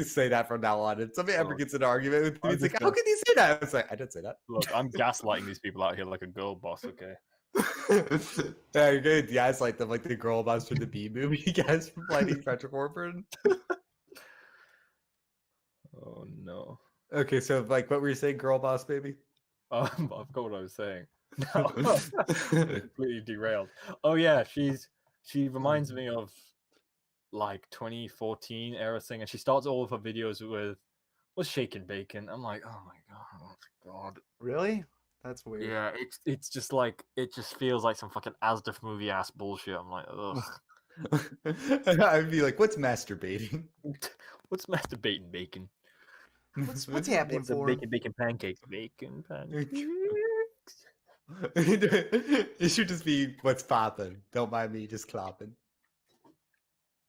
say that from now on. If somebody ever Oh. gets in an argument with me, I'm it's just like, how gonna- can you say that? It's like I didn't say that. Look, I'm gaslighting these people out here like a girl boss. Okay. Yeah, you're gonna gaslight them like the girl boss from the B movie guys from Lightning Patrick Warburton. Oh no. Okay, so like what were you saying, girl boss baby? I forgot what I was saying. No, completely derailed. Oh yeah, she reminds me of like 2014 era thing, and she starts all of her videos with "What's shaking bacon?" I'm like, oh my god. Really? That's weird. Yeah, it's just like it just feels like some fucking Asdaf movie ass bullshit. I'm like, ugh. I'd be like, what's masturbating? What's masturbating bacon? What's happening What's a for? bacon pancakes? Bacon pancakes. It should just be what's popping. Don't mind me, just clapping.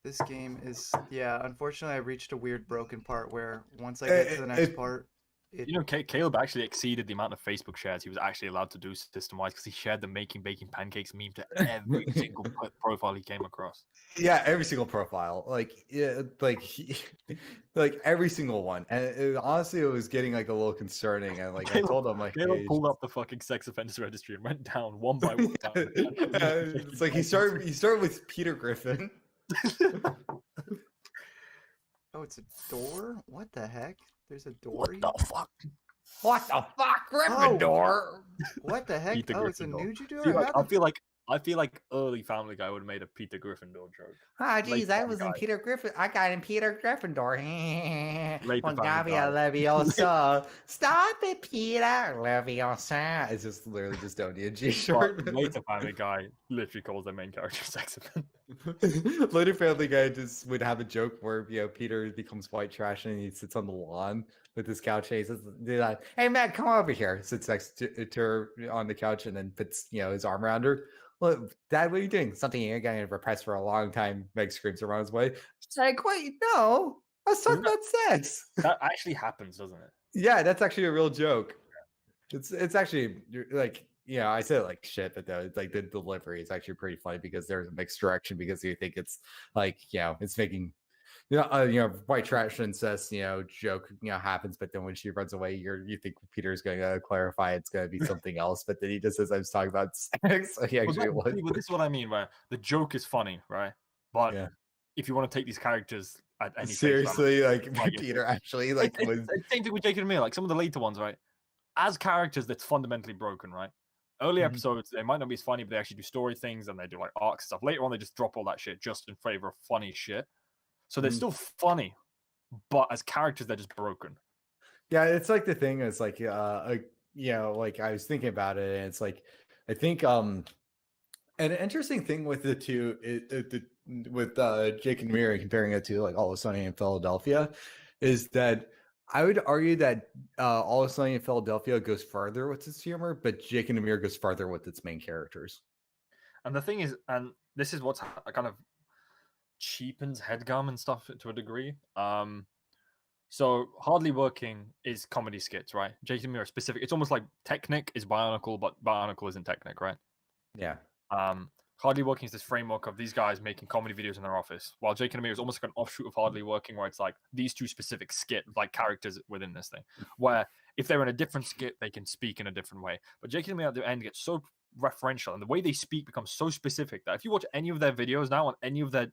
This game is, yeah, unfortunately I reached a weird broken part where once I get to the next part, You know, Caleb actually exceeded the amount of Facebook shares he was actually allowed to do system-wise because he shared the making bacon pancakes meme to every single profile he came across. Yeah, every single profile, like yeah, like every single one, and honestly, it was getting like a little concerning. And like I told him, like, Caleb hey, pulled up the fucking sex offenders registry and went down one by one. it's like he started with Peter Griffin. oh, it's a door? What the heck? There's a door? What the fuck? What the fuck, Gryffindor? What the heck? Peter Oh, it's a Gryffindor. nude door? I feel like early Family Guy would have made a Peter Gryffindor joke. Ah, geez, I Family was in Guy. Peter Griffin. I got in Peter Gryffindor. Late Well, Family Gabby, I Guy. love you so. Stop it, Peter. I love you so. It's just literally just Donnie and G short. But later Family Guy literally calls their main character sex offender. Later Family Guy just would have a joke where Peter becomes white trash and he sits on the lawn with his couch. And he says, "Hey Matt, come over here." Sits next to her on the couch and then puts his arm around her. Look, Dad, what are you doing? Something you're going to repress for a long time. Meg screams around his way. She's like, "Wait, no, I was talking about sex." That actually happens, doesn't it? Yeah, that's actually a real joke. It's actually like I said it like shit, but though like the delivery is actually pretty funny because there's a mixed direction because you think it's like it's making white trash incest joke happens, but then when she runs away you think Peter's going to clarify it's going to be something else, but then he just says I was talking about sex. So he actually was. But this is what I mean, right? The joke is funny, right? But Yeah. if you want to take these characters at any face Seriously, value, like Peter actually like it's, was it's same thing with Jacob and Amir, like some of the later ones, right? As characters, that's fundamentally broken, right? Early Mhm. episodes, they might not be as funny, but they actually do story things and they do like arc stuff. Later on, they just drop all that shit just in favor of funny shit. So they're Mhm. still funny, but as characters, they're just broken. Yeah, it's like the thing is like like I was thinking about it and it's like I think an interesting thing with the two with Jake and Amir comparing it to like Always Sunny in Philadelphia is that I would argue that Always Sunny in Philadelphia goes farther with its humor, but Jake and Amir goes farther with its main characters. And the thing is, and this is what's kind of cheapens headgum and stuff to a degree. So Hardly Working is comedy skits, right? Jake and Amir are specific. It's almost like Technic is Bionicle, but Bionicle isn't Technic, right? Yeah. Hardly Working is this framework of these guys making comedy videos in their office, while Jake and Amir is almost like an offshoot of Hardly Working, where it's like these two specific skit like characters within this thing. Where if they're in a different skit, they can speak in a different way. But Jake and Amir at the end get so referential, and the way they speak becomes so specific that if you watch any of their videos now on any of their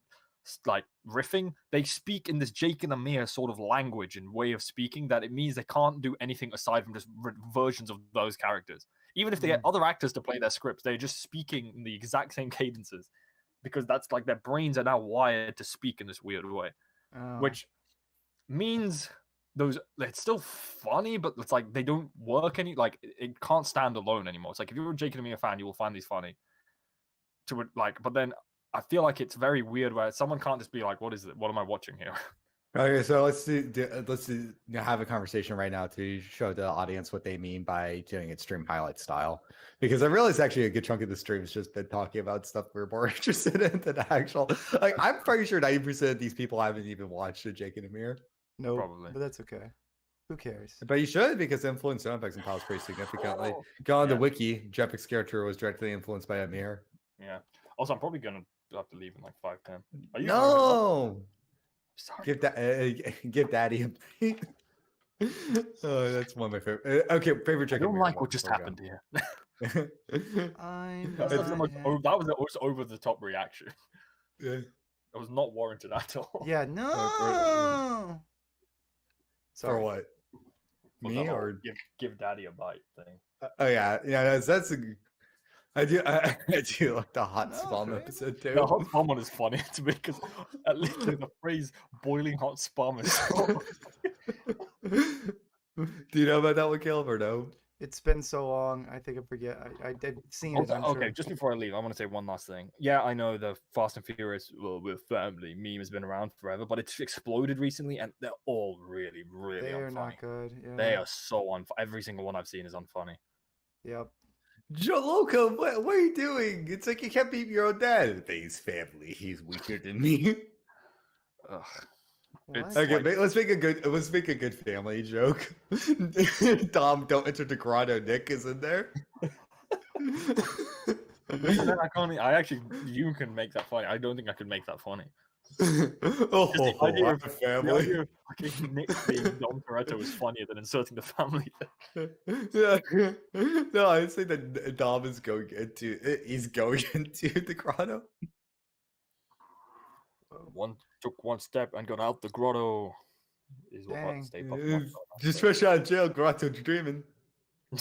like riffing, they speak in this Jake and Amir sort of language and way of speaking that it means they can't do anything aside from just versions of those characters. Even if they get other actors to play their scripts, they're just speaking in the exact same cadences. because that's like their brains are now wired to speak in this weird way, Oh. which means those it's still funny, but it's like they don't work like it can't stand alone anymore. It's like if you're a Jake and Amir fan, you will find these funny. But then I feel like it's very weird where someone can't just be like, "What is it? What am I watching here?" Okay, so let's have a conversation right now to show the audience what they mean by doing it stream highlight style. Because I realize actually a good chunk of the stream has just been talking about stuff we're more interested in than actual. Like I'm pretty sure 90% of these people haven't even watched a Jake and Amir. No, Probably. but that's okay. Who cares? But you should, because influence sound effects and piles pretty significantly. Go on the wiki. Jepic's character was directly influenced by Amir. Yeah. Also, I'm probably gonna have to leave in like 5-10. Are you No. Sorry. Give Daddy a plate. Oh, that's one of my favorite. Okay, favorite I chicken. don't like what just happened here. I'm That was the not most over the top reaction. Yeah. It was not warranted at all. Yeah, no. For what? For Me the whole or give daddy a bite thing. oh yeah, that's a. I do like the hot No, spawn Craig. episode too. The hot spam one is funny to me because at least the phrase "boiling hot spam" is. Do you know about that one, Caleb, or no? It's been so long. I think I forget. I did seen it. I'm Okay, sure. just before I leave, I want to say one last thing. Yeah, I know the Fast and Furious with family meme has been around forever, but it's exploded recently, and they're all really, really They are unfunny. not good. Yeah. They are so unfunny. Every single one I've seen is unfunny. Yep. Joe Loco, what are you doing? It's like you can't beat your own dad. He's family. He's weaker than me. Ugh. What? Okay, like- let's make a good family joke. Dom, don't enter the grotto. Nick is in there. I can't. You can make that funny. I don't think I could make that funny. Oh, Just the idea I'm of- a The family. idea of fucking Nick being Dom Toretto is funnier than inserting the family. Yeah. No, I say that Dom is going into the grotto. Took one step and got out the grotto. Is what Dang. Stay Puft Just fresh out of jail, grotto dreaming. Well,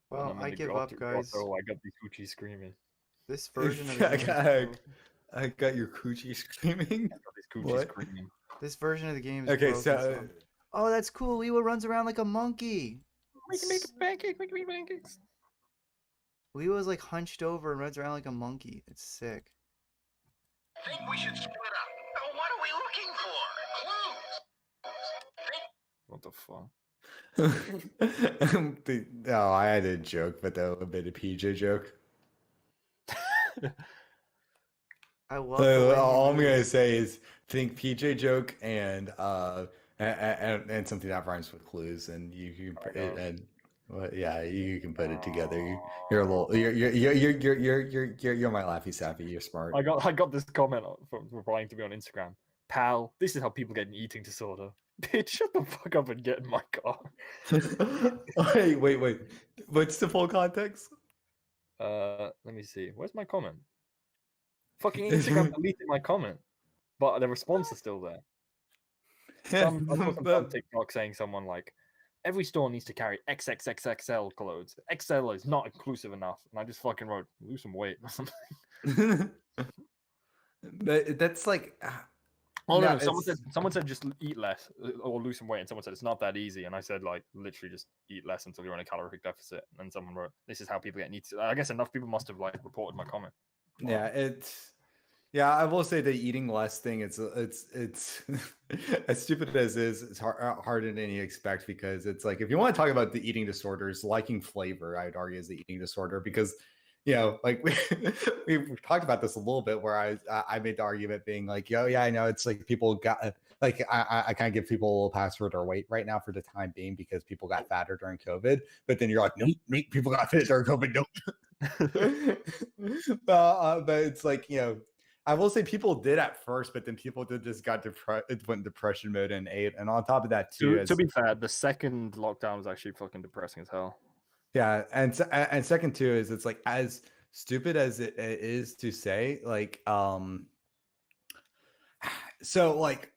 When I'm in I the give up, guys. grotto, I got the coochie screaming. This version of the game. I got your coochie screaming. I got these coochies What? screaming. This version of the game is Okay, broken, so Oh, that's cool. Leo runs around like a monkey. We can make a pancake. We can make pancakes. Leo is like hunched over and runs around like a monkey. It's sick. Think we should split up. Oh, what are we looking for? Clues. What the fuck? No, I had a joke, but that would have been a PJ joke. I love the way All you I'm do gonna it. say is think PJ joke and something that rhymes with clues, and you Oh my gosh. and well, yeah, you can put it together. You're a little, you're my laffy sappy. You're smart. I got this comment from replying to me on Instagram. Pal, this is how people get an eating disorder. Bitch, shut the fuck up and get in my car. Wait. What's the full context? Let me see. Where's my comment? Fucking Instagram deleted my comment, but the response is still there. I saw some TikTok saying someone like, every store needs to carry XXXXL clothes. XL is not inclusive enough. And I just fucking wrote, lose some weight or something. That's like. Oh no, no, someone said just eat less or lose some weight, and someone said it's not that easy. And I said like literally just eat less until you're in a caloric deficit. And then someone wrote, this is how people get needs. I guess enough people must have like reported my comment. Yeah, I will say the eating less thing. It's as stupid as it is. It's harder than you expect because it's like if you want to talk about the eating disorders, liking flavor, I'd argue is the eating disorder because like we've talked about this a little bit where I made the argument being like, yeah, I know it's like people got like I kind of give people a little pass for their weight right now for the time being because people got fatter during COVID, but then you're like, nope, people got fit during COVID, nope. But it's like I will say people did at first, but then people just got went depression mode and ate, and on top of that too. To be fair, the second lockdown was actually fucking depressing as hell. Yeah, and second too is it's like as stupid as it is to say, like so like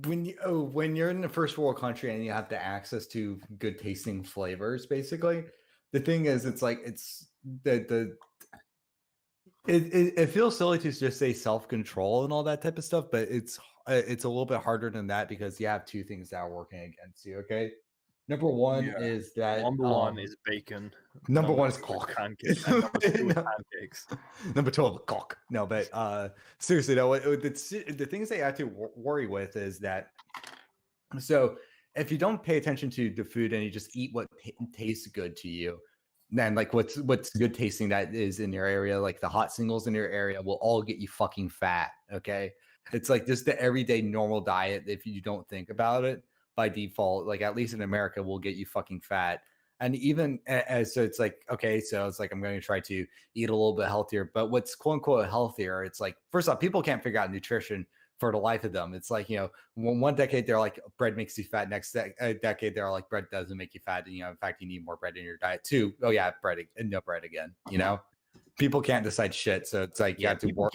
when you're in a first world country and you have the access to good tasting flavors, basically, the thing is it's like it's the it feels silly to just say self-control and all that type of stuff, but it's a little bit harder than that because you have two things that are working against you. Okay, number one Yeah. is that Number one is bacon. number one is two cock. pancakes, and number two is No. pancakes. Number 12, cock. No, but seriously, though, the things that you have to worry with is that so if you don't pay attention to the food and you just eat what tastes good to you, then like what's good tasting that is in your area, like the hot singles in your area will all get you fucking fat. Okay. It's like just the everyday normal diet. If you don't think about it by default, like at least in America, will get you fucking fat. And even as so it's like, okay, so it's like I'm going to try to eat a little bit healthier. But what's quote unquote healthier, it's like, first off, people can't figure out nutrition for the life of them. It's like, one decade they're like bread makes you fat. Next decade they're like bread doesn't make you fat. And, in fact, you need more bread in your diet too. Oh yeah, bread and no bread again. People can't decide shit. So it's like you have to wait.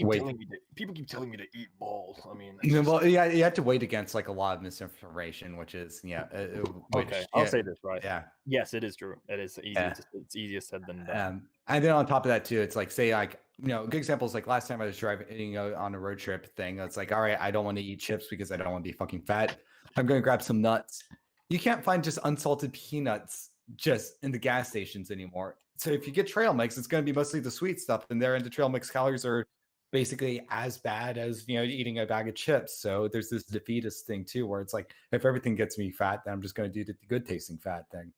People keep telling me to eat balls. I mean, Well, yeah, you have to wait against like a lot of misinformation, which is okay. I'll say this right. Yeah. Yes, it is true. It is easier. It's easier said than done. And then on top of that too, it's like say like good examples like last time I was driving on a road trip thing. It's like, all right, I don't want to eat chips because I don't want to be fucking fat. I'm going to grab some nuts. You can't find just unsalted peanuts just in the gas stations anymore. So if you get trail mix, it's going to be mostly the sweet stuff in there, and the trail mix calories are basically as bad as eating a bag of chips. So there's this defeatist thing too, where it's like if everything gets me fat, then I'm just going to do the good tasting fat thing.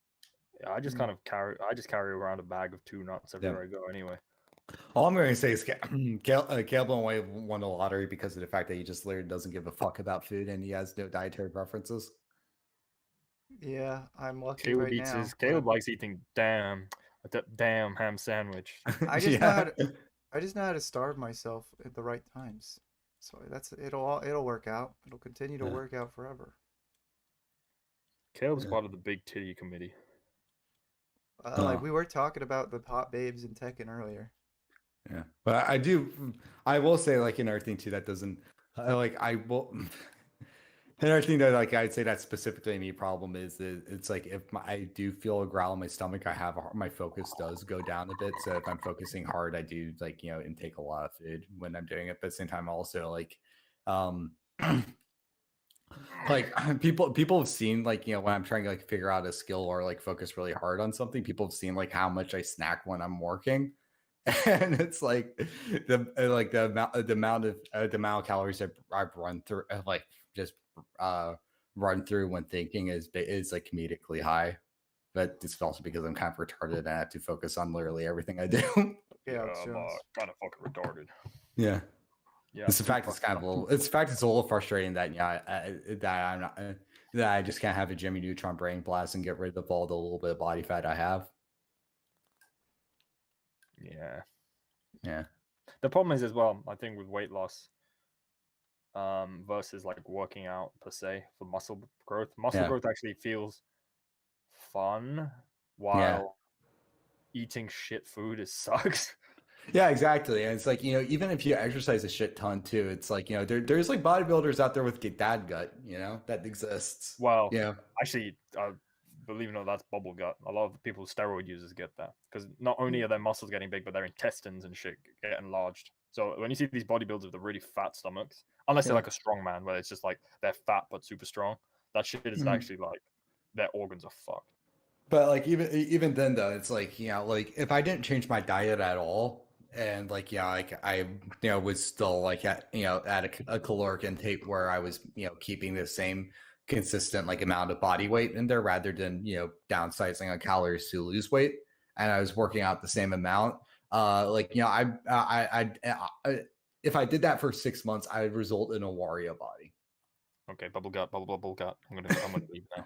Yeah, I just carry around a bag of 2 nuts everywhere I go anyway. All I'm going to say is Caleb away won the lottery because of the fact that he just literally doesn't give a fuck about food and he has no dietary preferences. Yeah, I'm lucky Caleb right now. Caleb likes eating damn ham sandwich. I just know how to starve myself at the right times. So it'll work out. It'll continue to work out forever. Caleb's part of the big titty committee. Like we were talking about the hot babes in Tekken earlier. Yeah, but I will say like another thing too that doesn't another thing that like I'd say that's specifically me problem is that it's like if I do feel a growl in my stomach, my focus does go down a bit. So if I'm focusing hard, I do like intake a lot of food when I'm doing it. But at the same time, also like like people have seen like when I'm trying to like figure out a skill or like focus really hard on something, people have seen like how much I snack when I'm working. And it's like the amount of calories that I've run through like just run through when thinking is like comedically high, but it's also because I'm kind of retarded and I have to focus on literally everything I do. Yeah, I'm kind of fucking retarded. Yeah. Yeah. It's the fact it's kind of it's a little frustrating that I'm not that I just can't have a Jimmy Neutron brain blast and get rid of all the little bit of body fat I have. Yeah. The problem is as well, I think with weight loss, versus like working out per se for muscle growth. Muscle growth actually feels fun while eating shit food sucks. Yeah, exactly. And it's like, even if you exercise a shit ton too, it's like, there's like bodybuilders out there with dad gut, that exists. Well, actually, believe it or not, that's bubble gut. A lot of the people with steroid users get that because not only are their muscles getting big, but their intestines and shit get enlarged. So when you see these bodybuilders with the really fat stomachs, unless they're like a strong man, where it's just like they're fat but super strong, that shit is actually like their organs are fucked. But like even then though, it's like like if I didn't change my diet at all, and like I was still like at a caloric intake where I was keeping the same consistent like amount of body weight in there rather than downsizing on calories to lose weight, and I was working out the same amount. I if I did that for 6 months, I would result in a Wario body. Okay, bubble gut. I'm gonna leave now.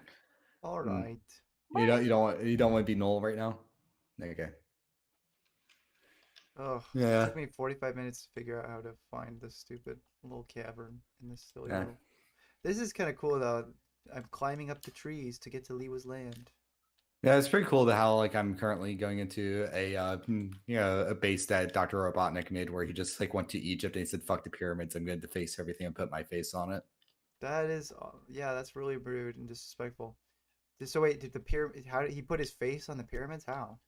All right. You don't want to be Noel right now. Okay. Oh, yeah. It took me 45 minutes to figure out how to find this stupid little cavern in this silly little. This is kind of cool though. I'm climbing up the trees to get to Liwa's land. Yeah, it's pretty cool to how like I'm currently going into a base that Dr. Robotnik made where he just like went to Egypt and he said, "Fuck the pyramids, I'm going to deface everything and put my face on it." That is, that's really rude and disrespectful. So wait, did the pyramid? How did he put his face on the pyramids? How?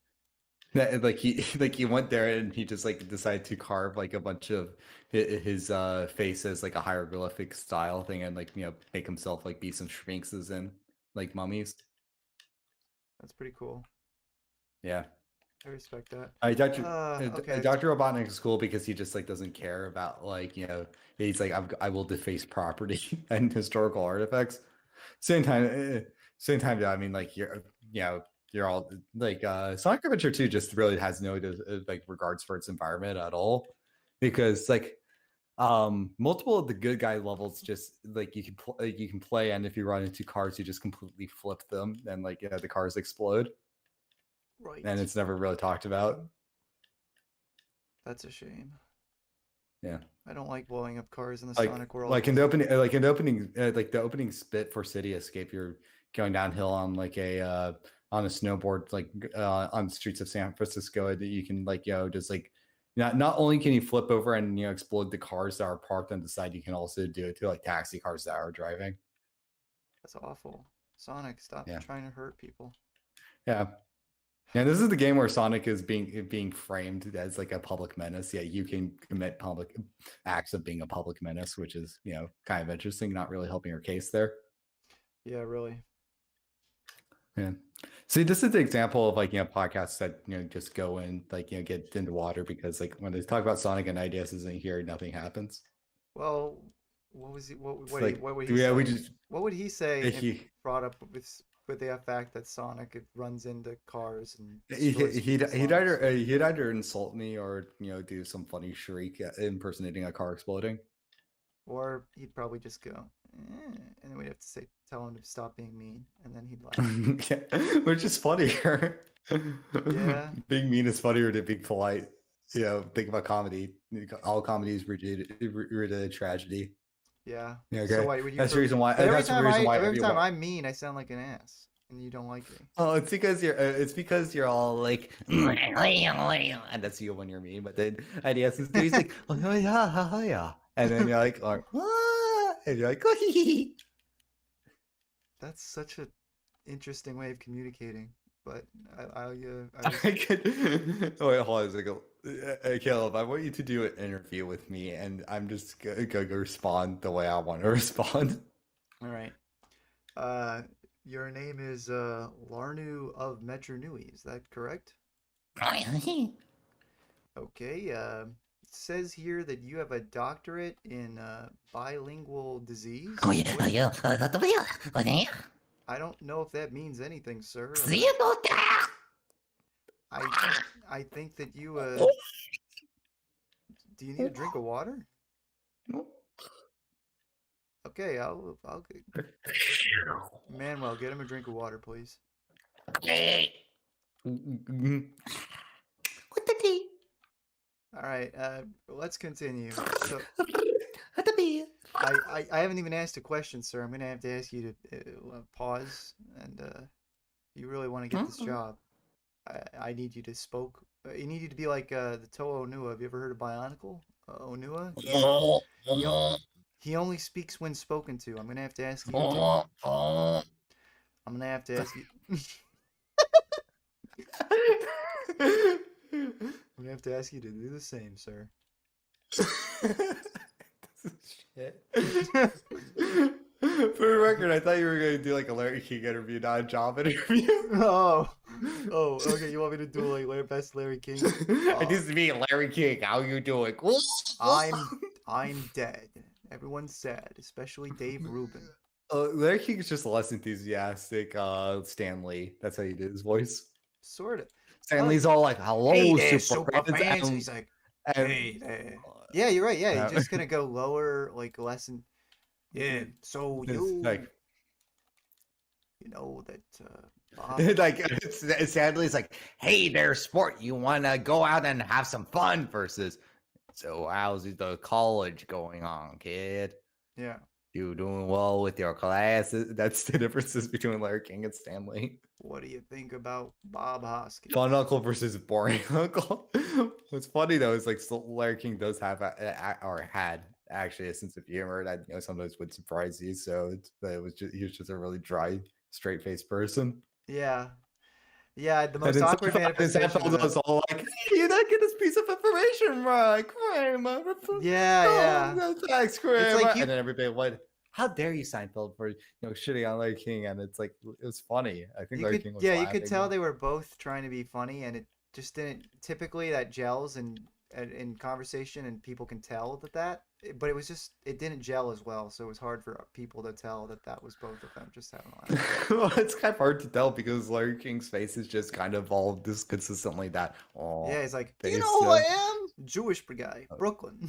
Like he went there and he just like decided to carve like a bunch of his face as like a hieroglyphic style thing and like make himself like be some sphinxes and like mummies. That's pretty cool. Yeah. I respect that. Dr. Okay. Dr. Robotnik is cool because he just like doesn't care about like he's like I will deface property and historical artifacts. Same time, yeah, I mean like you're all like Sonic Adventure 2 just really has no like regards for its environment at all because like multiple of the good guy levels just like you can play and if you run into cars you just completely flip them and like the cars explode Right. and it's never really talked about. That's a shame. Yeah. I don't like blowing up cars in the like Sonic world. like in the opening spit for City Escape, you're going downhill on like a on a snowboard like on the streets of San Francisco that you can like just like not only can you flip over and explode the cars that are parked on the side, you can also do it to like taxi cars that are driving. That's awful. Sonic, stop Yeah. trying to hurt people. Yeah. And this is the game where Sonic is being framed as like a public menace. Yeah, you can commit public acts of being a public menace, which is kind of interesting. Not really helping your case there. Yeah, really. Yeah. See, this is the example of like podcasts that just go and like get into water because like when they talk about Sonic and IDS isn't here, nothing happens. Well, what was he? What Like, would he yeah, say? we just What would he say if he brought up with the fact that Sonic runs into cars and he destroys he'd people's he'd lives? either insult me or do some funny shriek impersonating a car exploding. Or he'd probably just go, and then we'd have to tell him to stop being mean, and then he'd laugh. Yeah, which is funnier. Yeah. Being mean is funnier than being polite. Think about comedy. All comedy is rooted in tragedy. Yeah. Yeah, So okay. why would you? That's the reason why. But That's the reason why. every time I'm mean, I sound like an ass, and you don't like me. Oh, it's because you're all like, and that's you when you're mean. But then IDS is he's like, oh yeah, and then you're like, and you're like, That's such an interesting way of communicating. But I I could. Wait, hold on a second. Caleb, I want you to do an interview with me, and I'm just gonna respond the way I want to respond. all right. Your name is Larnu of Metronui, is that correct? Okay. It says here that you have a doctorate in bilingual disease. Oh yeah. I don't know if that means anything, sir. I think that you do you need a drink of water? Okay, I'll Manuel, get him a drink of water, please. All right, let's continue. So I haven't even asked a question, sir. I'm gonna have to ask you to pause, and if you really want to get this job, I need you to I need you to be like the Toho Onua. Have you ever heard of Bionicle? Onua? He only speaks when spoken to. I'm gonna have to ask you. I'm gonna have to ask you. I'm gonna have to ask you to do the same, sir. Shit. For the record, I thought you were going to do like a Larry King interview, not a job interview. Oh, okay. You want me to do like best Larry King? It needs to be Larry King. How you doing? I'm dead. Everyone's sad, especially Dave Rubin. Larry King is just less enthusiastic. Stan Lee. That's how he did his voice. Sort of. Stan Lee's all like, "Hello, Hey there, super fans." He's like, hey there. Yeah, you're right. Yeah, he's just gonna go lower, like lesson. Yeah. So you, like, you know that Bob. like Stan Lee's like, "Hey there, sport. You want to go out and have some fun?" Versus, "So how's the college going on, kid? Yeah. You doing well with your classes?" That's the differences between Larry King and Stan Lee. What do you think about Bob Hoskins? Fun uncle versus boring uncle. What's funny though is like Larry King does have or had actually a sense of humor that sometimes would surprise you. So he was just a really dry, straight faced person. Yeah. Yeah, the And most then awkward manifestation of Seinfeld that. was all like, "Hey, you didn't get this piece of information right, Kramer. Yeah, yeah. No, thanks, It's like Kramer." you And then everybody went, "How dare you, Seinfeld, for shitting on Larry King?" And it's like it was funny. I think You Larry could, King was yeah, you could tell laughing. they were both trying to be funny, and it just didn't. Typically, that gels in conversation, and people can tell but it was just it didn't gel as well, so it was hard for people to tell that was both of them just having a laugh. Well, it's kind of hard to tell because Larry King's face is just kind of all just consistently that Yeah, oh he's like, you face. know who I am? Jewish guy, Brooklyn.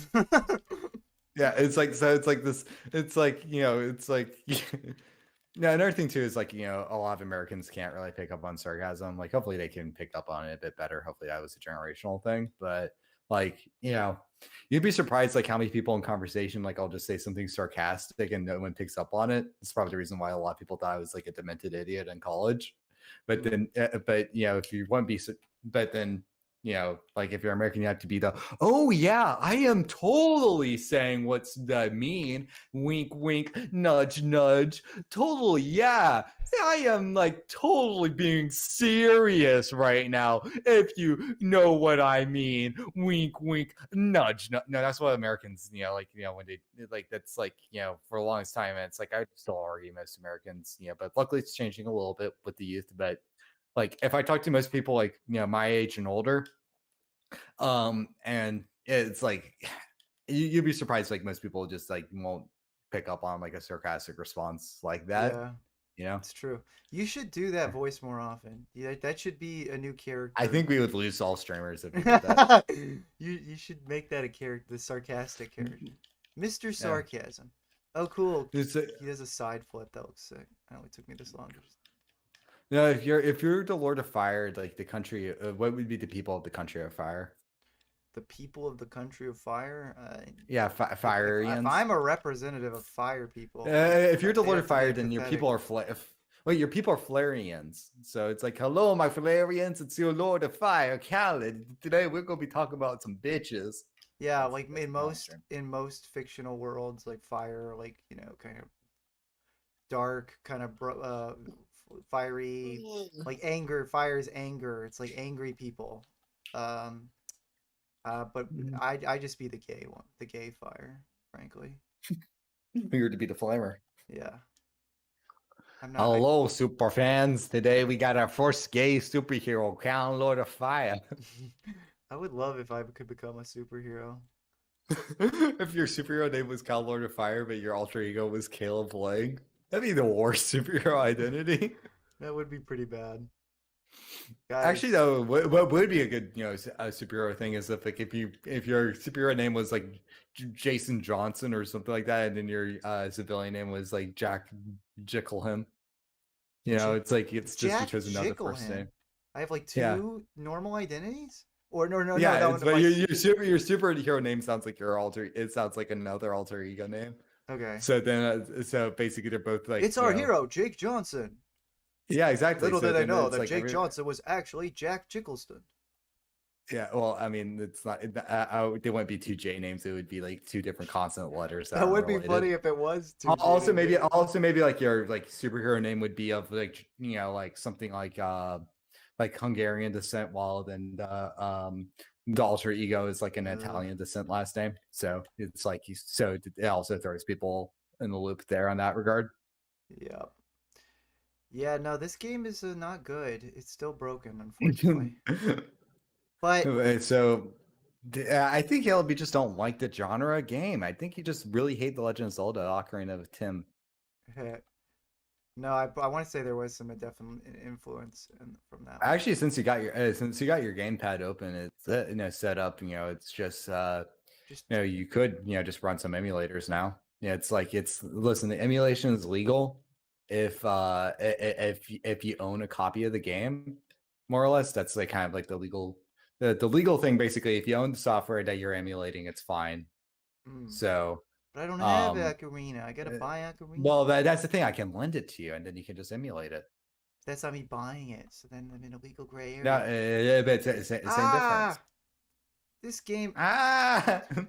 Yeah, it's like so. It's like this. It's like It's like no. Another thing too is like a lot of Americans can't really pick up on sarcasm. Like hopefully they can pick up on it a bit better. Hopefully that was a generational thing. But like you'd be surprised like how many people in conversation like I'll just say something sarcastic and no one picks up on it. It's probably the reason why a lot of people thought I was like a demented idiot in college. But then, but if you want to be, but then like if you're American, you have to be the, oh yeah, I am totally saying what's the mean, wink, wink, nudge, nudge, totally, yeah, I am like totally being serious right now. If you know what I mean, wink, wink, nudge, nudge. No, that's what Americans, when they like, that's like, for the longest time, and it's like I still argue most Americans, but luckily it's changing a little bit with the youth, but. Like if I talk to most people like my age and older, and it's like you'd be surprised like most people just like won't pick up on like a sarcastic response like that. Yeah, You know, it's true. You should do that voice more often. Yeah, that should be a new I character. think we would lose all streamers if we did that. You should make that a character, the sarcastic character, Mr. Yeah. Sarcasm. Oh, cool. It's a, He does a side flip. That looks sick. It only took me this long. no, if you're the Lord of Fire, like the country, what would be the people of the country of fire? The people of the country of fire. Yeah, If Fireians. I'm a representative of fire people, If you're the they Lord have of to be Fire, then your empathetic. people are wait, your people are Flarians. So it's like, hello, my Flarians. It's your Lord of Fire, Khaled. Today we're gonna be talking about some bitches. Yeah, That's- like that's in my most stream. fictional worlds, like fire, like kind of dark, kind of fiery, like anger. Fire is anger. It's like angry people. Um, but I just be the gay one, the gay fire, frankly. Weird to be the flamer. Yeah, I'm not. Hello, super fans. Today we got our first gay superhero, Cal Lord of Fire. I would love if I could become a superhero. If your superhero name was Cal Lord of Fire, but your alter ego was Caleb Lang, that'd be the worst superhero identity. That would be pretty bad. Guys, Actually, though, what would be a good a superhero thing is if like if your superhero name was like Jason Johnson or something like that, and then your civilian name was like Jack Jickleham. It's like it's just Jack because another first Jickleham. name. I have like Yeah. two normal identities, or no, Yeah, that it's, one. but your superhero name sounds like your alter. It sounds like another alter ego name. Okay, So then, so basically, they're both like it's our hero, Jake Johnson. Yeah, exactly. Little So did I then know it's that like Jake Johnson was actually Jack Jickleston. Yeah, well, I mean, it's not. They wouldn't be two J names. It would be like two different consonant letters. That would be funny if it was two. Also, J names. maybe like your like superhero name would be of like like something like Hungarian descent, while then the alter ego is like an Italian descent last name. So it's like so it also throws people in the loop there on that regard. Yeah. Yeah, no, this game is not good. It's still broken, unfortunately. But So I think LB just don't like the genre of game. I think you just really hate the Legend of Zelda: Ocarina of Time. no, I want to say there was some definite influence from that one. Actually, since you got your gamepad open, it's set up. It's just you could just run some emulators now. Yeah, it's like listen. The emulation is legal if you own a copy of the game, more or less. That's like kind of like the legal thing. Basically, if you own the software that you're emulating, it's fine. So, but I don't have Ocarina. I gotta buy Ocarina. Well, that's the thing. I can lend it to you, and then you can just emulate it. That's not me buying it. So then I'm in a legal gray area. No, but it's same difference. This game.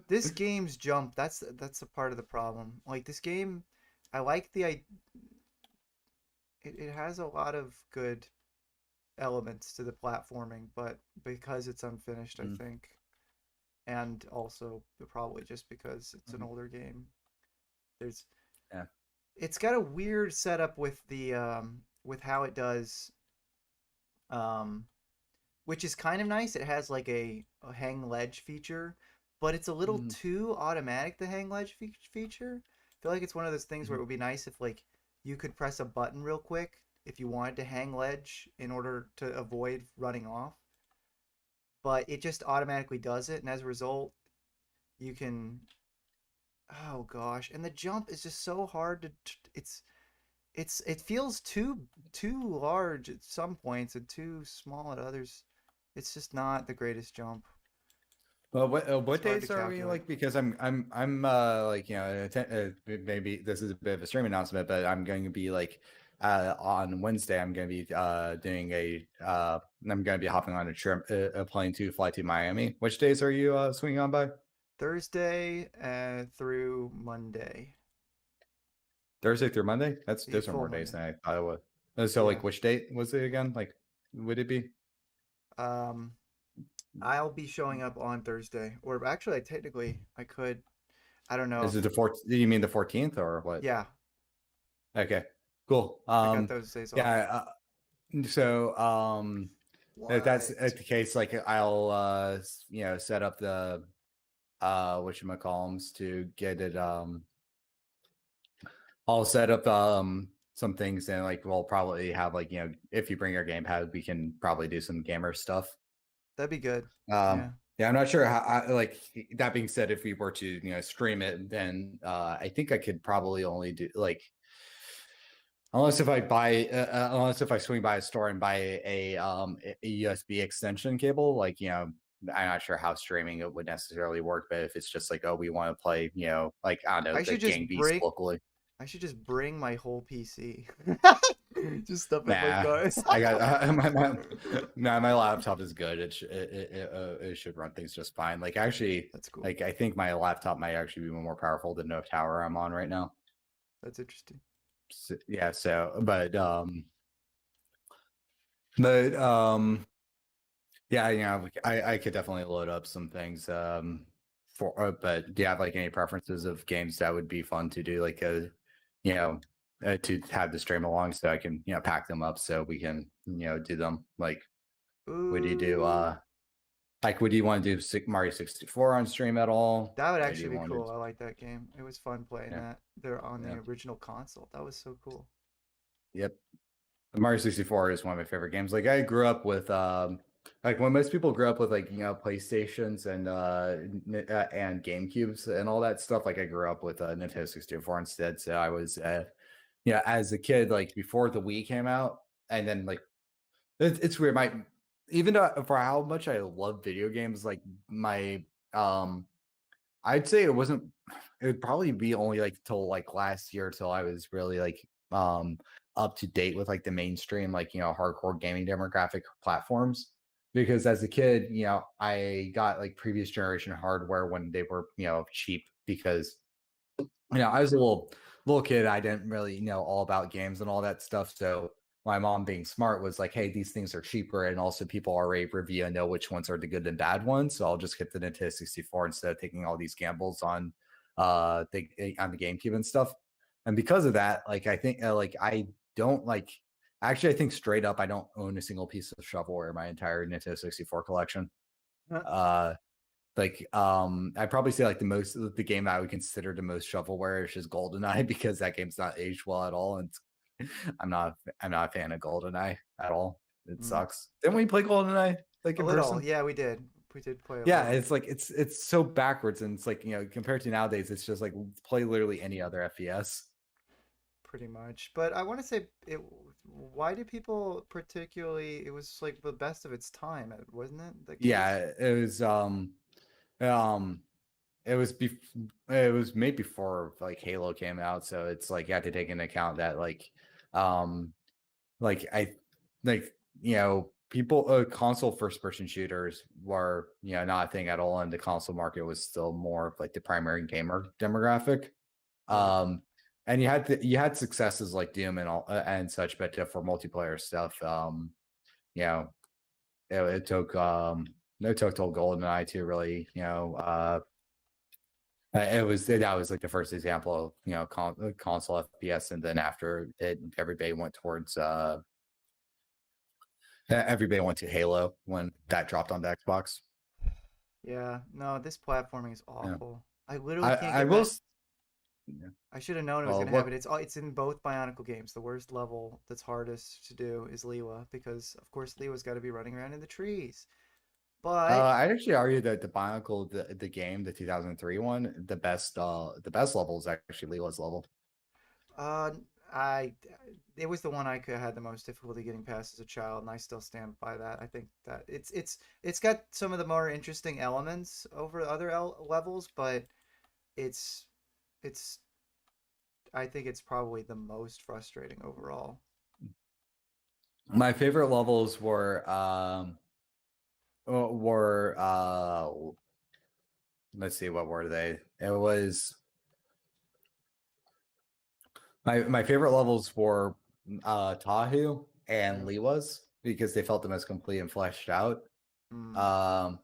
This game's jump. That's a part of the problem. Like this game, I like it has a lot of good elements to the platforming, but because it's unfinished, I Mm. think, and also probably just because it's an Mhm. older game, there's Yeah. it's got a weird setup with how it does um which is kind of nice. It has like a hang ledge feature, but it's a little Mhm. too automatic, the hang ledge feature. I feel like it's one of those things where Mhm. it would be nice if like you could press a button real quick if you wanted to hang ledge in order to avoid running off, but it just automatically does it, and as a result, you can. Oh gosh, and the jump is just so hard to. It feels too large at some points and too small at others. It's just not the greatest jump. Well, It's what hard to days are we calculate. like? Because I'm like maybe this is a bit of a stream announcement, but I'm going to be like on Wednesday I'm going to be doing I'm going to be hopping on a plane to fly to Miami. Which days are you swinging on by? Thursday through Monday. Thursday through Monday? The Those are full more days Monday. than I thought it would. So Yeah. like which date was it again? Like would it be? Um, I'll be showing up on Thursday, or actually, I could. I don't know Is if. it the 4th? You mean the 14th or what? Yeah, Okay, cool. I got those days off. Yeah. So if that's What? the case, like I'll set up the whatchamacallums to get it I'll set up some things, and like we'll probably have like if you bring your gamepad we can probably do some gamer stuff. That'd be good. um Yeah. yeah, I'm not sure how like that being said, if we were to stream it, then I think I could probably only do like unless if I swing by a store and buy a USB extension cable, like I'm not sure how streaming it would necessarily work, but if it's just like, oh, we want to play, like I don't know, I the should just Gang Beast bring. locally. I should just bring my whole PC. Just stuff it in my Nah, car. I got my laptop is good. It should run things just fine. Like actually, That's cool. like I think my laptop might actually be more powerful than the tower I'm on right now. That's interesting. So, yeah. So, but yeah, I could definitely load up some things. But do you have like any preferences of games that would be fun to do, like to have the stream along, so I can pack them up so we can do them. Like, would you do Ooh, would you want to do Mario 64 on stream at all? that would Or do you actually be want to? cool. I like that game. It was fun playing Yeah, that. They're on the yeah, original console. That was so cool. yep. Mario 64 is one of my favorite games. Like I grew up with like when most people grew up with like PlayStations and GameCubes and all that stuff. Like I grew up with Nintendo 64 instead. So I was as a kid, like before the Wii came out, and then like it's weird. My even though for how much I love video games, like my I'd say it wasn't. It would probably be only like till like last year till I was really like up to date with like the mainstream like hardcore gaming demographic platforms. Because as a kid, I got like previous generation hardware when they were cheap, because I was a little kid. I didn't really know all about games and all that stuff. So my mom, being smart, was like, "Hey, these things are cheaper, and also people already review and know which ones are the good and bad ones. So I'll just get the Nintendo 64 instead of taking all these gambles on on the GameCube and stuff." And because of that, like I think like I don't like actually I think straight up I don't own a single piece of shovelware in my entire Nintendo 64 collection. Huh. I'd probably say like the game that I would consider the most shovelware is just GoldenEye, because that game's not aged well at all, and I'm not a fan of GoldenEye at all. It Mm. sucks. Didn't we play GoldenEye like A in little. person? Yeah, we did. We did play a Yeah, little. it's like it's so backwards, and it's like compared to nowadays, it's just like play literally any other FPS. Pretty much. But I want to say it. Why do people particularly? It was like the best of its time, wasn't it? The case? Yeah, um it was made before like Halo came out, so it's like you have to take into account that um I like people console first person shooters were not a thing at all, and the console market was still more of like the primary gamer demographic. Right. And you had successes like Doom and all and such, but for multiplayer stuff, you know, it took no took till GoldenEye to really, that was like the first example of console FPS, and then after it, everybody went to Halo when that dropped on the Xbox. Yeah, no, this platforming is Yeah. awful. I literally I can't I get will. past. Yeah. I should have known it was Well, gonna happen. what It's in both Bionicle games. The worst level that's hardest to do is Liwa because of course Liwa's got to be running around in the trees. But I'd actually argue that the Bionicle, the game, the 2003 one, the best level is actually Leela's level. uh, I it was the one I could had the most difficulty getting past as a child, and I still stand by that. I think that it's got some of the more interesting elements over other levels, but it's it's I think it's probably the most frustrating overall. My favorite levels were let's see, what were they? It was my favorite levels were Tahu and Mm, Liwa's because they felt the most complete and fleshed out. mm. Um,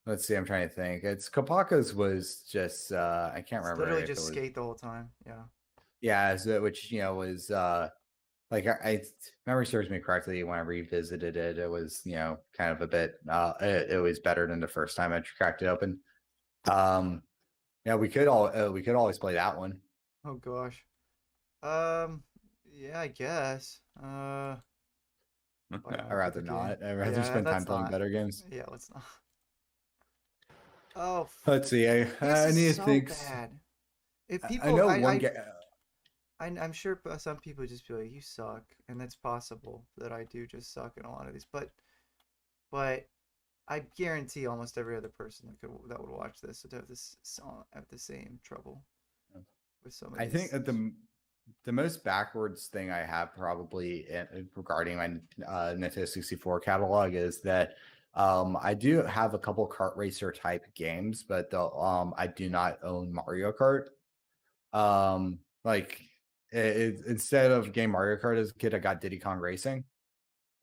let's see, I'm trying to think. It's Kopaka's was just I can't It's remember literally if it just was, skate the whole time. Yeah. yeah, so, which was like I memory serves me correctly, when I revisited it, it was kind of a bit it was better than the first time I cracked it open. Um, yeah, we could always play that one. Oh gosh. Um. Yeah, I guess. I'd Bionicle rather the game. not. I'd rather Yeah, spend time that's playing not. better games. Yeah, let's not. Oh, Let's see. this I is need to so think. bad. If I people, know one game. I'm sure some people just be like, "You suck," and it's possible that I do just suck in a lot of these. But I guarantee almost every other person that would watch this would have this song have the same trouble with some of I think these. that the most backwards thing I have probably regarding my Nintendo 64 catalog is that I do have a couple kart racer type games, but I do not own Mario Kart. Like instead of game Mario Kart as a kid, I got Diddy Kong Racing,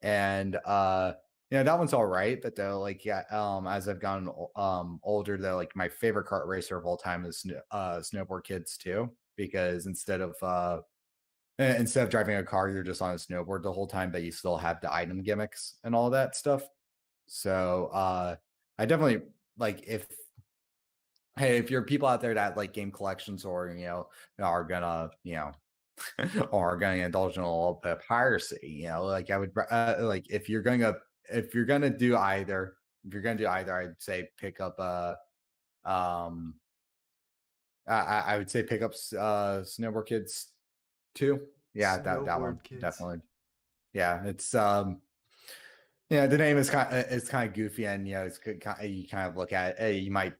and that one's all right. But though, like, yeah, as I've gotten older, though, like my favorite kart racer of all time is Snowboard Kids too, because instead of driving a car, you're just on a snowboard the whole time, but you still have the item gimmicks and all that stuff. So I definitely like, if you're people out there that like game collections, or are gonna or are gonna indulge in a little bit of piracy, like I would like, if you're gonna do either, I'd say pick up um I would say pick up Snowboard Kids 2. Yeah, that one Snowboard kids. definitely. Yeah, it's yeah, the name is kind of goofy, and it's good. You kind of look at it, you might,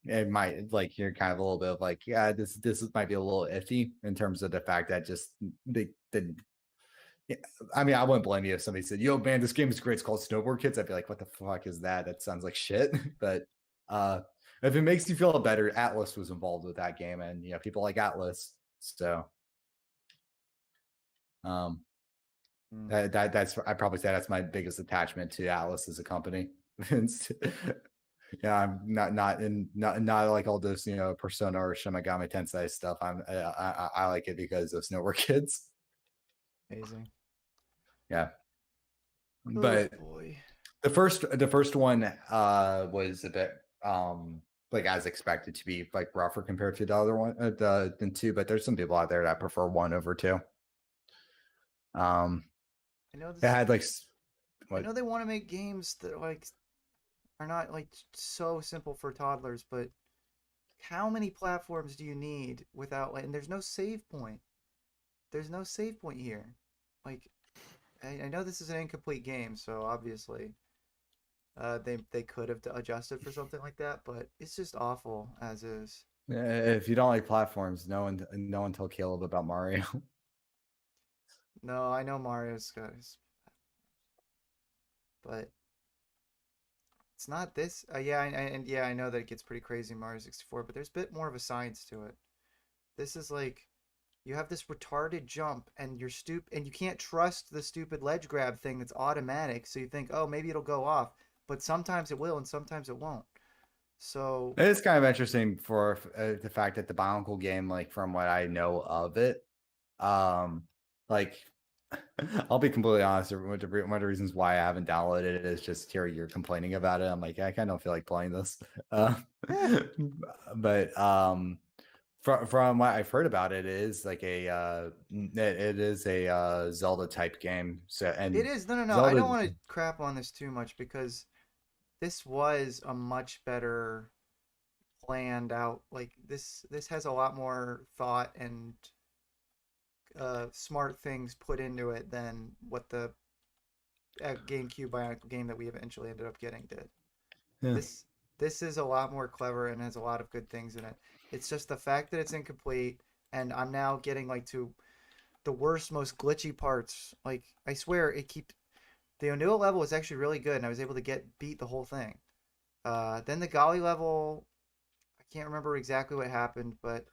it might, like, you're kind of a little bit of like, yeah, might be a little iffy in terms of the fact that just the yeah, I mean, I wouldn't blame you if somebody said, "Yo, man, this game is great. It's called Snowboard Kids." I'd be like, "What the fuck is that? That sounds like shit." But uh, if it makes you feel better, Atlas was involved with that game, and people like Atlas, so um, Mm. that's I probably say that's my biggest attachment to Atlas as a company. Yeah, I'm not like all this Persona or Shin Megami Tensei stuff. I like it because of Snowboard Kids. Amazing. Yeah, Oh but boy. the first one was a bit like as expected to be like rougher compared to the other one, than two. But there's some people out there that prefer one over two. Um, I know it this. had like I what? know they want to make games that are not like so simple for toddlers, but how many platforms do you need without and there's no save point. There's no save point here. Like I know this is an incomplete game, so obviously they could have adjusted for something like that, but it's just awful as is. If you don't like platforms, no one tell Caleb about Mario. No, I know Mario's got his, but it's not this. Yeah, and yeah, I know that it gets pretty crazy in Mario 64, but there's a bit more of a science to it. This is like you have this retarded jump and and you can't trust the stupid ledge grab thing that's automatic, so you think, oh, maybe it'll go off, but sometimes it will and sometimes it won't. So It's kind of interesting for the fact that the Bionicle game, like from what I know of it, like I'll be completely honest. One of the reasons why I haven't downloaded it is just hear you're complaining about it. I'm like, I kind of don't feel like playing this. eh, But from what I've heard about it, it is like it is a Zelda type game. So it and is. No, no, no. I don't Zelda, want to crap on this too much because this was a much better planned out. Like this has a lot more thought and smart things put into it than what the GameCube Bionicle game that we eventually ended up getting did. yeah. This this is a lot more clever and has a lot of good things in it. It's just the fact that it's incomplete, and I'm now getting like to the worst, most glitchy parts. Like I swear, it keep the Onua level was actually really good, and I was able to beat the whole thing. Then the Golly level, I can't remember exactly what happened, but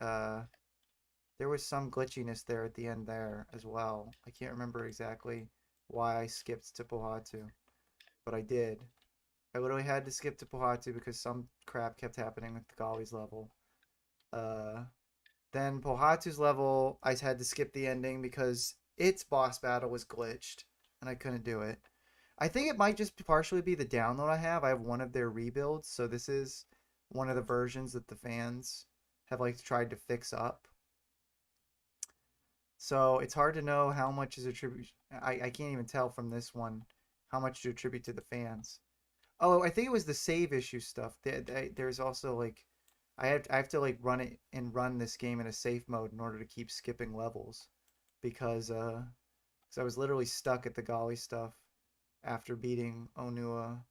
there was some glitchiness there at the end there as well. I can't remember exactly why I skipped to Pohatu, but I did. I literally had to skip to Pohatu because some crap kept happening with the Golly's level. Uh, then Pohatu's level, I had to skip the ending because its boss battle was glitched and I couldn't do it. I think it might just partially be the download I have. I have one of their rebuilds, so this is one of the versions that the fans have like tried to fix up. So it's hard to know how much is attributed. I can't even tell from this one how much to attribute to the fans. Oh, I think it was the save issue stuff. There's also like I have to like run this game in a safe mode in order to keep skipping levels because I was literally stuck at the Golly stuff after beating Onua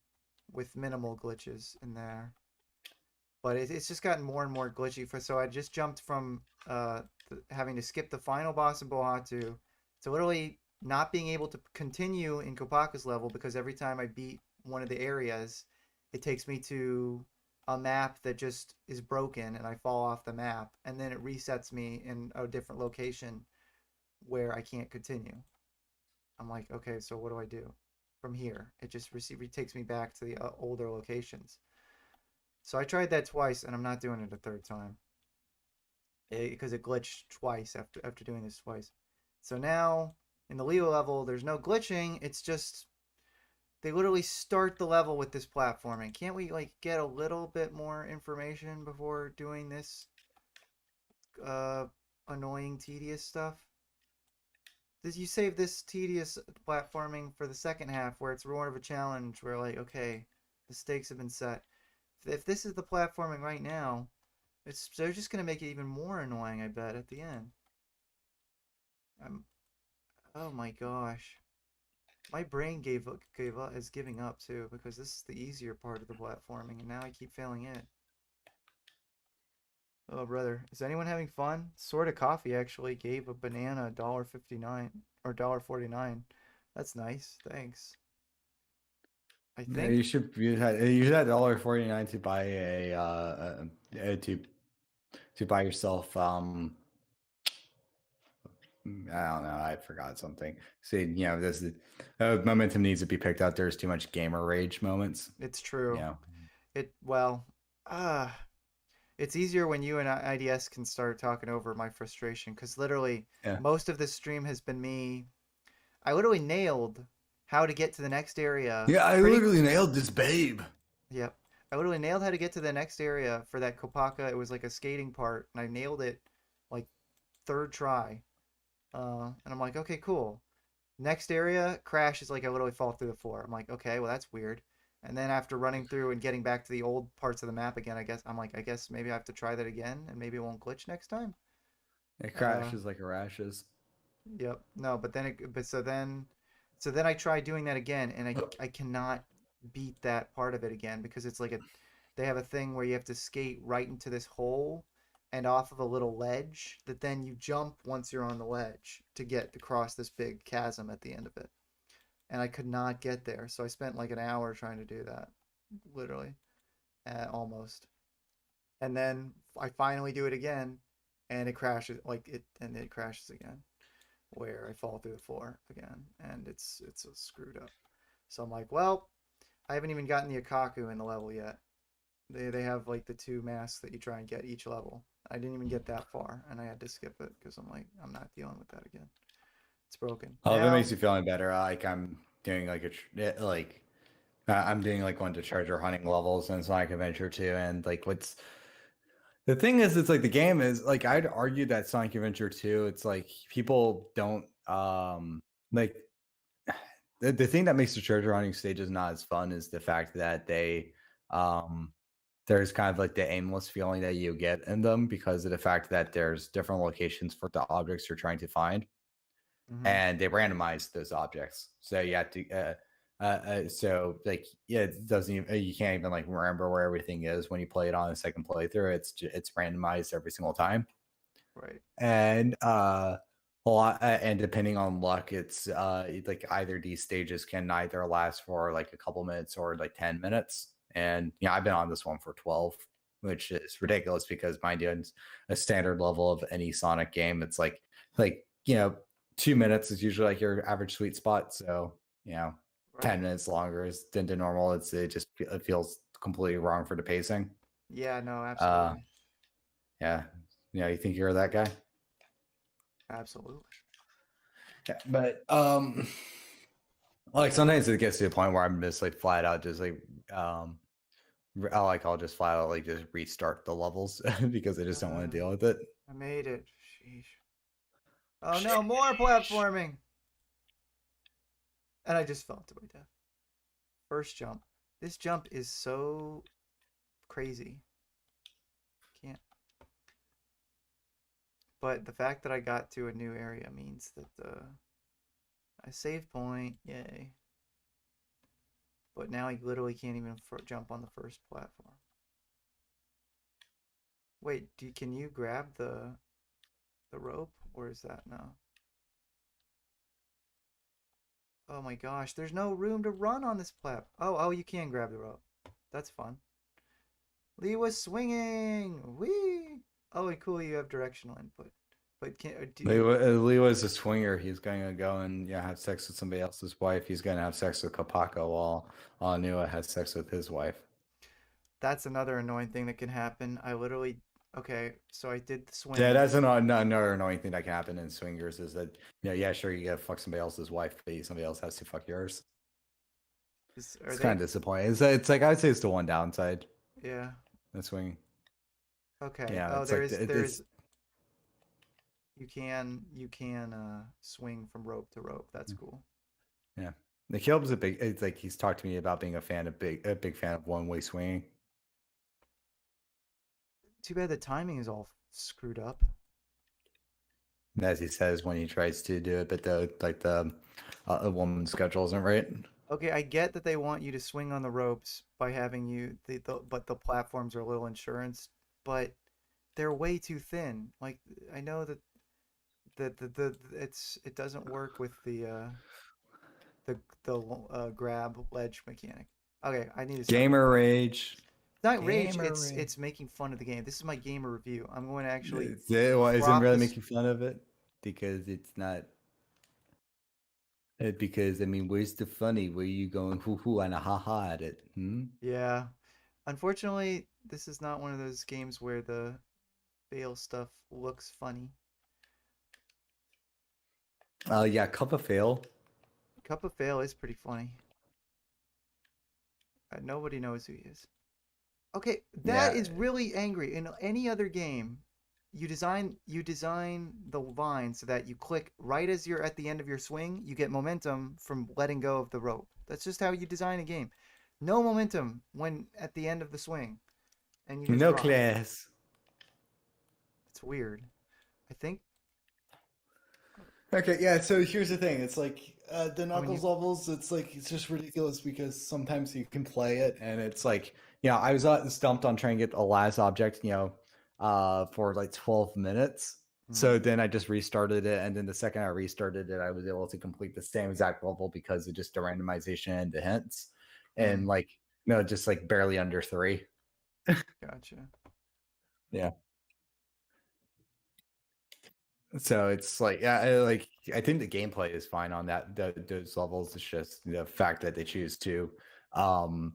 with minimal glitches in there. But it's just gotten more and more glitchy. So I just jumped from having to skip the final boss in Bohatu to literally not being able to continue in Kopaka's level because every time I beat one of the areas, it takes me to a map that just is broken and I fall off the map, and then it resets me in a different location where I can't continue. I'm like, okay, so what do I do from here? It just takes me back to the older locations. So I tried that twice, and I'm not doing it a third time because it glitched twice after doing this twice. So now in the Leo level, there's no glitching. It's just they literally start the level with this platforming. Can't we like get a little bit more information before doing this uh, annoying, tedious stuff? Did you save this tedious platforming for the second half, where it's more of a challenge? Where like, okay, the stakes have been set. If this is the platforming right now, they're just gonna make it even more annoying, I bet, at the end. I'm oh my gosh. My brain gave up is giving up too because this is the easier part of the platforming and now I keep failing it. Oh brother, is anyone having fun? Sort of Coffee actually gave a banana $1.59 or $1.49. That's nice. Thanks. I Yeah, think you should have $1.49 to buy to buy yourself I don't know, I forgot something. See, this is momentum needs to be picked up. There's too much gamer rage moments. it's true. Yeah. Well, uh it's easier when you and IDS can start talking over my frustration because literally Yeah. most of this stream has been me. I literally nailed how to get to the next area. Yeah, I Pretty. literally nailed this babe. Yep. I literally nailed how to get to the next area for that Kopaka. It was like a skating part, and I nailed it like third try. And I'm like, okay, cool. Next area, crash is like I literally fall through the floor. I'm like, okay, well that's weird. And then after running through and getting back to the old parts of the map again, I guess maybe I have to try that again, and maybe it won't glitch next time. It Uh, crashes like a rashes. Yep. No, so then I try doing that again, and I cannot beat that part of it again because it's like they have a thing where you have to skate right into this hole and off of a little ledge that then you jump once you're on the ledge to get across this big chasm at the end of it. And I could not get there, so I spent like an hour trying to do that, literally, almost. And then I finally do it again, and it crashes and it crashes again, where I fall through the floor again, and it's screwed up. So I'm like, well, I haven't even gotten the Akaku in the level yet. They have like the 2 masks that you try and get each level. I didn't even get that far, and I had to skip it because I'm like, I'm not dealing with that again. It's broken. Oh, if it Now, makes you feeling better, like I'm doing like I'm doing like one to treasure hunting levels in Sonic Adventure 2, and like what's the thing is, it's like the game is like I'd argue that Sonic Adventure 2, it's like people don't like the thing that makes the treasure hunting stages not as fun is the fact that they there's kind of like the aimless feeling that you get in them because of the fact that there's different locations for the objects you're trying to find, mhm, and they randomize those objects. So you have to, so like, yeah, it doesn't even, you can't even like remember where everything is when you play it on a second playthrough. It's randomized every single time, right. and a lot, and depending on luck, it's like either these stages can either last for like a couple minutes or like 10 minutes. And I've been on this one for 12, which is ridiculous because mind you, it's a standard level of any Sonic game. It's like 2 minutes is usually like your average sweet spot. So 10 Right. minutes longer is than the normal. It feels completely wrong for the pacing. Yeah, no, Uh, absolutely. yeah, you think you're that guy? Absolutely. Yeah, but like sometimes it gets to the point where I'm just like flat out just like I'll just flat out like just restart the levels because I just don't want to deal with it. I made it. Sheesh. Oh no, more platforming! And I just fell to my death. First jump. This jump is so crazy. Can't. But the fact that I got to a new area means that I save point. Yay. But now I literally can't even jump on the first platform. Wait, can you grab the rope, or is that no? Oh my gosh, there's no room to run on this plat. Oh, you can grab the rope. That's fun. Lee was swinging. Whee! Oh, and cool, you have directional input. But Leo is a swinger. He's going to go and have sex with somebody else's wife. He's going to have sex with Kapaka while Nua has sex with his wife. that's another annoying thing that can happen. I literally okay, so I did the swing. Yeah, that's another annoying thing that can happen in swingers is that sure, you gotta fuck somebody else's wife, but somebody else has to fuck yours. Are It's they? kind of disappointing. It's like I'd say it's the one downside. Yeah. The swing. Okay. Yeah, Oh, it's like there's you can swing from rope to rope. That's cool. Yeah. The Caleb's it's like he's talked to me about being a big fan of one-way swinging. Too bad the timing is all screwed up. As he says when he tries to do it, but the a woman's schedule isn't right. Okay, I get that they want you to swing on the ropes by having but the platforms are a little insurance, but they're way too thin. Like I know that it doesn't work with the grab ledge mechanic. Okay, I need to stop. Gamer rage. It's not rage. Gamer It's rage. it's making fun of the game. This is my gamer review. I'm going to actually Is it drop really this. making fun of it? Because it's not. Because I mean, where's the funny? Where you going hoo hoo and a ha ha at it? Yeah. Unfortunately, this is not one of those games where the fail stuff looks funny. Yeah, cup of fail. Cup of Fail is pretty funny. Nobody knows who he is. Okay, that Yeah, is really angry. In any other game, you design the line so that you click right as you're at the end of your swing, you get momentum from letting go of the rope. That's just how you design a game. No momentum when at the end of the swing, and you just no drop. class. It's weird. I think Okay, yeah. So here's the thing. It's like the when Knuckles you levels. It's like it's just ridiculous because sometimes you can play it, and it's like I was stumped on trying to get the last object, for like 12 minutes. So Mhm. then I just restarted it, and then the second I restarted it, I was able to complete the same exact level because of just the randomization and the hints, and like just like barely under 3. Gotcha. Yeah. So it's like, yeah, I think the gameplay is fine on those levels. It's just the fact that they choose to, um,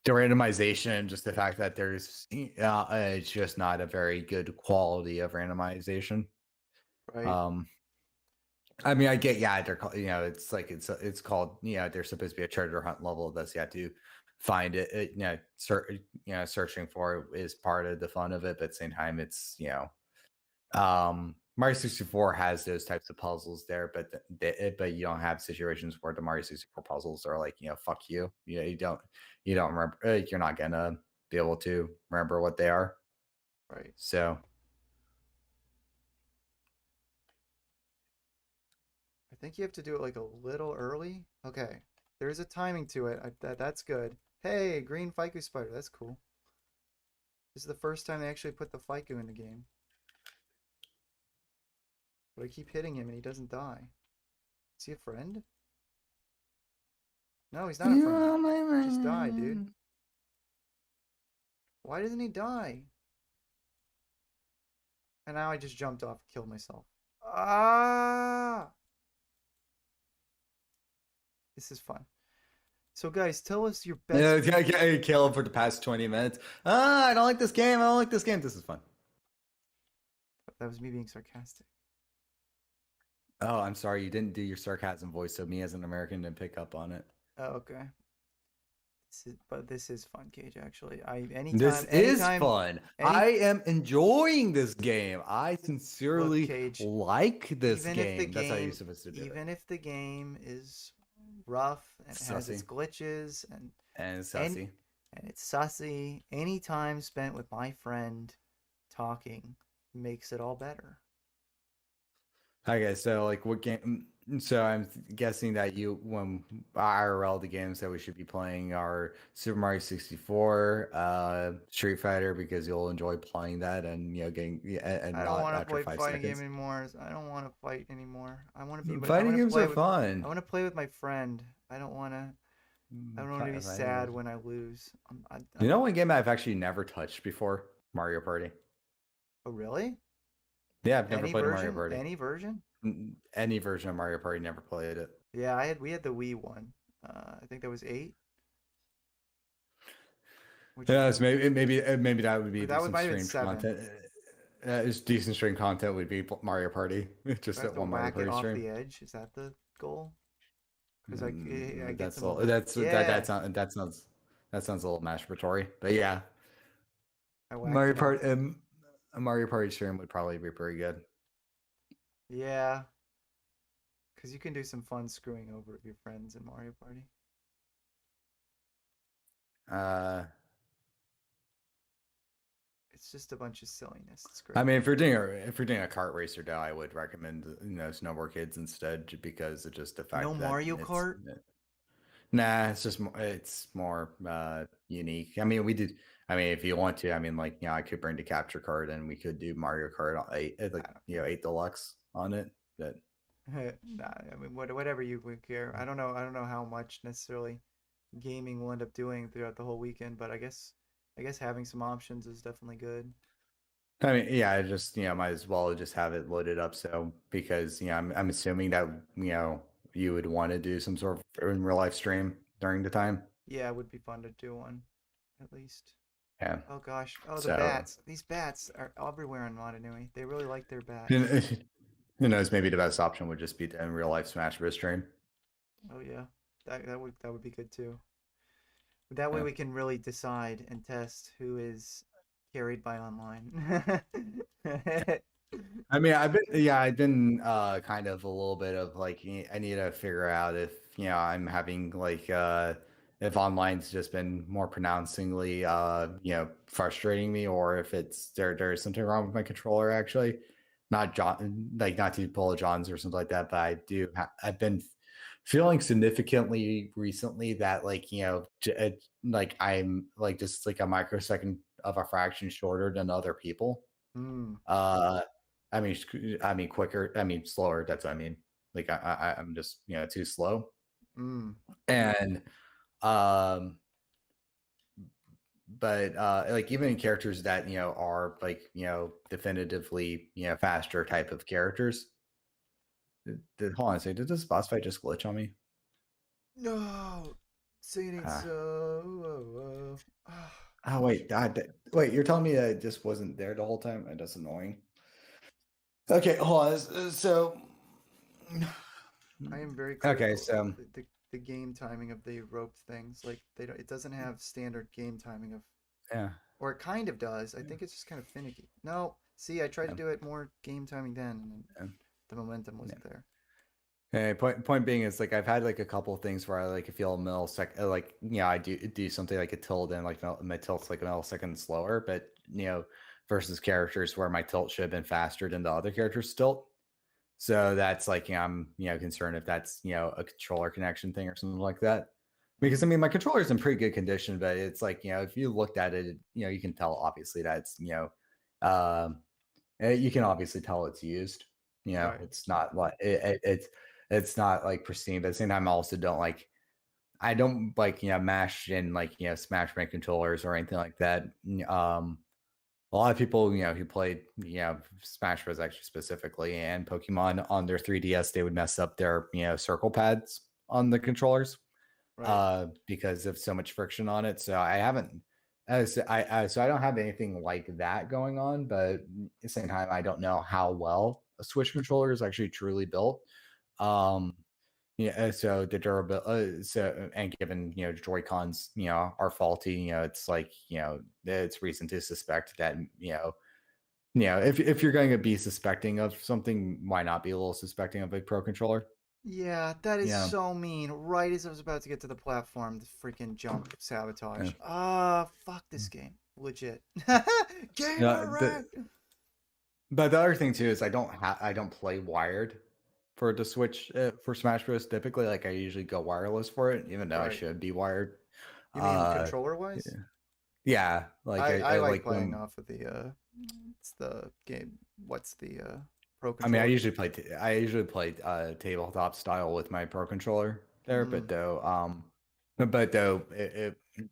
the randomization, just the fact that it's just not a very good quality of randomization. Right. Um, I mean, I get, yeah, they're called, it's like it's called, they're supposed to be a treasure hunt level. That's you have to find it, searching for it is part of the fun of it. But at the same time, it's Mario 64 has those types of puzzles there, but you don't have situations where the Mario 64 puzzles are like, fuck you. You don't remember. You're not gonna be able to remember what they are. Right. So I think you have to do it like a little early. Okay. There's a timing to it. That's good. Hey, green Fiku spider. That's cool. This is the first time they actually put the Fiku in the game. But I keep hitting him and he doesn't die. Is he a friend? No, he's not a friend. Just die, dude. Why doesn't he die? And now I just jumped off, killed myself. Ah! This is fun. So guys, tell us your best. yeah, Caleb for the past 20 minutes. I don't like this game. I don't like this game. This is fun. That was me being sarcastic. Oh, I'm sorry. You didn't do your sarcasm voice, so me as an American didn't pick up on it. Oh, okay. This is fun, Cage. Actually, This is fun. I am enjoying this game. I sincerely Cage, like this even if the game. That's how you're game, supposed to do even it. if the game is rough and has its Sussy. glitches and Sussy. and it's sussy, any time spent with my friend talking makes it all better. Okay, so like what game? So I'm guessing that when IRL, the games that we should be playing are Super Mario 64, Street Fighter, because you'll enjoy playing that and getting and I don't not want to after play 5 fighting game seconds. anymore. I don't want to fight anymore. I want to be. I Fighting want to games play are with. fun. I want to play with my friend. I don't want to. I don't want to be sad when I lose. You know one game I've actually never touched before? Mario Party. Oh, really? Yeah, I've never Any played a Mario version? Party. Any version? Any version of Mario Party, never played it. Yeah, we had the Wii one. I think that was 8. Yeah, it's maybe that would be That decent might have been stream 7. content. It's decent stream content would be Mario Party, just I have that to one Mario whack it Party off stream. the edge. Is that the goal? Because I get That's some all. of the, yeah. That sounds a little masturbatory, but yeah, I whacked it off. A Mario Party stream would probably be pretty good. Yeah, because you can do some fun screwing over of your friends in Mario Party. It's just a bunch of silliness. It's great. I mean, if you're doing a kart racer now, I would recommend Snowboard Kids instead, because it's just the fact No that Mario Kart? Nah, it's more unique. I mean, if you want to, I mean, like, I could bring the capture card and we could do Mario Kart 8, like 8 Deluxe on it. But Nah, I mean, whatever you would care. I don't know how much necessarily gaming will end up doing throughout the whole weekend, but I guess having some options is definitely good. I mean, yeah, I just might as well just have it loaded up. So because I'm assuming that you would want to do some sort of in real life stream during the time. Yeah, it would be fun to do one, at least. Yeah. Oh gosh. Oh, the So- bats. These bats are everywhere in Motunui. They really like their bats. Who knows? Maybe the best option would just be to in real life Smash Bros. Stream. Oh yeah, that would be good too. That way Yeah. we can really decide and test who is carried by online. I mean, I've been kind of a little bit of like, I need to figure out if I'm having like if online's just been more pronouncingly frustrating me, or if there's something wrong with my controller actually. Not to pull a John's or something like that, but I've been feeling significantly recently that like like I'm like just like a microsecond of a fraction shorter than other people. Hmm. I mean quicker. I mean slower. That's what I mean. Like I'm just too slow. Hmm. And um, but like even in characters that are like definitively faster type of characters. Hold on a second, did this boss fight just glitch on me? No, say it ain't Ah. so. Oh wait, wait, you're telling me that it just wasn't there the whole time? That's annoying. Okay, hold on. So, I am very okay, critical so of the game timing of the roped things. Like it doesn't have standard game timing of, yeah, or it kind of does. I think it's just kind of finicky. No, see, I tried to yeah, do it more game timing then, and yeah. the momentum Yeah. wasn't there. Hey, point being is like I've had like a couple of things where I like feel a millisecond, like I do something like a tilt and like my tilt's like a millisecond slower, but versus characters where my tilt should have been faster than the other character's tilt. So that's like I'm concerned if that's a controller connection thing or something like that. Because I mean my controller's in pretty good condition, but it's like if you looked at it, you can tell obviously that it's you can obviously tell it's used. Right. It's not like it's not like pristine, but at the same time I also don't like I don't like mash in like smash brand controllers or anything like that. A lot of people who played Smash Bros actually specifically and Pokemon on their 3DS, they would mess up their circle pads on the controllers Right. because of so much friction on it. So I haven't so I don't have anything like that going on, but at the same time I don't know how well a Switch controller is actually truly built. Um so the durability, and given Joy Cons are faulty, it's like it's reason to suspect that if you're going to be suspecting of something, why not be a little suspecting of a pro controller? Yeah, that is Yeah, so mean. Right as I was about to get to the platform, the freaking jump sabotage. yeah. Fuck this game. Legit. Yeah, Gamer wrecked. but the other thing too is I don't play wired for the Switch for Smash Bros. Typically, like I usually go wireless for it, even though I Right. should be wired. You mean Uh, controller wise? yeah, like I I like like playing when off of the it's the game. What's the pro I mean, controller? I usually play tabletop style with my pro controller there, Mm, but though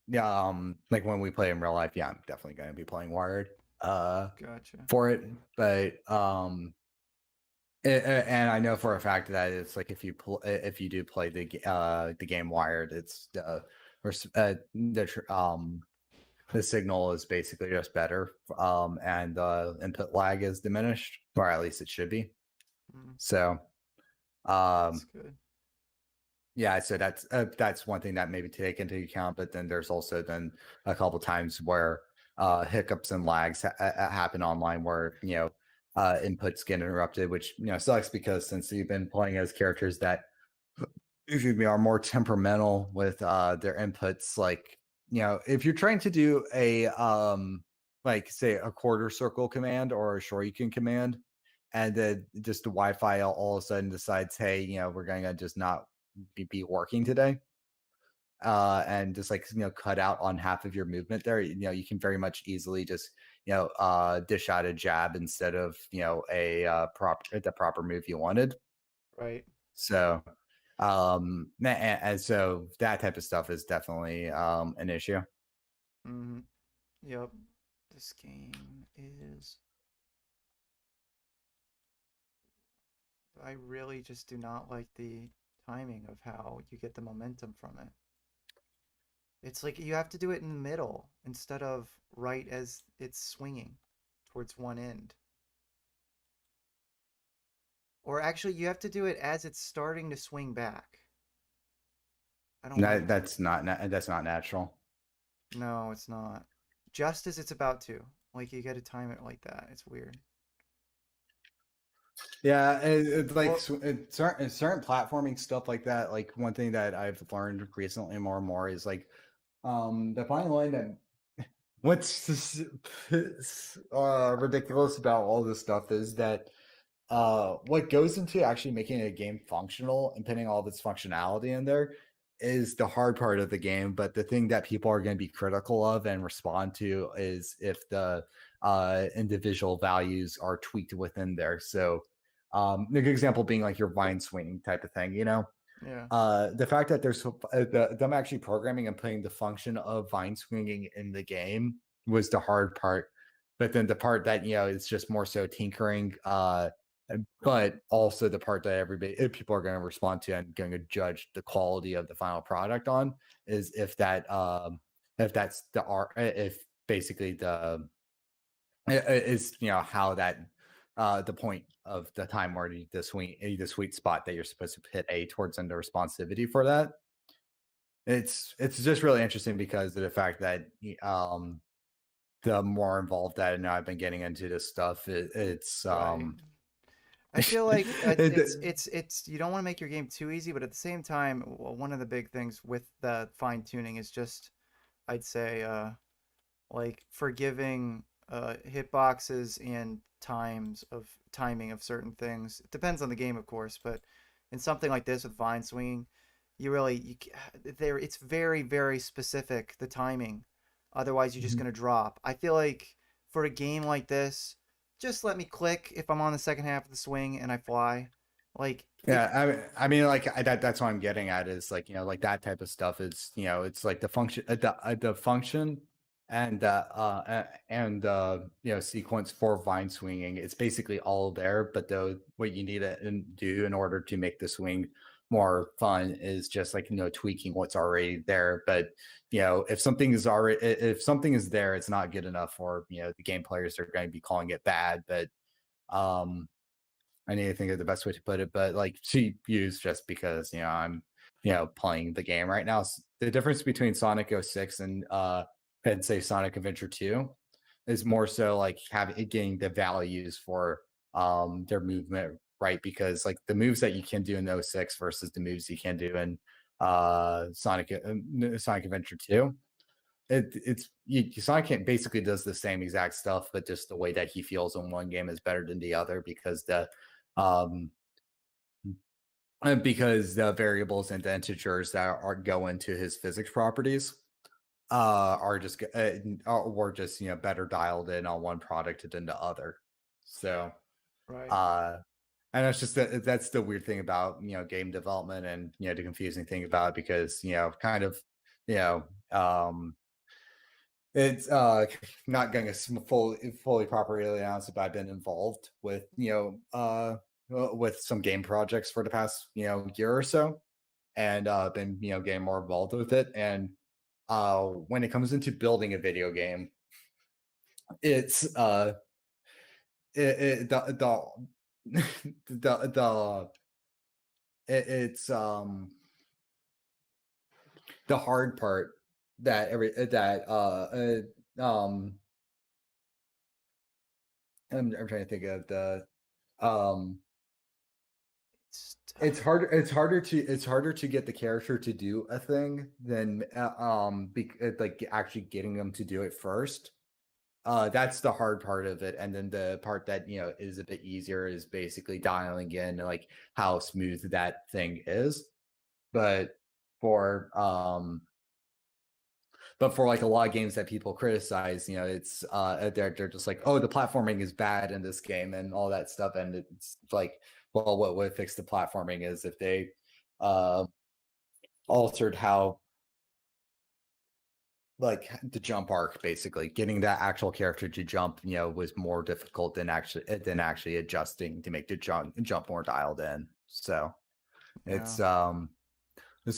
yeah, like when we play in real life, yeah, I'm definitely going to be playing wired gotcha. for it. But and I know for a fact that it's like if you do play the game wired, it's or the signal is basically just better, and the input lag is diminished, or at least it should be. Mm, So, that's um, good. yeah, so that's one thing that maybe to take into account. But then there's also then a couple times where hiccups and lags happen online, where inputs get interrupted, which sucks because since you've been playing as characters that excuse me are more temperamental with their inputs, like if you're trying to do a like say a quarter circle command or a shoryuken command, and then just the Wi-Fi all of a sudden decides, hey, we're going to just not be working today, and just like cut out on half of your movement there. You can very much easily just dish out a jab instead of a the proper move you wanted. Right. So and so that type of stuff is definitely an issue. Mm-hmm. Yep. This game is. I really just do not like the timing of how you get the momentum from it. It's like you have to do it in the middle instead of right as it's swinging towards one end. Or actually, you have to do it as it's starting to swing back. I don't like that. That's not natural. No, it's not. Just as it's about to. Like, you gotta time it like that. It's weird. Yeah, it's like Well, certain platforming stuff like that. Like one thing that I've learned recently more and more is like the fine line that what's ridiculous about all this stuff is that what goes into actually making a game functional and putting all of its functionality in there is the hard part of the game. But the thing that people are going to be critical of and respond to is if the individual values are tweaked within there. So a good example being like your vine swinging type of thing, Yeah. The fact that there's them actually programming and putting the function of vine swinging in the game was the hard part. But then the part that it's just more so tinkering, but also the part that people are going to respond to and going to judge the quality of the final product on is if that's the art, if basically the is how that the point of the time where the sweet spot that you're supposed to hit a towards and the responsivity for that. It's just really interesting because of the fact that the more involved that and I've been getting into this stuff, it's Right. I feel like it- it's you don't want to make your game too easy, but at the same time, one of the big things with the fine tuning is just, I'd say, like forgiving hitboxes and timing of certain things. It depends on the game, of course, but in something like this with vine swinging, there it's very very specific the timing. Otherwise, you're just Mhm. gonna drop. I feel like for a game like this, just let me click if I'm on the second half of the swing and I fly. Like if Yeah, I mean, like that's what I'm getting at is like like that type of stuff is it's like the function and sequence for vine swinging. It's basically all there, but though what you need to do in order to make the swing more fun is just like tweaking what's already there. But if something is there, it's not good enough for the game players are going to be calling it bad, but um I need to think of the best way to put it, but like cheap use just because I'm playing the game right now. The difference between Sonic 06 and say Sonic Adventure 2 is more so like getting the values for their movement right, because like the moves that you can do in 06 versus the moves you can do in Sonic Adventure 2. Sonic basically does the same exact stuff, but just the way that he feels in one game is better than the other um because the variables and the integers that are go into his physics properties are just were just better dialed in on one product than the other. So right. uh and that's the weird thing about game development, and the confusing thing about it, because kind of you know um it's not going to fully properly announce it, but I've been involved with with some game projects for the past year or so, and been getting more involved with it. And when it comes into building a video game, it's the the it's the hard part that I'm trying to think of the um It's it's harder to get the character to do a thing than like actually getting them to do it first. That's the hard part of it, and then the part that is a bit easier is basically dialing in like how smooth that thing is. But for like a lot of games that people criticize, it's they're just like, oh, the platforming is bad in this game and all that stuff, and it's like, well, what would fix the platforming is if they uh altered how like the jump arc, basically getting that actual character to jump was more difficult than actually adjusting to make the jump more dialed in. So yeah. it's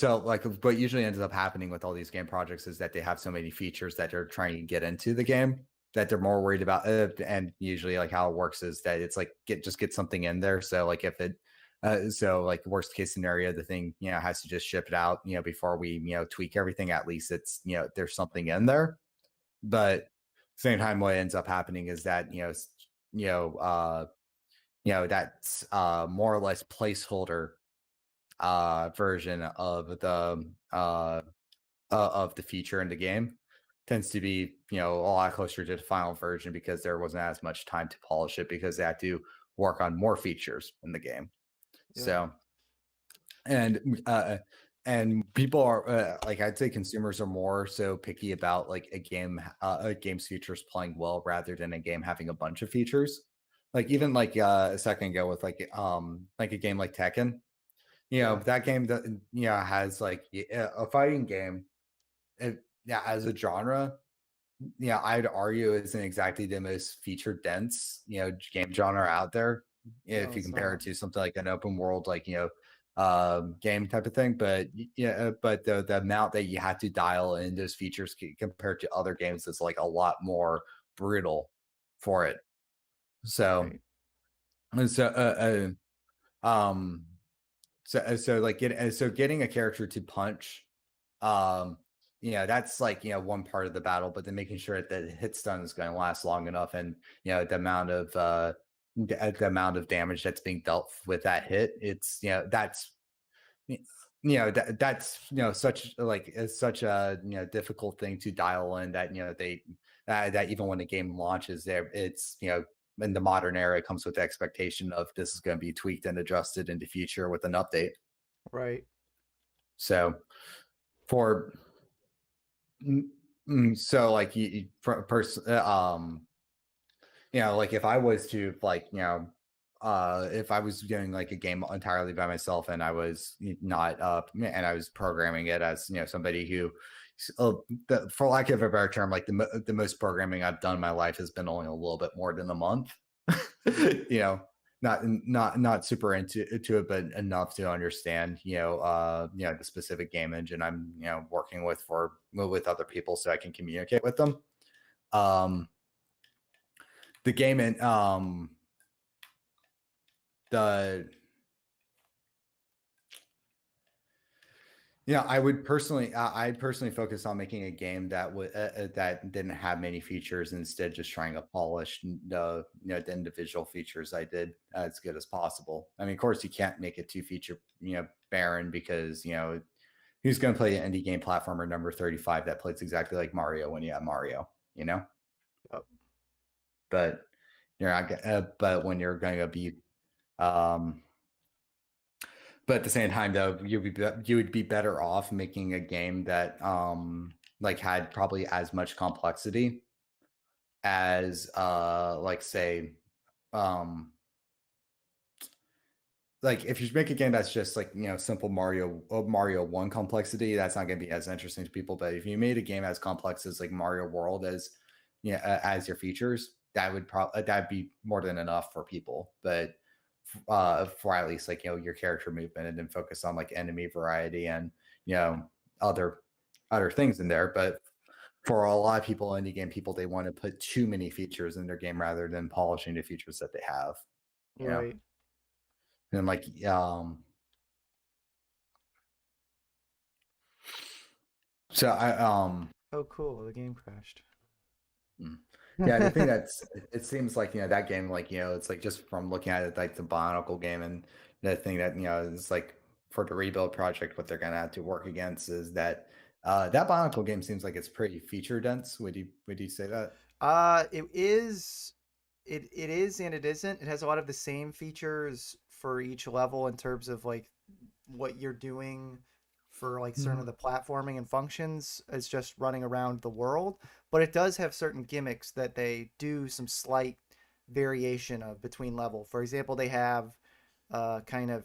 like what usually ends up happening with all these game projects is that they have so many features that they're trying to get into the game that they're more worried about it. And usually like how it works is that it's like get something in there. So like if it so like worst case scenario, the thing has to just ship it out before we tweak everything. At least it's there's something in there. But same time, what ends up happening is that you know uh that's more or less placeholder version of the feature in the game tends to be a lot closer to the final version, because there wasn't as much time to polish it because they had to work on more features in the game. Yeah. So and and people are like, I'd say consumers are more so picky about like a game's features playing well rather than a game having a bunch of features. Like even like a second ago with like a game like Tekken, Yeah. that game that has like a fighting game. Yeah, as a genre, I'd argue isn't exactly the most feature dense, game genre out there. No, If you it's compare not. it to something like an open world, like game type of thing. But but the amount that you have to dial in those features compared to other games is like a lot more brutal for it. So, Right. and so, um, so like getting a character to punch, um, that's like one part of the battle, but then making sure that the hit stun is going to last long enough, and the amount of damage that's being dealt with that hit, it's that's that's such like it's such a difficult thing to dial in that they that even when the game launches there, it's in the modern era, it comes with the expectation of this is going to be tweaked and adjusted in the future with an update. Right. So for so like like if I was to like if I was doing like a game entirely by myself and I was not and I was programming it as somebody who uh, for lack of a better term, like the most programming I've done in my life has been only a little bit more than a month. you know not super into it, but enough to understand the specific game engine I'm working with other people so I can communicate with them. um the game and the I'd personally focus on making a game that would that didn't have many features, instead just trying to polish the individual features I did as good as possible. I mean, of course, you can't make it too feature barren, because who's going to play an indie game platformer number 35 that plays exactly like Mario when you have Mario, Yep. but but when you're going to be um but at the same time, though, you would be better off making a game that like had probably as much complexity as like say um like if you make a game that's just like simple Mario 1 complexity, that's not going to be as interesting to people. But if you made a game as complex as like Mario World as your features, that'd be more than enough for people. But for at least like your character movement, and then focus on like enemy variety and other things in there. But for a lot of people, indie game people, they want to put too many features in their game rather than polishing the features that they have. you know Right. and like so I Oh, cool. The game crashed. mm. Yeah, the thing it seems like that game, like it's like, just from looking at it, like the Bionicle game, and the thing that is like for the rebuild project, what they're gonna have to work against is that that Bionicle game seems like it's pretty feature dense. Would you say that? It is. It is and it isn't. It has a lot of the same features for each level in terms of like what you're doing for like certain of the platforming and functions as just running around the world, but it does have certain gimmicks that they do some slight variation of between level. For example, they have kind of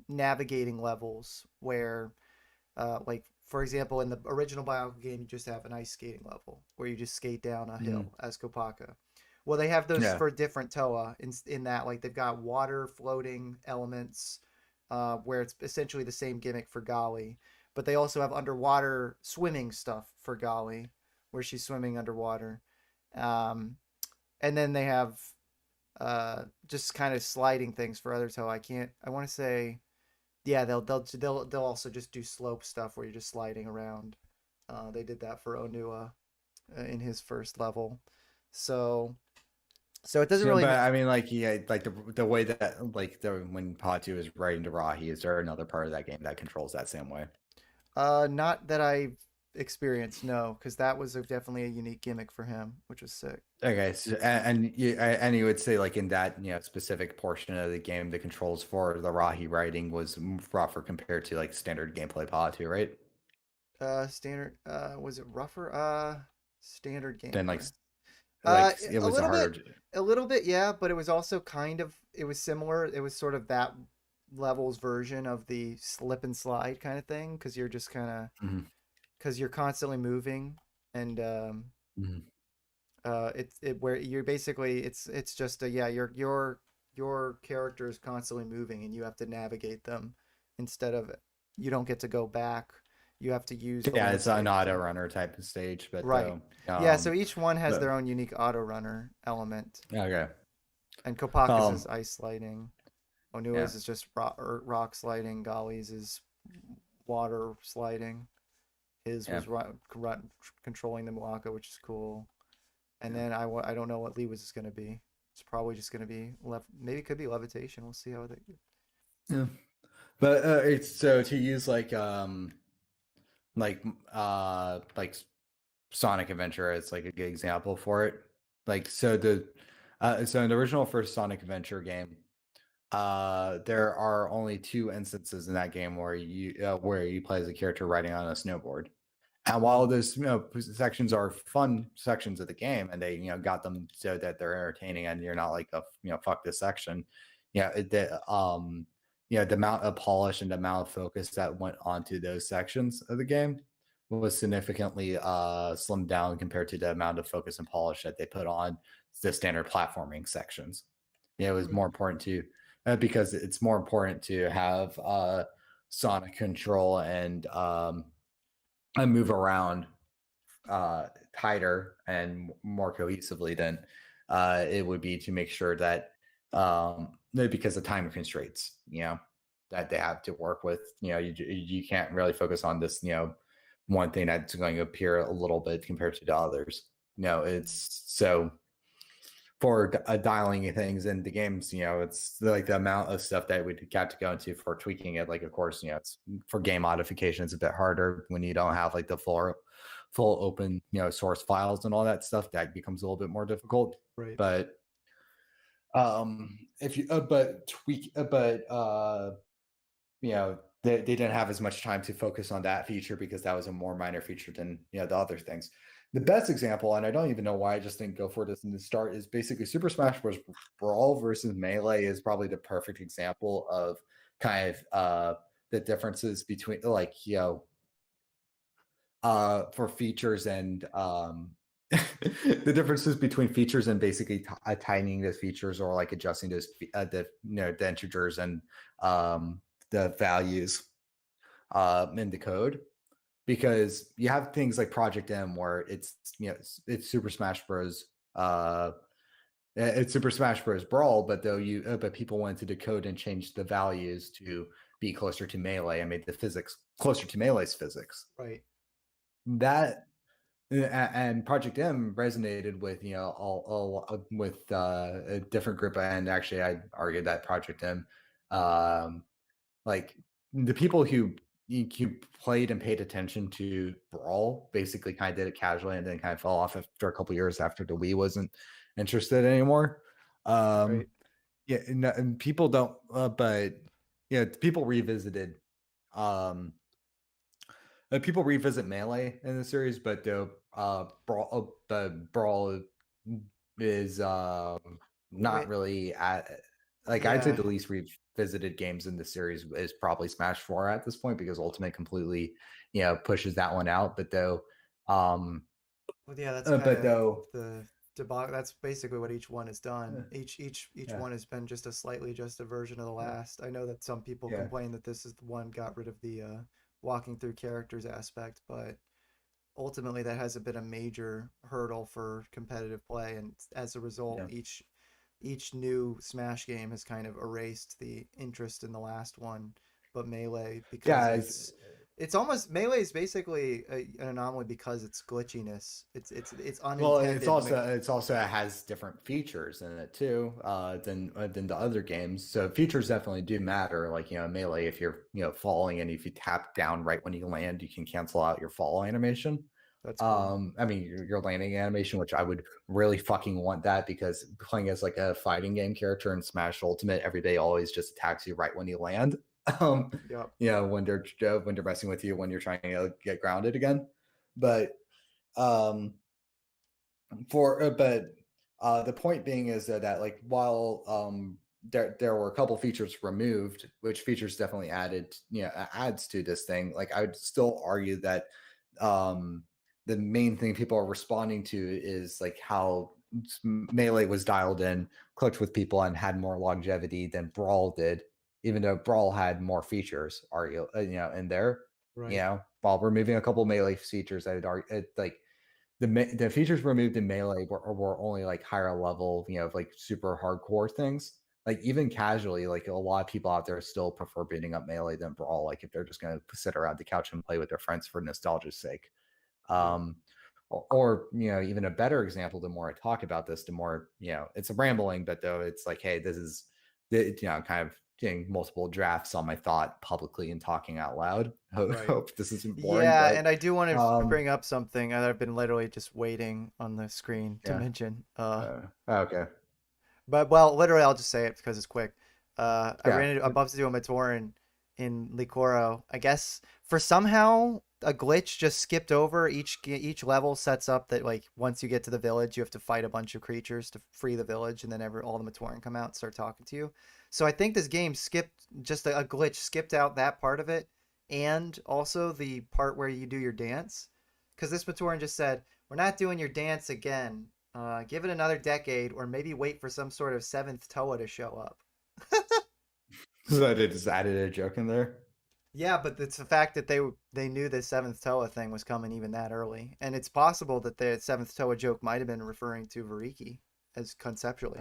navigating levels where like for example in the original Bionicle game you just have an ice skating level where you just skate down a hill as Kopaka. Well, they have those Yeah. for different Toa in that like they've got water floating elements where it's essentially the same gimmick for Golly, but they also have underwater swimming stuff for Golly where she's swimming underwater. Um, and then they have just kind of sliding things for other Toa. I want to say yeah, they'll also just do slope stuff where you're just sliding around. They did that for Onua in his first level. So it doesn't really. But I mean, like, yeah, like the way that like when Patu is riding to Rahi, is there another part of that game that controls that same way? Not that I've experienced, no, because that was definitely a unique gimmick for him, which was sick. Okay, so, and you would say like in that specific portion of the game, the controls for the Rahi riding was rougher compared to like standard gameplay Patu, right? Standard. Was it rougher? Standard Then gameplay. it A was little harder. bit, a little bit, yeah, but it was also kind of it was similar. It was sort of that levels version of the slip and slide kind of thing because you're just kind of Mhm. because you're constantly moving and Mhm. it's it where you're basically it's just a yeah your character is constantly moving and you have to navigate them instead of you don't get to go back. You have to use the Yeah, it's an landscape auto to runner type of stage, but right. Yeah, so each one has but their own unique auto runner element. okay. And Kopaka's is Um, ice sliding. yeah, Onua's is just rock sliding. Golly's is water sliding. His yeah. was controlling the Moaka, which is cool. And then I don't know what Lee was going to be. It's probably just going to be maybe it could be levitation. We'll see how they. Yeah. But it's so to use like like Sonic Adventure as like a good example for it. Like so in the original first Sonic Adventure game, there are only 2 instances in that game where you play as a character riding on a snowboard. And while those sections are fun sections of the game, and they got them so that they're entertaining, and you're not like fuck this section, yeah, the amount of polish and the amount of focus that went onto those sections of the game was significantly slimmed down compared to the amount of focus and polish that they put on the standard platforming sections. Yeah, it was more important to because it's more important to have sonic control and move around tighter and more cohesively than it would be to make sure that because of time constraints, that they have to work with. You can't really focus on this, one thing that's going to appear a little bit compared to the others. It's so for dialing things in the games, it's like the amount of stuff that we'd have to go into for tweaking it. Like, of course, it's for game modification, it's a bit harder when you don't have like the full open, source files and all that stuff. That becomes a little bit more difficult. Right. But if you, but tweak, but they didn't have as much time to focus on that feature because that was a more minor feature than the other things. The best example, and I don't even know why I just didn't go for this in the start, is basically Super Smash Bros. Brawl versus Melee is probably the perfect example of kind of the differences between for features and the differences between features and basically tightening the features or like adjusting those the integers and the values in the code, because you have things like Project M where it's Super Smash Bros. It's Super Smash Bros. Brawl, but but people wanted to decode and change the values to be closer to Melee and made the physics closer to Melee's physics. Right. That and Project M resonated with all with a different group, and actually I argued that Project M like the people who played and paid attention to Brawl basically kind of did it casually and then kind of fell off after a couple years after the Wii wasn't interested anymore. Right. Yeah, and people don't, but people revisited. People revisit Melee in the series, but the Brawl is not Wait. really at like I'd say Yeah. the least revisited games in the series is probably Smash 4 at this point because Ultimate completely pushes that one out. But though, Well, yeah, that's kind but of though, the debacle. That's basically what each one has done. Each yeah, one has been just a slightly adjusted version of the last. I know that some people yeah, complain that this is the one got rid of the walking through characters aspect, but ultimately that hasn't been a major hurdle for competitive play, and as a result, yeah, each new Smash game has kind of erased the interest in the last one. But Melee, because yeah. it's almost Melee is basically an anomaly because it's glitchiness. It's Well, unintended. it's also has different features in it too than the other games. So features definitely do matter. Like Melee, if you're falling and if you tap down right when you land, you can cancel out your fall animation. That's cool. I mean your landing animation, which I would really fucking want that because playing as like a fighting game character in Smash Ultimate, everybody always just attacks you right when you land. Um, Yep. when they're messing with you when you're trying to get grounded again. But um for but the point being is that like while there were a couple features removed, which features definitely added, adds to this thing. Like I would still argue that um, the main thing people are responding to is like how melee was dialed in, clicked with people, and had more longevity than Brawl did, even though Brawl had more features, in there. Right. While removing a couple melee features, I'd argue like the features removed in melee were only like higher level, like super hardcore things. Like even casually, like a lot of people out there still prefer beating up melee than brawl. Like if they're just going to sit around the couch and play with their friends for nostalgia's sake. Yeah. Or even a better example. The more I talk about this, the more it's a rambling, but though it's like, hey, this is kind of getting multiple drafts on my thought publicly and talking out loud. Right. Hope this isn't boring, Yeah, but and I do want to um, bring up something that I've been literally just waiting on the screen to yeah. mention. Okay. But well, literally, I'll just say it because it's quick. I Yeah. ran into, I bumped into a Matoran in Licoro. I guess for somehow a glitch just skipped over each level sets up that like once you get to the village, you have to fight a bunch of creatures to free the village, and then all the Matoran come out and start talking to you. So I think this game skipped just a glitch skipped out that part of it, and also the part where you do your dance, because this Matoran just said, "We're not doing your dance again. Give it another decade, or maybe wait for some sort of seventh Toa to show up." So they just added a joke in there. Yeah, but it's the fact that they knew the seventh Toa thing was coming even that early, and it's possible that the seventh Toa joke might have been referring to Variki as conceptually.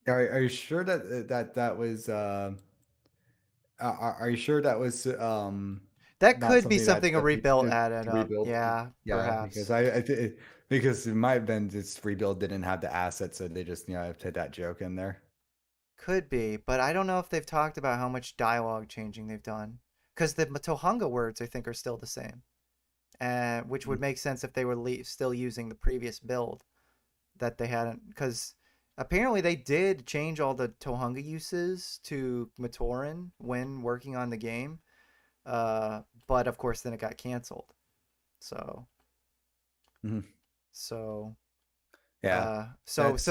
Are you sure that was are you sure that was That not could be something that something a rebuild added to up. rebuild? Yeah, Yeah, because perhaps. because it might have been this rebuild didn't have the assets, so they just put that joke in there. Could be, but I don't know if they've talked about how much dialogue changing they've done. Because the Tohunga words, I think, are still the same, which would make sense if they were still using the previous build that they hadn't. Because apparently they did change all the Tohunga uses to Matoran when working on the game, but of course then it got canceled. So, Mhm. so Yeah, so that's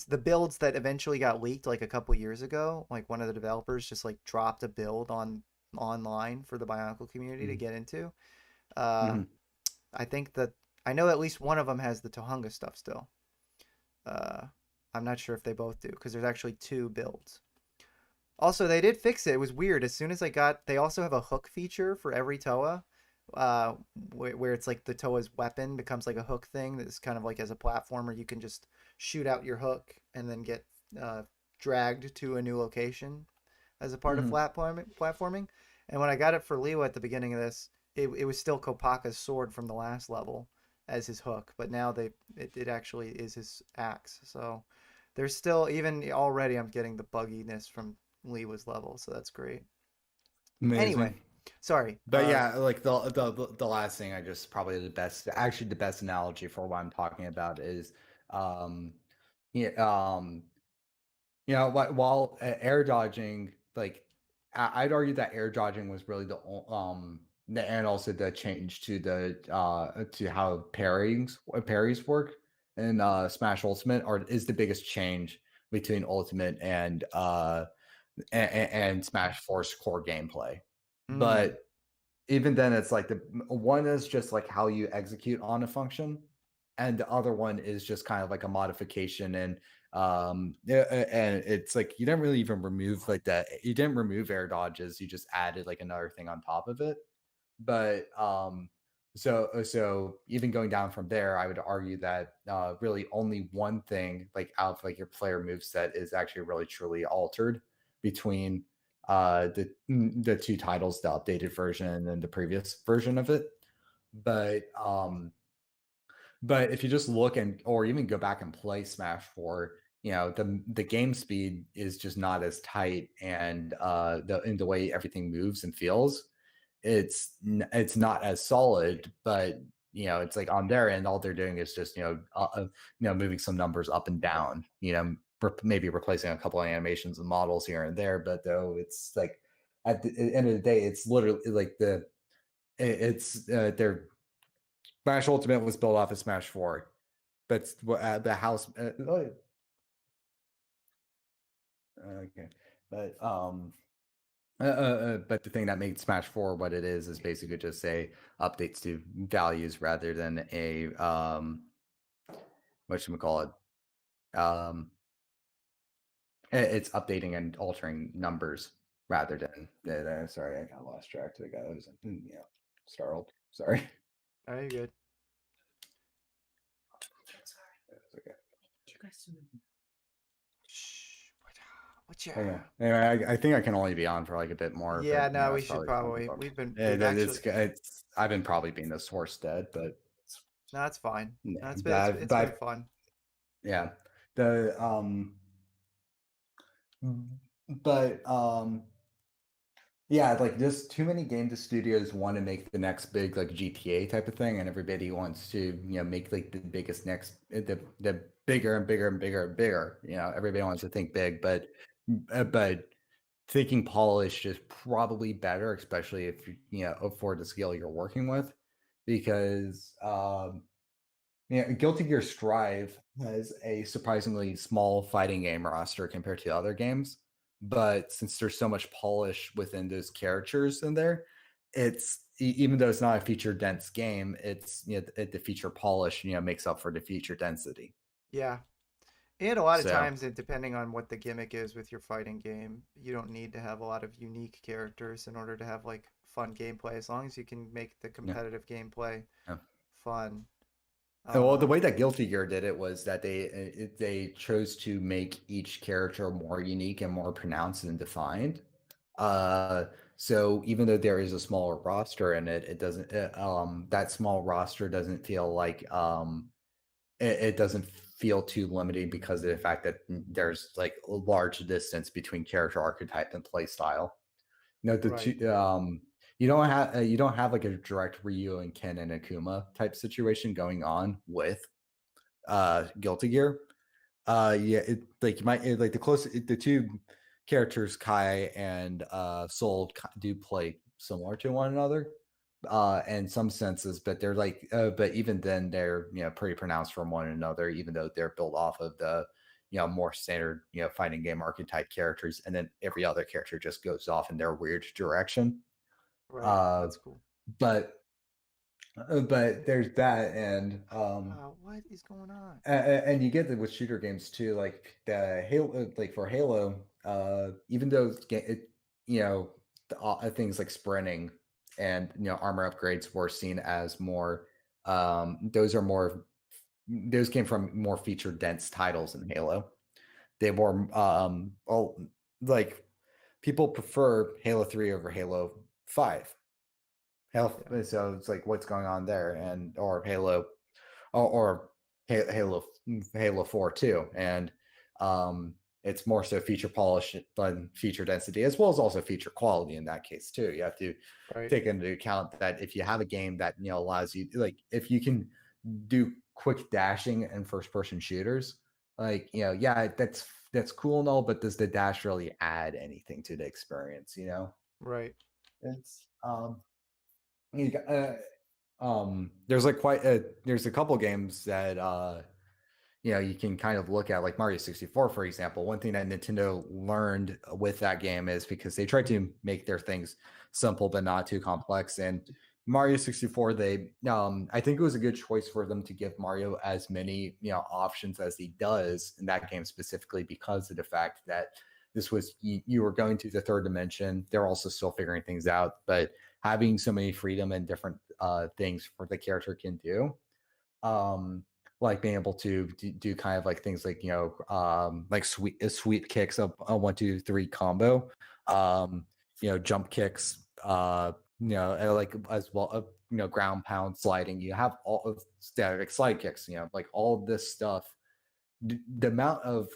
the builds that eventually got leaked like a couple years ago, like one of the developers just like dropped a build online for the Bionicle community to mhm, get into. Uh, mhm. I think that I know at least one of them has the Tohunga stuff still. Uh, I'm not sure if they both do because there's actually two builds. Also, they did fix it. It was weird. As soon as they also have a hook feature for every Toa, where it's like the Toa's weapon becomes like a hook thing that's kind of like as a platformer, you can just shoot out your hook and then get uh, dragged to a new location as a part of Mhm. platforming. And when I got it for Leo at the beginning of this, it was still Kopaka's sword from the last level as his hook, but now it actually is his axe. So there's still even already I'm getting the bugginess from Lewa's level, so that's great. Amazing. Anyway, sorry. But yeah, like the last thing, I just probably the best analogy for what I'm talking about is, um, yeah, while air dodging, like I'd argue that air dodging was really and also the change to how parries work in Smash Ultimate, or is the biggest change between Ultimate and Smash 4's core gameplay. Mm, But even then, it's like the one is just like how you execute on a function, and the other one is just kind of like a modification. And yeah, and it's like you didn't really even remove like that. You didn't remove air dodges. You just added like another thing on top of it. But so even going down from there, I would argue that really only one thing like out of like your player move set is actually really truly altered between the two titles, the updated version and the previous version of it. But but if you just look and or even go back and play Smash 4, the game speed is just not as tight, and the way everything moves and feels, it's not as solid. But it's like on their end, all they're doing is just moving some numbers up and down, maybe replacing a couple of animations and models here and there. But though it's like at the end of the day, it's literally like it's their Smash Ultimate was built off of Smash 4, but the house Okay, but but the thing that made Smash 4 what it is basically just a updates to values rather than a what should we call it? It's updating and altering numbers rather than. Sorry, I got lost track. I was startled. Sorry. Are you good? It's okay. Shh. What's your? Okay. Anyway, I think I can only be on for like a bit more. Yeah, but, no, we it's should probably probably. fun. We've actually. It's I've been probably being this horse dead, but No, it's fine. yeah, No, it's been but fun. yeah, the but yeah, like just too many game studios want to make the next big like GTA type of thing, and everybody wants to make like the biggest next the bigger and bigger and bigger and bigger. Everybody wants to think big, but thinking polished is probably better, especially if you afford the scale you're working with, because Guilty Gear Strive has a surprisingly small fighting game roster compared to other games. But since there's so much polish within those characters in there, it's even though it's not a feature dense game, it's the feature polish makes up for the feature density. Yeah. And a lot of So times, depending on what the gimmick is with your fighting game, you don't need to have a lot of unique characters in order to have like fun gameplay. As long as you can make the yeah, competitive gameplay yeah. fun. Well, the Um, way that Guilty Gear did it was that they chose to make each character more unique and more pronounced and defined. Uh, so even though there is a smaller roster in it, it doesn't that small roster doesn't feel like it doesn't feel too limiting because of the fact that there's like a large distance between character archetype and play style. The right. two you don't have like a direct Ryu and Ken and Akuma type situation going on with Guilty Gear. Yeah, it like like the two characters Kai and Soul do play similar to one another in some senses, but they're like but even then they're pretty pronounced from one another, even though they're built off of the more standard fighting game archetype characters, and then every other character just goes off in their weird direction. Right. Uh, That's cool. but but there's that, and What is going on? and you get it with shooter games too, like the Halo, like for Halo, even though things like sprinting and armor upgrades were seen as more, those came from more feature dense titles in Halo. They were like people prefer Halo 3 over Halo 5. Yeah. So it's like what's going on there, and or Halo or Halo 4 too, and it's more so feature polish than feature density, as well as also feature quality in that case too. You have to Right. take into account that if you have a game that allows you, like if you can do quick dashing and first person shooters, like yeah, that's cool and all, but does the dash really add anything to the experience? Right. It's you got, there's like there's a couple games that you can kind of look at, like Mario 64, for example. One thing that Nintendo learned with that game is because they tried to make their things simple but not too complex. And Mario 64, I think it was a good choice for them to give Mario as many options as he does in that game, specifically because of the fact that this was you were going to the third dimension. They're also still figuring things out, but having so many freedom and different things for the character can do. Like being able to do kind of like things like like sweep kicks of a 1 2 3 combo, jump kicks, like as well, ground pound, sliding. You have all of static slide kicks, like all of this stuff. The amount of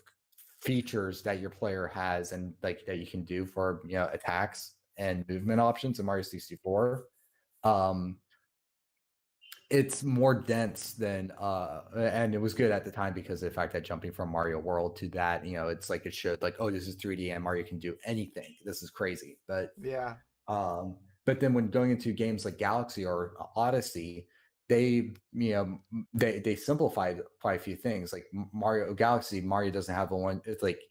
features that your player has and like that you can do for attacks and movement options in Mario 64, it's more dense than and it was good at the time because of the fact that jumping from Mario World to that, it's like it showed like, oh, this is 3D and Mario can do anything. This is crazy. Yeah. But then when going into games like Galaxy or Odyssey, they they simplified quite a few things. Like Mario Galaxy, Mario doesn't have a one. It's like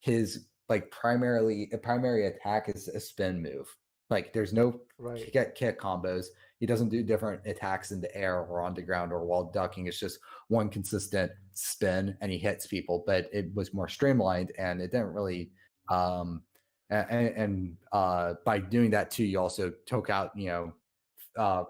his like primary attack is a spin move. Like there's no Right. kick combos. He doesn't do different attacks in the air or on the ground or while ducking. It's just one consistent spin and he hits people, but it was more streamlined and it didn't really by doing that too, you also took out,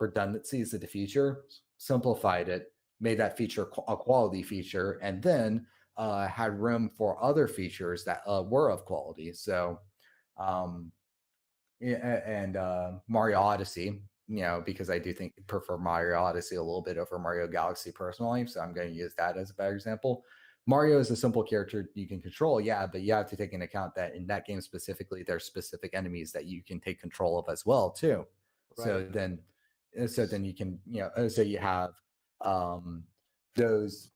redundancies of the feature, simplified it, made that feature a quality feature, and then had room for other features that were of quality. So, um, and Mario Odyssey, because I do think prefer Mario Odyssey a little bit over Mario Galaxy personally. So I'm going to use that as a better example. Mario is a simple character you can control, yeah, but you have to take into account that in that game specifically, there's specific enemies that you can take control of as well too. So Right. then you can, so you have those.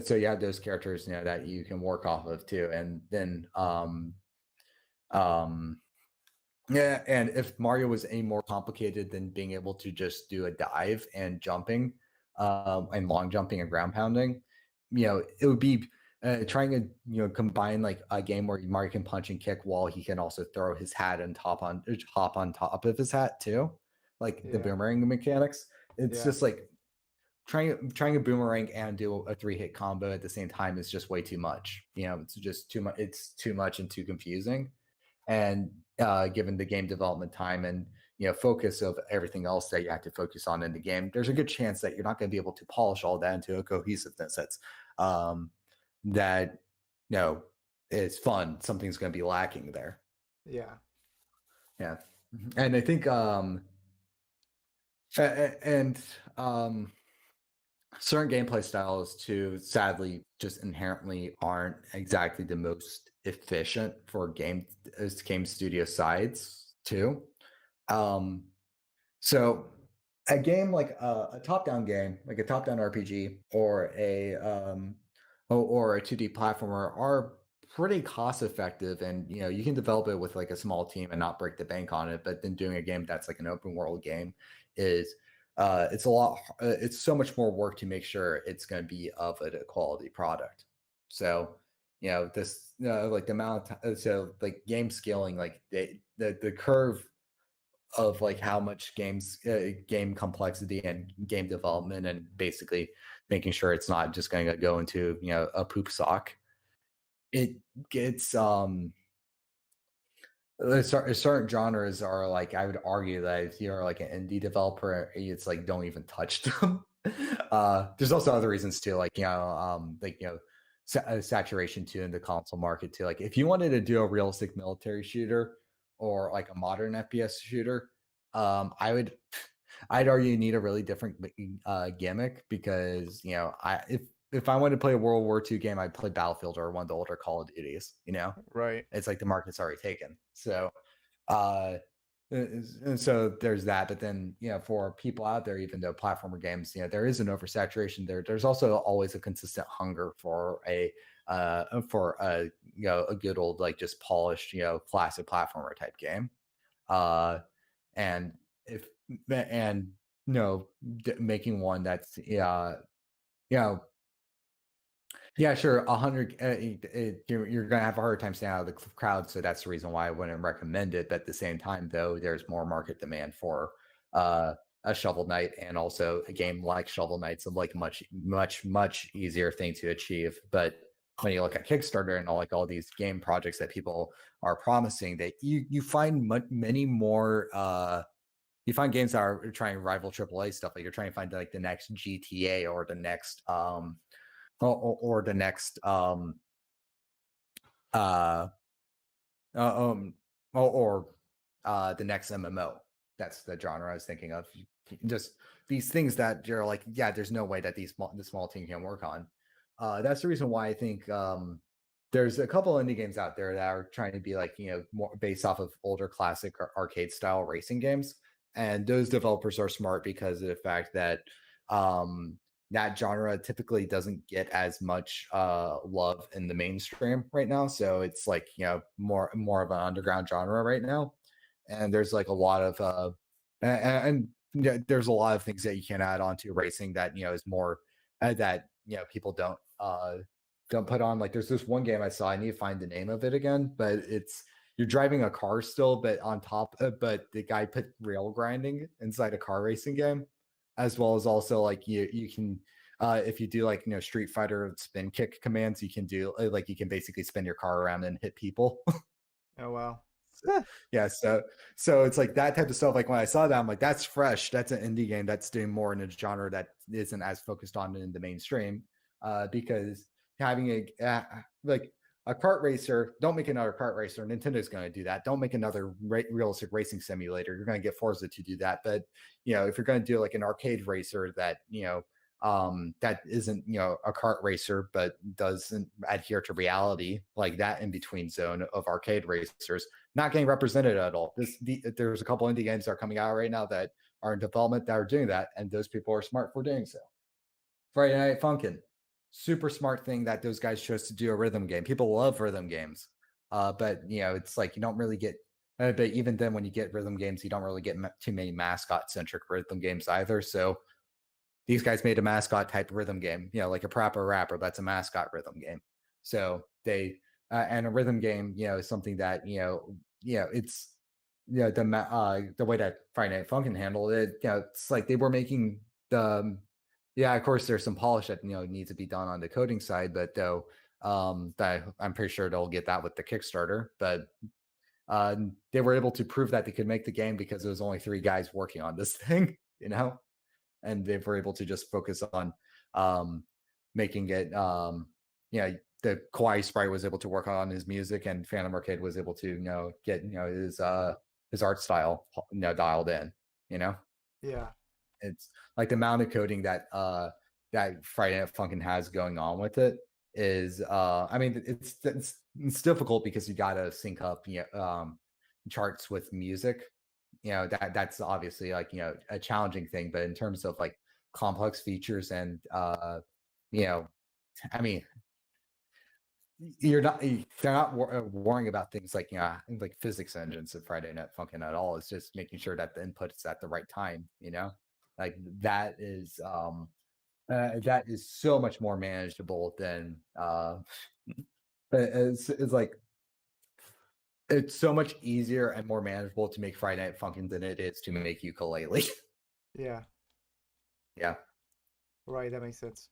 So you have those characters, that you can work off of too, and then um, yeah, and if Mario was any more complicated than being able to just do a dive and jumping, and long jumping and ground pounding, it would be trying to combine like a game where Mario can punch and kick while he can also throw his hat and hop on top of his hat too, like the Yeah. boomerang mechanics. It's Yeah. just like trying a boomerang and do a 3-hit combo at the same time is just way too much. It's just too much. It's too much and too confusing. And given the game development time and focus of everything else that you have to focus on in the game, there's a good chance that you're not going to be able to polish all that into a cohesiveness that is fun. Something's going to be lacking there. Yeah. Yeah, and I think and certain gameplay styles too, sadly, just inherently aren't exactly the most efficient for game studio sides too. So a game like a top-down game, like a top-down RPG or a 2D platformer are pretty cost effective, and you can develop it with like a small team and not break the bank on it. But then doing a game that's like an open world game is it's so much more work to make sure it's going to be of a quality product. So this like the amount so like game scaling, like the curve of like how much game complexity and game development and basically making sure it's not just going to go into a poop sock. It gets certain genres are like, I would argue that if you're like an indie developer, it's like don't even touch them. There's also other reasons too, like saturation too in the console market too. Like if you wanted to do a realistic military shooter or like a modern FPS shooter, I'd argue you need a really different gimmick because if I wanted to play a World War II game, I'd play Battlefield or one of the older Call of Duties. Right. It's like the market's already taken. So, uh, and so there's that. But then, for people out there, even though platformer games, there is an oversaturation there. There's also always a consistent hunger for a a good old like just polished classic platformer type game. And if and making one that's yeah, sure. 100, you're going to have a hard time staying out of the crowd. So that's the reason why I wouldn't recommend it. But at the same time, though, there's more market demand for a Shovel Knight, and also a game like Shovel Knight's a like much easier thing to achieve. But when you look at Kickstarter and all these game projects that people are promising, that you find many more. You find games that are trying to rival AAA stuff. Like you're trying to find like the next GTA or the next or the next uh, um or the next MMO. That's the genre I was thinking of. Just these things that you're like, yeah, there's no way that the small team can work on. That's the reason why I think there's a couple indie games out there that are trying to be like more based off of older classic arcade style racing games, and those developers are smart because of the fact that that genre typically doesn't get as much love in the mainstream right now. So it's like more of an underground genre right now, and there's like a lot of yeah, there's a lot of things that you can add on to racing that is more that people don't don't put on like there's this one game I saw. I need to find the name of it again, but it's you're driving a car still, but on top, but the guy put rail grinding inside a car racing game, as well as also like you can if you do like Street Fighter spin kick commands, you can do like you can basically spin your car around and hit people. Oh wow. Yeah, so it's like that type of stuff. Like when I saw that, I'm like, that's fresh. That's an indie game that's doing more in a genre that isn't as focused on in the mainstream. Because having like a kart racer, don't make another kart racer. Nintendo's going to do that. Don't make another realistic racing simulator. You're going to get Forza to do that. But if you're going to do like an arcade racer that that isn't a kart racer but doesn't adhere to reality, like that in between zone of arcade racers not getting represented at all. There's a couple indie games that are coming out right now that are in development that are doing that, and those people are smart for doing so. Friday Night Funkin', super smart thing that those guys chose to do a rhythm game. People love rhythm games, but it's like you don't really get. But even then, when you get rhythm games, you don't really get too many mascot-centric rhythm games either. So these guys made a mascot type rhythm game, like a proper rapper. That's a mascot rhythm game. So they and a rhythm game, is something that it's the way that Friday Night Funkin' handled it. It's like they were making the of course there's some polish that needs to be done on the coding side, but though I'm pretty sure they'll get that with the Kickstarter. But they were able to prove that they could make the game because there was only 3 guys working on this thing, and they were able to just focus on making it the Kawaii Sprite was able to work on his music, and Phantom Arcade was able to get his art style dialed in. Yeah. It's like the amount of coding that that Friday Night Funkin' has going on with it is I mean it's difficult because you got to sync up charts with music. That's obviously like a challenging thing, but in terms of like complex features and I mean they're not worrying about things like like physics engines of Friday Night Funkin' at all. It's just making sure that the input is at the right time, like that is so much more manageable than it's like it's so much easier and more manageable to make Friday Night Funkin' than it is to make ukulele. Yeah. Yeah. Right, that makes sense.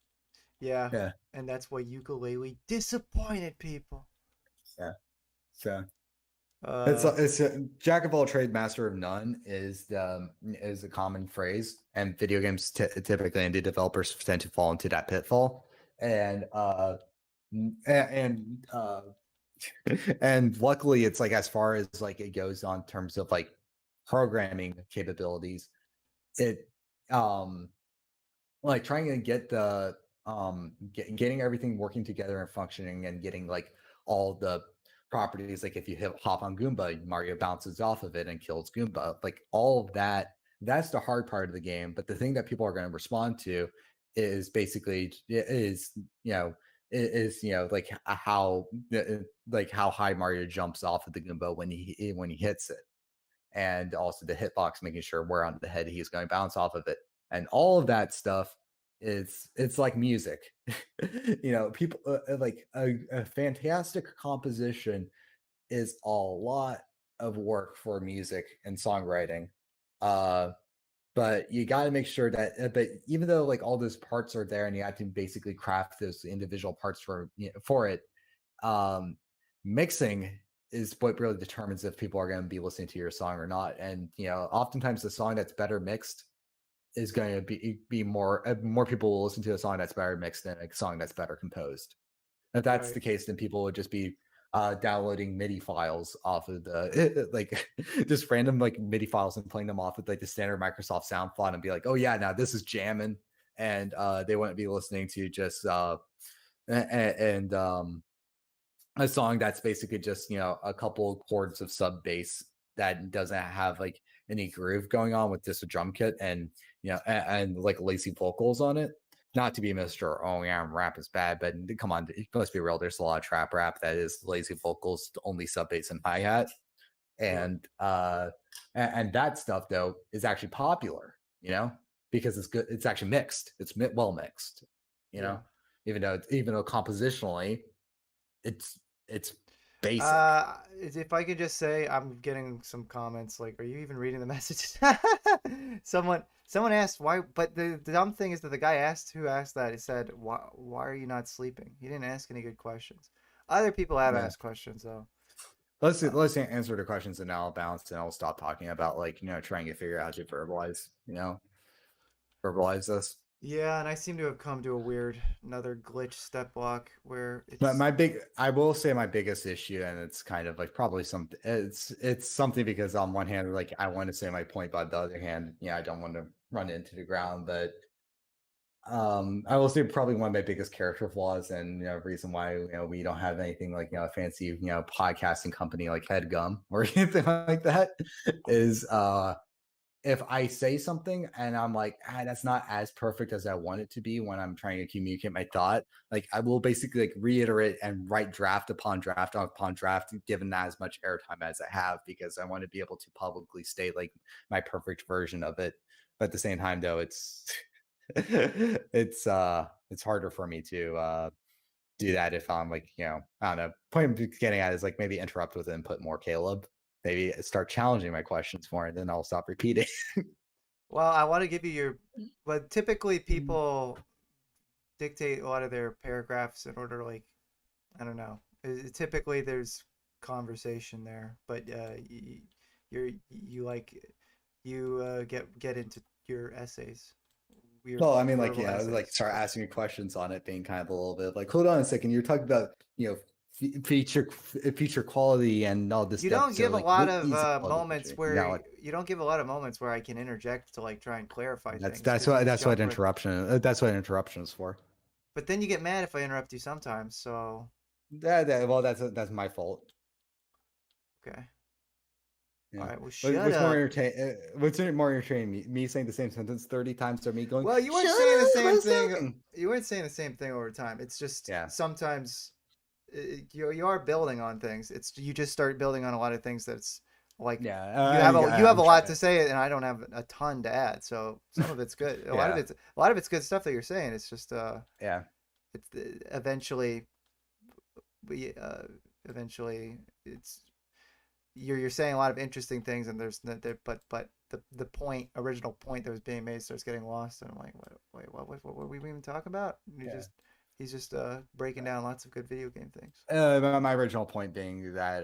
Yeah. Yeah. And that's why ukulele disappointed people. Yeah. So Uh, it's a jack of all trade, master of none is a common phrase, and video games typically indie developers tend to fall into that pitfall. And and and luckily, it's like as far as like it goes on terms of like programming capabilities, it like trying to get the getting everything working together and functioning and getting like all the properties, like if you hop on Goomba, Mario bounces off of it and kills Goomba, like all of that's the hard part of the game. But the thing that people are going to respond to is basically like how high Mario jumps off of the Goomba when he hits it, and also the hitbox, making sure where on the head he's going to bounce off of it, and all of that stuff it's like music. People like a fantastic composition is a lot of work for music and songwriting, but you got to make sure that but even though like all those parts are there and you have to basically craft those individual parts for it, mixing is what really determines if people are going to be listening to your song or not. And oftentimes the song that's better mixed is going to be more people will listen to a song that's better mixed than a song that's better composed. If that's the case, then people would just be downloading MIDI files off of the like just random like MIDI files and playing them off with like the standard Microsoft sound font and be like, oh yeah, now this is jamming, and they wouldn't be listening to just and a song that's basically just a couple chords of sub bass that doesn't have like any groove going on with just a drum kit and and like lazy vocals on it. Not to be Mr. Oh yeah, rap is bad, but come on, let's be real. There's a lot of trap rap that is lazy vocals, only sub bass and hi hat, and that stuff though is actually popular, because it's good. It's actually mixed. It's well mixed, Yeah. even though compositionally it's basic. If I could just say, I'm getting some comments like, "Are you even reading the messages?" Someone asked why, but the dumb thing is that the guy who asked that, he said, "Why are you not sleeping?" He didn't ask any good questions. Other people have Yeah. asked questions though. Let's answer the questions and now I'll bounce and I'll stop talking about trying to figure out how to verbalize this. Yeah, and I seem to have come to a weird another glitch step block where But it's I will say my biggest issue, and it's kind of like probably something. It's something because on one hand, like I want to say my point, but on the other hand, I don't want to run into the ground. But I will say probably one of my biggest character flaws, and reason why we don't have anything like a fancy podcasting company like Headgum or anything like that is if I say something and I'm like, that's not as perfect as I want it to be when I'm trying to communicate my thought, like I will basically like reiterate and write draft upon draft upon draft, given that as much airtime as I have, because I want to be able to publicly state like my perfect version of it. But at the same time, though, it's it's harder for me to do that if I'm like, I don't know. Point I'm getting at is like maybe interrupt with input more, Caleb. Maybe start challenging my questions more, and then I'll stop repeating. well, I want to give you but typically people dictate a lot of their paragraphs in order like I don't know. Typically there's conversation there, but you like get into your essays. Your Well, I mean, like, verbal like essays. start asking me questions on it, being kind of a little bit like, hold on a second, you're talking about, feature quality and all this You stuff. don't So, give a like, lot what of is a quality moments feature? where you don't give a lot of moments where I can interject to like try and clarify that's things because you just that's what jump right. interruption is for. But then you get mad if I interrupt you sometimes. So Well, that's my fault. okay, all Yeah. right. Well, shut What's more up. entertaining? What's more entertaining? Me saying the same sentence 30 times, or me going, Well, you weren't "Shut saying the up, same I'm thing. talking." You weren't saying the same thing over time. It's just Yeah. sometimes you are building on things. It's you just start building on a lot of things that's like you have I'm a trying lot to. to say and I don't have a ton to add. So some of it's good. Yeah. A lot of it's good stuff that you're saying. It's just Yeah. it's eventually eventually it's you're saying a lot of interesting things and there's there but the original point that was being made starts getting lost and I'm like what were we even talking about? And Yeah. he's just breaking down lots of good video game things. My original point being that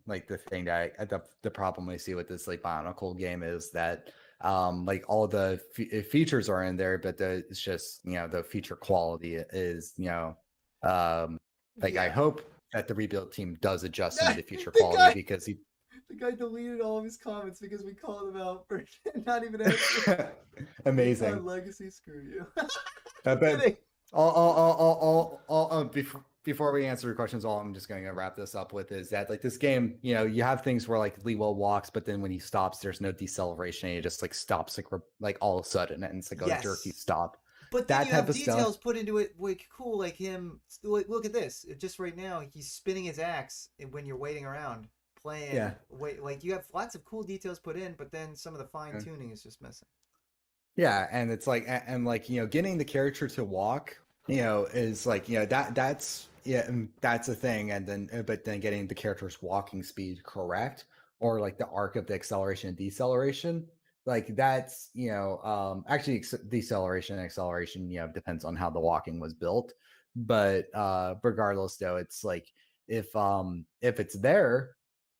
like the thing that the problem I see with this like Bionicle game is that like all the features are in there, but it's just the feature quality is like I Yeah. hope that the rebuild team does adjust some of the feature the quality guy because he the guy deleted all of his comments because we called him out for not even answering. amazing. Legacy, screw you. But Kidding. before we answer your questions, all I'm just going to wrap this up with is that like this game, you have things where like Leewell walks, but then when he stops, there's no deceleration. And he just like stops like all of a sudden, and it's like a jerky Yes. stop. But then That you type have of stuff. details put into it, like cool, like him. Look at this. Just right now, he's spinning his axe when you're waiting around playing. Yeah. Wait, like you have lots of cool details put in, but then some of the fine tuning is just missing. Yeah, and it's like and like getting the character to walk, is like that's that's a thing, and then but then getting the character's walking speed correct, or like the arc of the acceleration and deceleration, like that's actually deceleration and acceleration depends on how the walking was built, but regardless though, it's like if it's there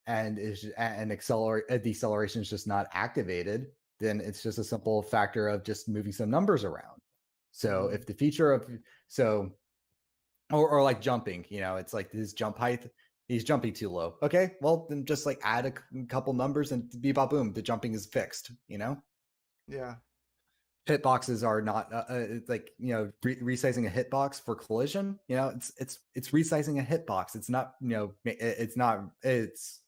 and is and deceleration is just not activated, then it's just a simple factor of just moving some numbers around. So if the feature of so or like jumping, it's like his jump height, he's jumping too low. Okay, well then just like add a couple numbers and bebop boom, the jumping is fixed. Yeah. Hitboxes are not it's like resizing a hitbox for collision. It's resizing a hitbox. It's not it's not it's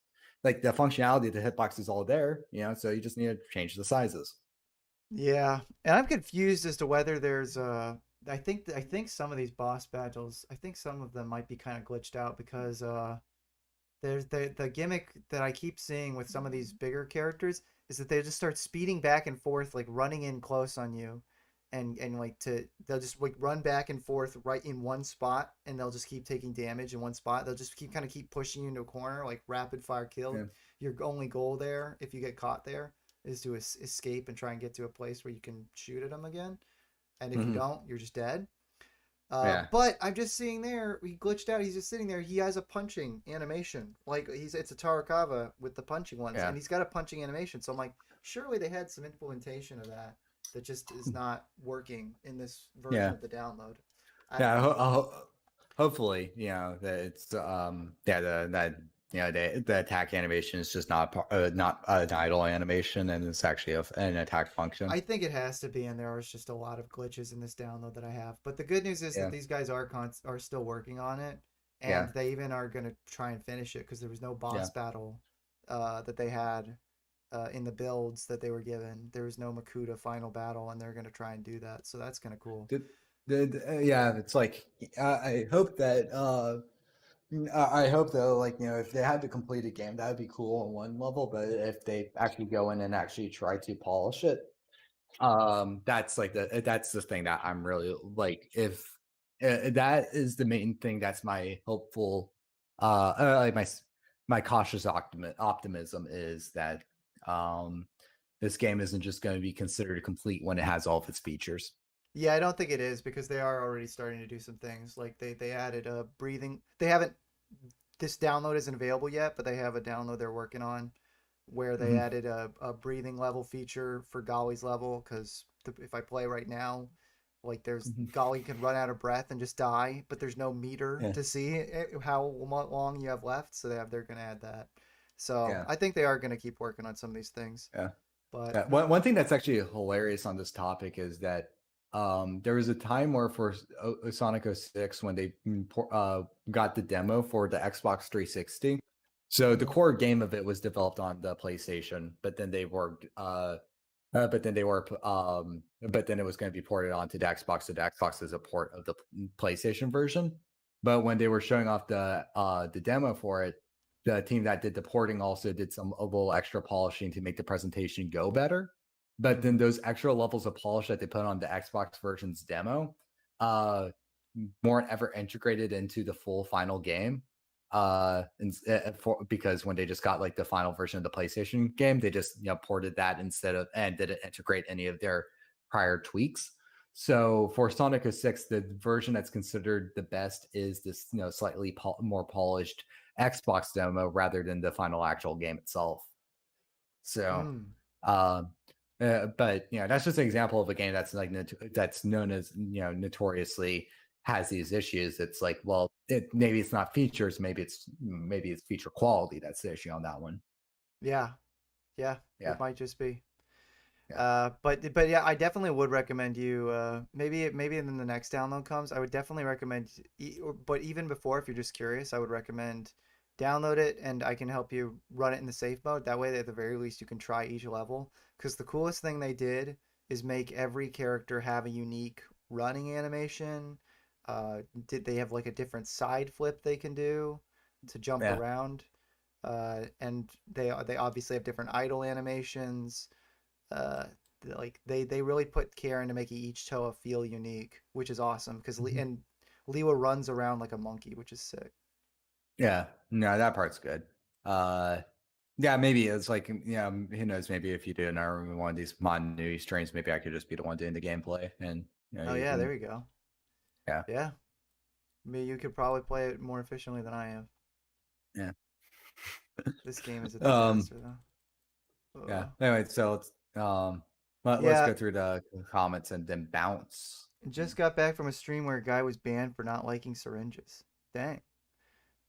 like the functionality of the hitbox is all there. So you just need to change the sizes. Yeah, and I'm confused as to whether there's I think some of these boss battles, I think some of them might be kind of glitched out because there's the gimmick that I keep seeing with some of these bigger characters is that they just start speeding back and forth, like running in close on you, and like they'll just like run back and forth right in one spot, and they'll just keep taking damage in one spot. They'll just keep pushing you into a corner, like rapid fire kill. Yeah. Your only goal there, if you get caught there, is to escape and try and get to a place where you can shoot at them again. And if you Mhm. don't, you're just dead. Yeah. But I'm just seeing there, he glitched out. He's just sitting there. He has a punching animation, like it's a Tarakawa with the punching ones, Yeah. and he's got a punching animation. So I'm like, surely they had some implementation of that just is not working in this version Yeah. of the download. Yeah, hopefully, that it's the attack animation is just not an idle animation, and it's actually an attack function. I think it has to be, and there are just a lot of glitches in this download that I have. But the good news is Yeah. that these guys are still working on it, and Yeah. they even are going to try and finish it because there was no boss battle that they had in the builds that they were given. There was no Makuta final battle, and they're going to try and do that. So that's kind of cool. It's like I hope that I hope though, like if they had to complete a game, that would be cool on one level. But if they actually go in and actually try to polish it, that's the thing that I'm really like. If that is the main thing, that's my hopeful, like my cautious optimism is that this game isn't just going to be considered complete when it has all of its features. Yeah, I don't think it is because they are already starting to do some things. Like they added a breathing. They haven't. This download isn't available yet, but they have a download they're working on where they added a breathing level feature for Golly's level. Because if I play right now, like there's Golly can run out of breath and just die, but there's no meter to see how long you have left. So they're going to add that. So I think they are going to keep working on some of these things. Yeah. But one thing that's actually hilarious on this topic is that there was a time where for Sonic 06 when they got the demo for the Xbox 360. So the core game of it was developed on the PlayStation, but then they worked but then it was going to be ported onto the Xbox. So the Xbox is a port of the PlayStation version. But when they were showing off the demo for it, the team that did the porting also did a little extra polishing to make the presentation go better. But then those extra levels of polish that they put on the Xbox version's demo weren't ever integrated into the full final game. Because when they just got like the final version of the PlayStation game, they just ported that instead of and didn't integrate any of their prior tweaks. So for Sonic 06, the version that's considered the best is this slightly more polished Xbox demo rather than the final actual game itself. So, but that's just an example of a game that's like that's known as notoriously has these issues. It's like, well, maybe it's not features, maybe it's feature quality that's the issue on that one. Yeah, it might just be. Yeah. But yeah, I definitely would recommend you. Maybe when the next download comes, I would definitely recommend. But even before, if you're just curious, I would recommend download it, and I can help you run it in the safe mode. That way, at the very least, you can try each level. Because the coolest thing they did is make every character have a unique running animation. Did they have like a different side flip they can do to jump around? And they obviously have different idle animations. Like they really put care into making each Toa feel unique, which is awesome because and Liwa runs around like a monkey, which is sick. Yeah, no, that part's good. Yeah, maybe it's like who knows? Maybe if you do another one of these Mon streams, maybe I could just be the one doing the gameplay, and there you go. Yeah. I mean, you could probably play it more efficiently than I am. Yeah. This game is a disaster, though. Yeah. Anyway, so let's go through the comments and then bounce. Just got back from a stream where a guy was banned for not liking syringes. Dang.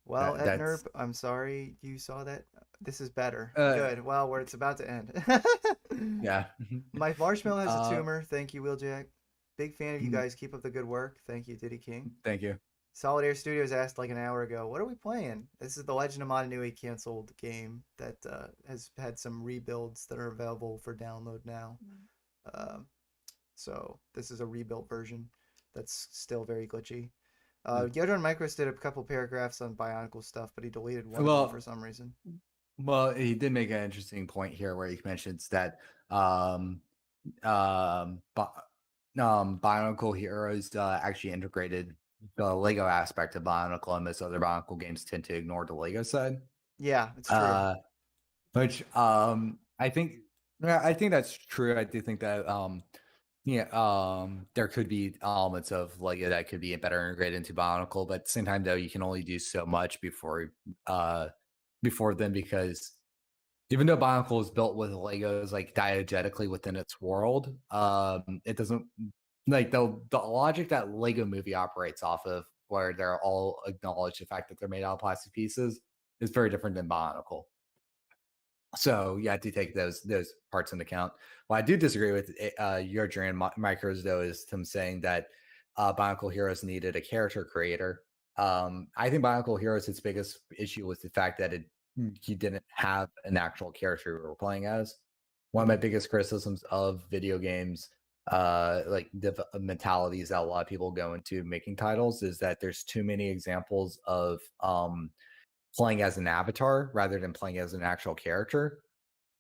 Well, Ednerb, I'm sorry you saw that. This is better. Good. Well, it's about to end. Yeah. My marshmallow has a tumor. Thank you, Wheeljack. Big fan of you guys. Keep up the good work. Thank you, Diddy King. Thank you. Solid Air Studios asked like an hour ago, what are we playing? This is the Legend of Mana Nui canceled game that has had some rebuilds that are available for download now. So this is a rebuilt version that's still very glitchy. Yodron Micros did a couple paragraphs on Bionicle stuff, but he deleted one of them for some reason. Well, he did make an interesting point here where he mentions that Bionicle Heroes actually integrated the Lego aspect of Bionicle, and most other Bionicle games tend to ignore the Lego side. Yeah, it's true. Which I think, yeah, I think that's true. I do think that there could be elements of Lego that could be better integrated into Bionicle, but at the same time, though, you can only do so much before then, because even though Bionicle is built with Legos like diegetically within its world, it doesn't like the logic that Lego Movie operates off of, where they're all acknowledge the fact that they're made out of plastic pieces, is very different than Bionicle. So you have to take those parts into account. What I do disagree with your Adrian Micros, though, is him saying that Bionicle Heroes needed a character creator. I think Bionicle Heroes, its biggest issue was the fact that he didn't have an actual character we were playing as. One of my biggest criticisms of video games, like the mentalities that a lot of people go into making titles, is that there's too many examples of playing as an avatar rather than playing as an actual character.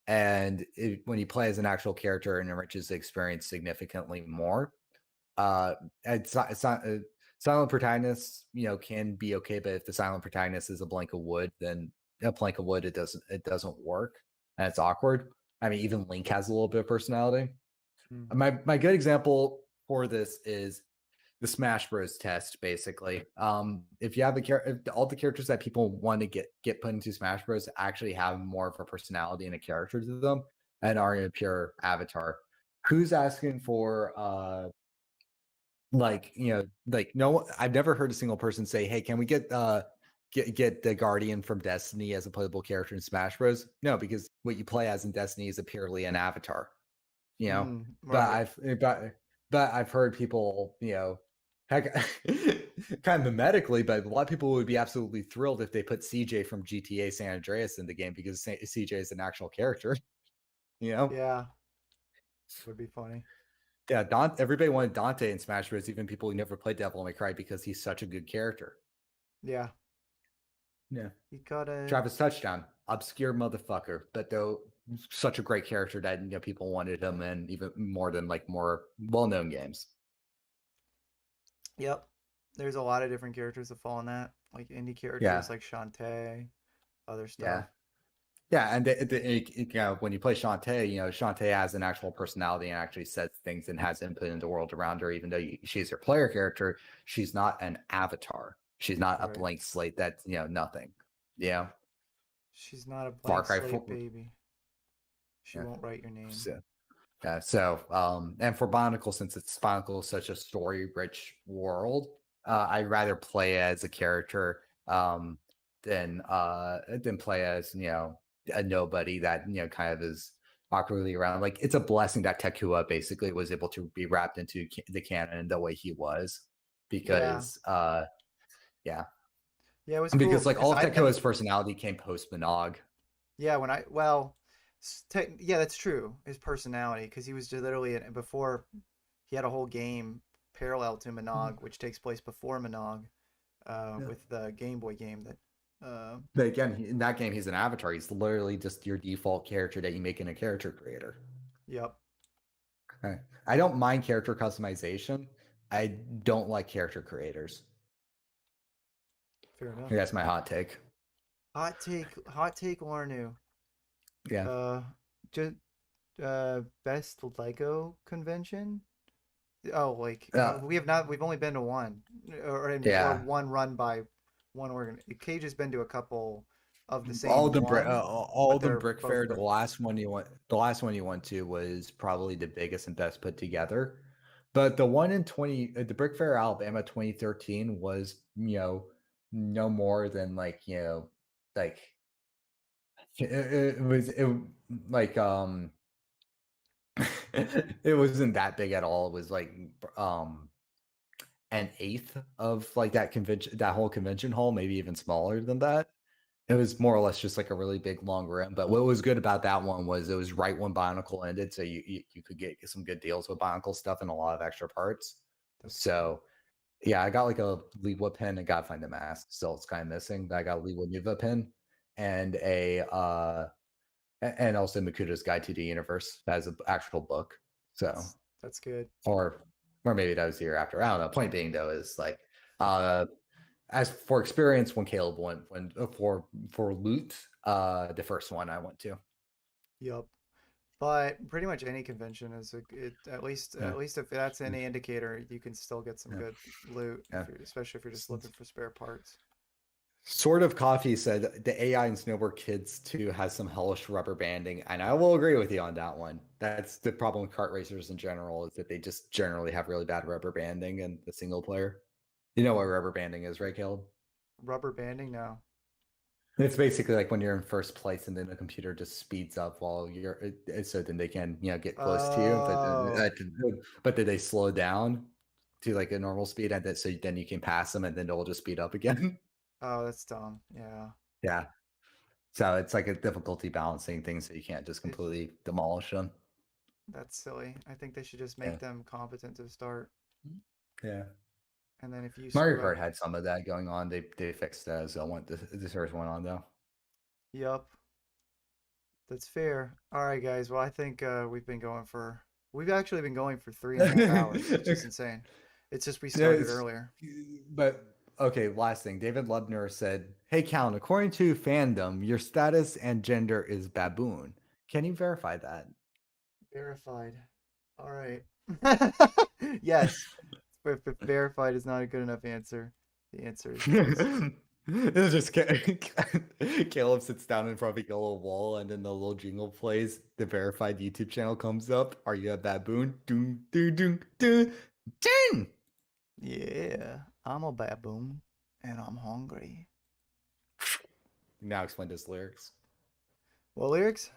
And when you play as an actual character, it enriches the experience significantly more. It's not silent protagonists, can be okay, but if the silent protagonist is a blank of wood, then a blank of wood, it doesn't work, and it's awkward. I mean, even Link has a little bit of personality. My good example for this is the Smash Bros. Test, basically. If you have if all the characters that people want to get put into Smash Bros. Actually have more of a personality and a character to them, and are in a pure avatar, who's asking for no, I've never heard a single person say, "Hey, can we get the Guardian from Destiny as a playable character in Smash Bros." No, because what you play as in Destiny is purely an avatar. But Right. but I've heard people, heck, kind of mimetically, but a lot of people would be absolutely thrilled if they put CJ from GTA San Andreas in the game, because CJ is an actual character. Yeah, would be funny. Yeah, everybody wanted Dante in Smash Bros. Even people who never played Devil May Cry, because he's such a good character. Yeah, Yeah. you gotta. Travis Touchdown, obscure motherfucker, but though such a great character that people wanted him in even more than more well-known games. Yep. There's a lot of different characters that fall in that, like indie characters Yeah. like Shantae, other Yeah. stuff. Yeah, and when you play Shantae, Shantae has an actual personality and actually says things and has input in the world around her. Even though she's your player character, she's not an avatar. She's not a Right. blank slate that's nothing. Yeah. She's not a Far blank Cry slate 4. baby. She Yeah. won't write your name. And for Bionicle, since Bionicle is such a story-rich world, I'd rather play as a character than play as a nobody that kind of is awkwardly around. Like, it's a blessing that Tekua basically was able to be wrapped into the canon the way he was, because Yeah, it was cool because because all of I've never. Tekua's personality came post Minog. Yeah, yeah, that's true. His personality, because he was just literally before he had a whole game parallel to Minog, which takes place before Minog, with the Game Boy game that. But again, in that game, he's an avatar. He's literally just your default character that you make in a character creator. Yep. Okay. I don't mind character customization. I don't like character creators. Fair enough. That's my hot take. Hot take, Larnu. Yeah. Just best Lego convention. Oh, we've only been to one, or one run by one organ. Cage has been to a couple of the same all the but they're Brick both Fair. great. The last one you went to was probably the biggest and best put together. But the one in the Brick Fair Alabama 2013 was no more than it was it wasn't that big at all. It was an eighth of that whole convention hall, maybe even smaller than that. It was more or less just like a really big long room. But what was good about that one was it was right when Bionicle ended, so you could get some good deals with Bionicle stuff and a lot of extra parts. So yeah, I got like a Leewa pin and gotta find the mask. Still, it's kind of missing. But I got a Leewa Nuva pin and and also Makuda's Guide to the Universe as an actual book. So That's good. or or maybe that was the year after. I don't know. Point being though is like, as for experience, when Caleb went when for loot, the first one I went to. Yup. But pretty much any convention is at least Yeah. if that's any indicator, you can still get some Yeah. good loot, Yeah. especially if you're just looking for spare parts. Sort of Coffee said the AI in Snowboard Kids 2 has some hellish rubber banding, and I will agree with you on that one. That's the problem with kart racers in general, is that they just generally have really bad rubber banding in the single player. You know what rubber banding is, right, Caleb? Rubber banding now. It's basically like when you're in first place and then the computer just speeds up while you're so then they can get close to you, but then they slow down to like a normal speed, and then so then you can pass them, and then they'll just speed up again. Oh, that's dumb. Yeah. Yeah. So it's like a difficulty balancing thing, so you can't just completely demolish them. That's silly. I think they should just Yeah. make them competent to start. Yeah. And then if you Mario screw Kart up, had some of that going on. They fixed that as I went this first one on though. yup. That's fair. All right, guys. Well, I think we've actually been going for 3.5 hours, which is insane. It's just we started Yes. earlier. But okay, last thing. David Lubner said, "Hey, Count, according to fandom, your status and gender is baboon. Can you verify that?" Verified. All right. Yes. If verified is not a good enough answer, the answer is yes. It's just Caleb sits down in front of a yellow wall, and then the little jingle plays. The verified YouTube channel comes up. Are you a baboon? Doom, doom, doom, doom, doom. Yeah, I'm a baboon and I'm hungry. Now explain his lyrics. What lyrics?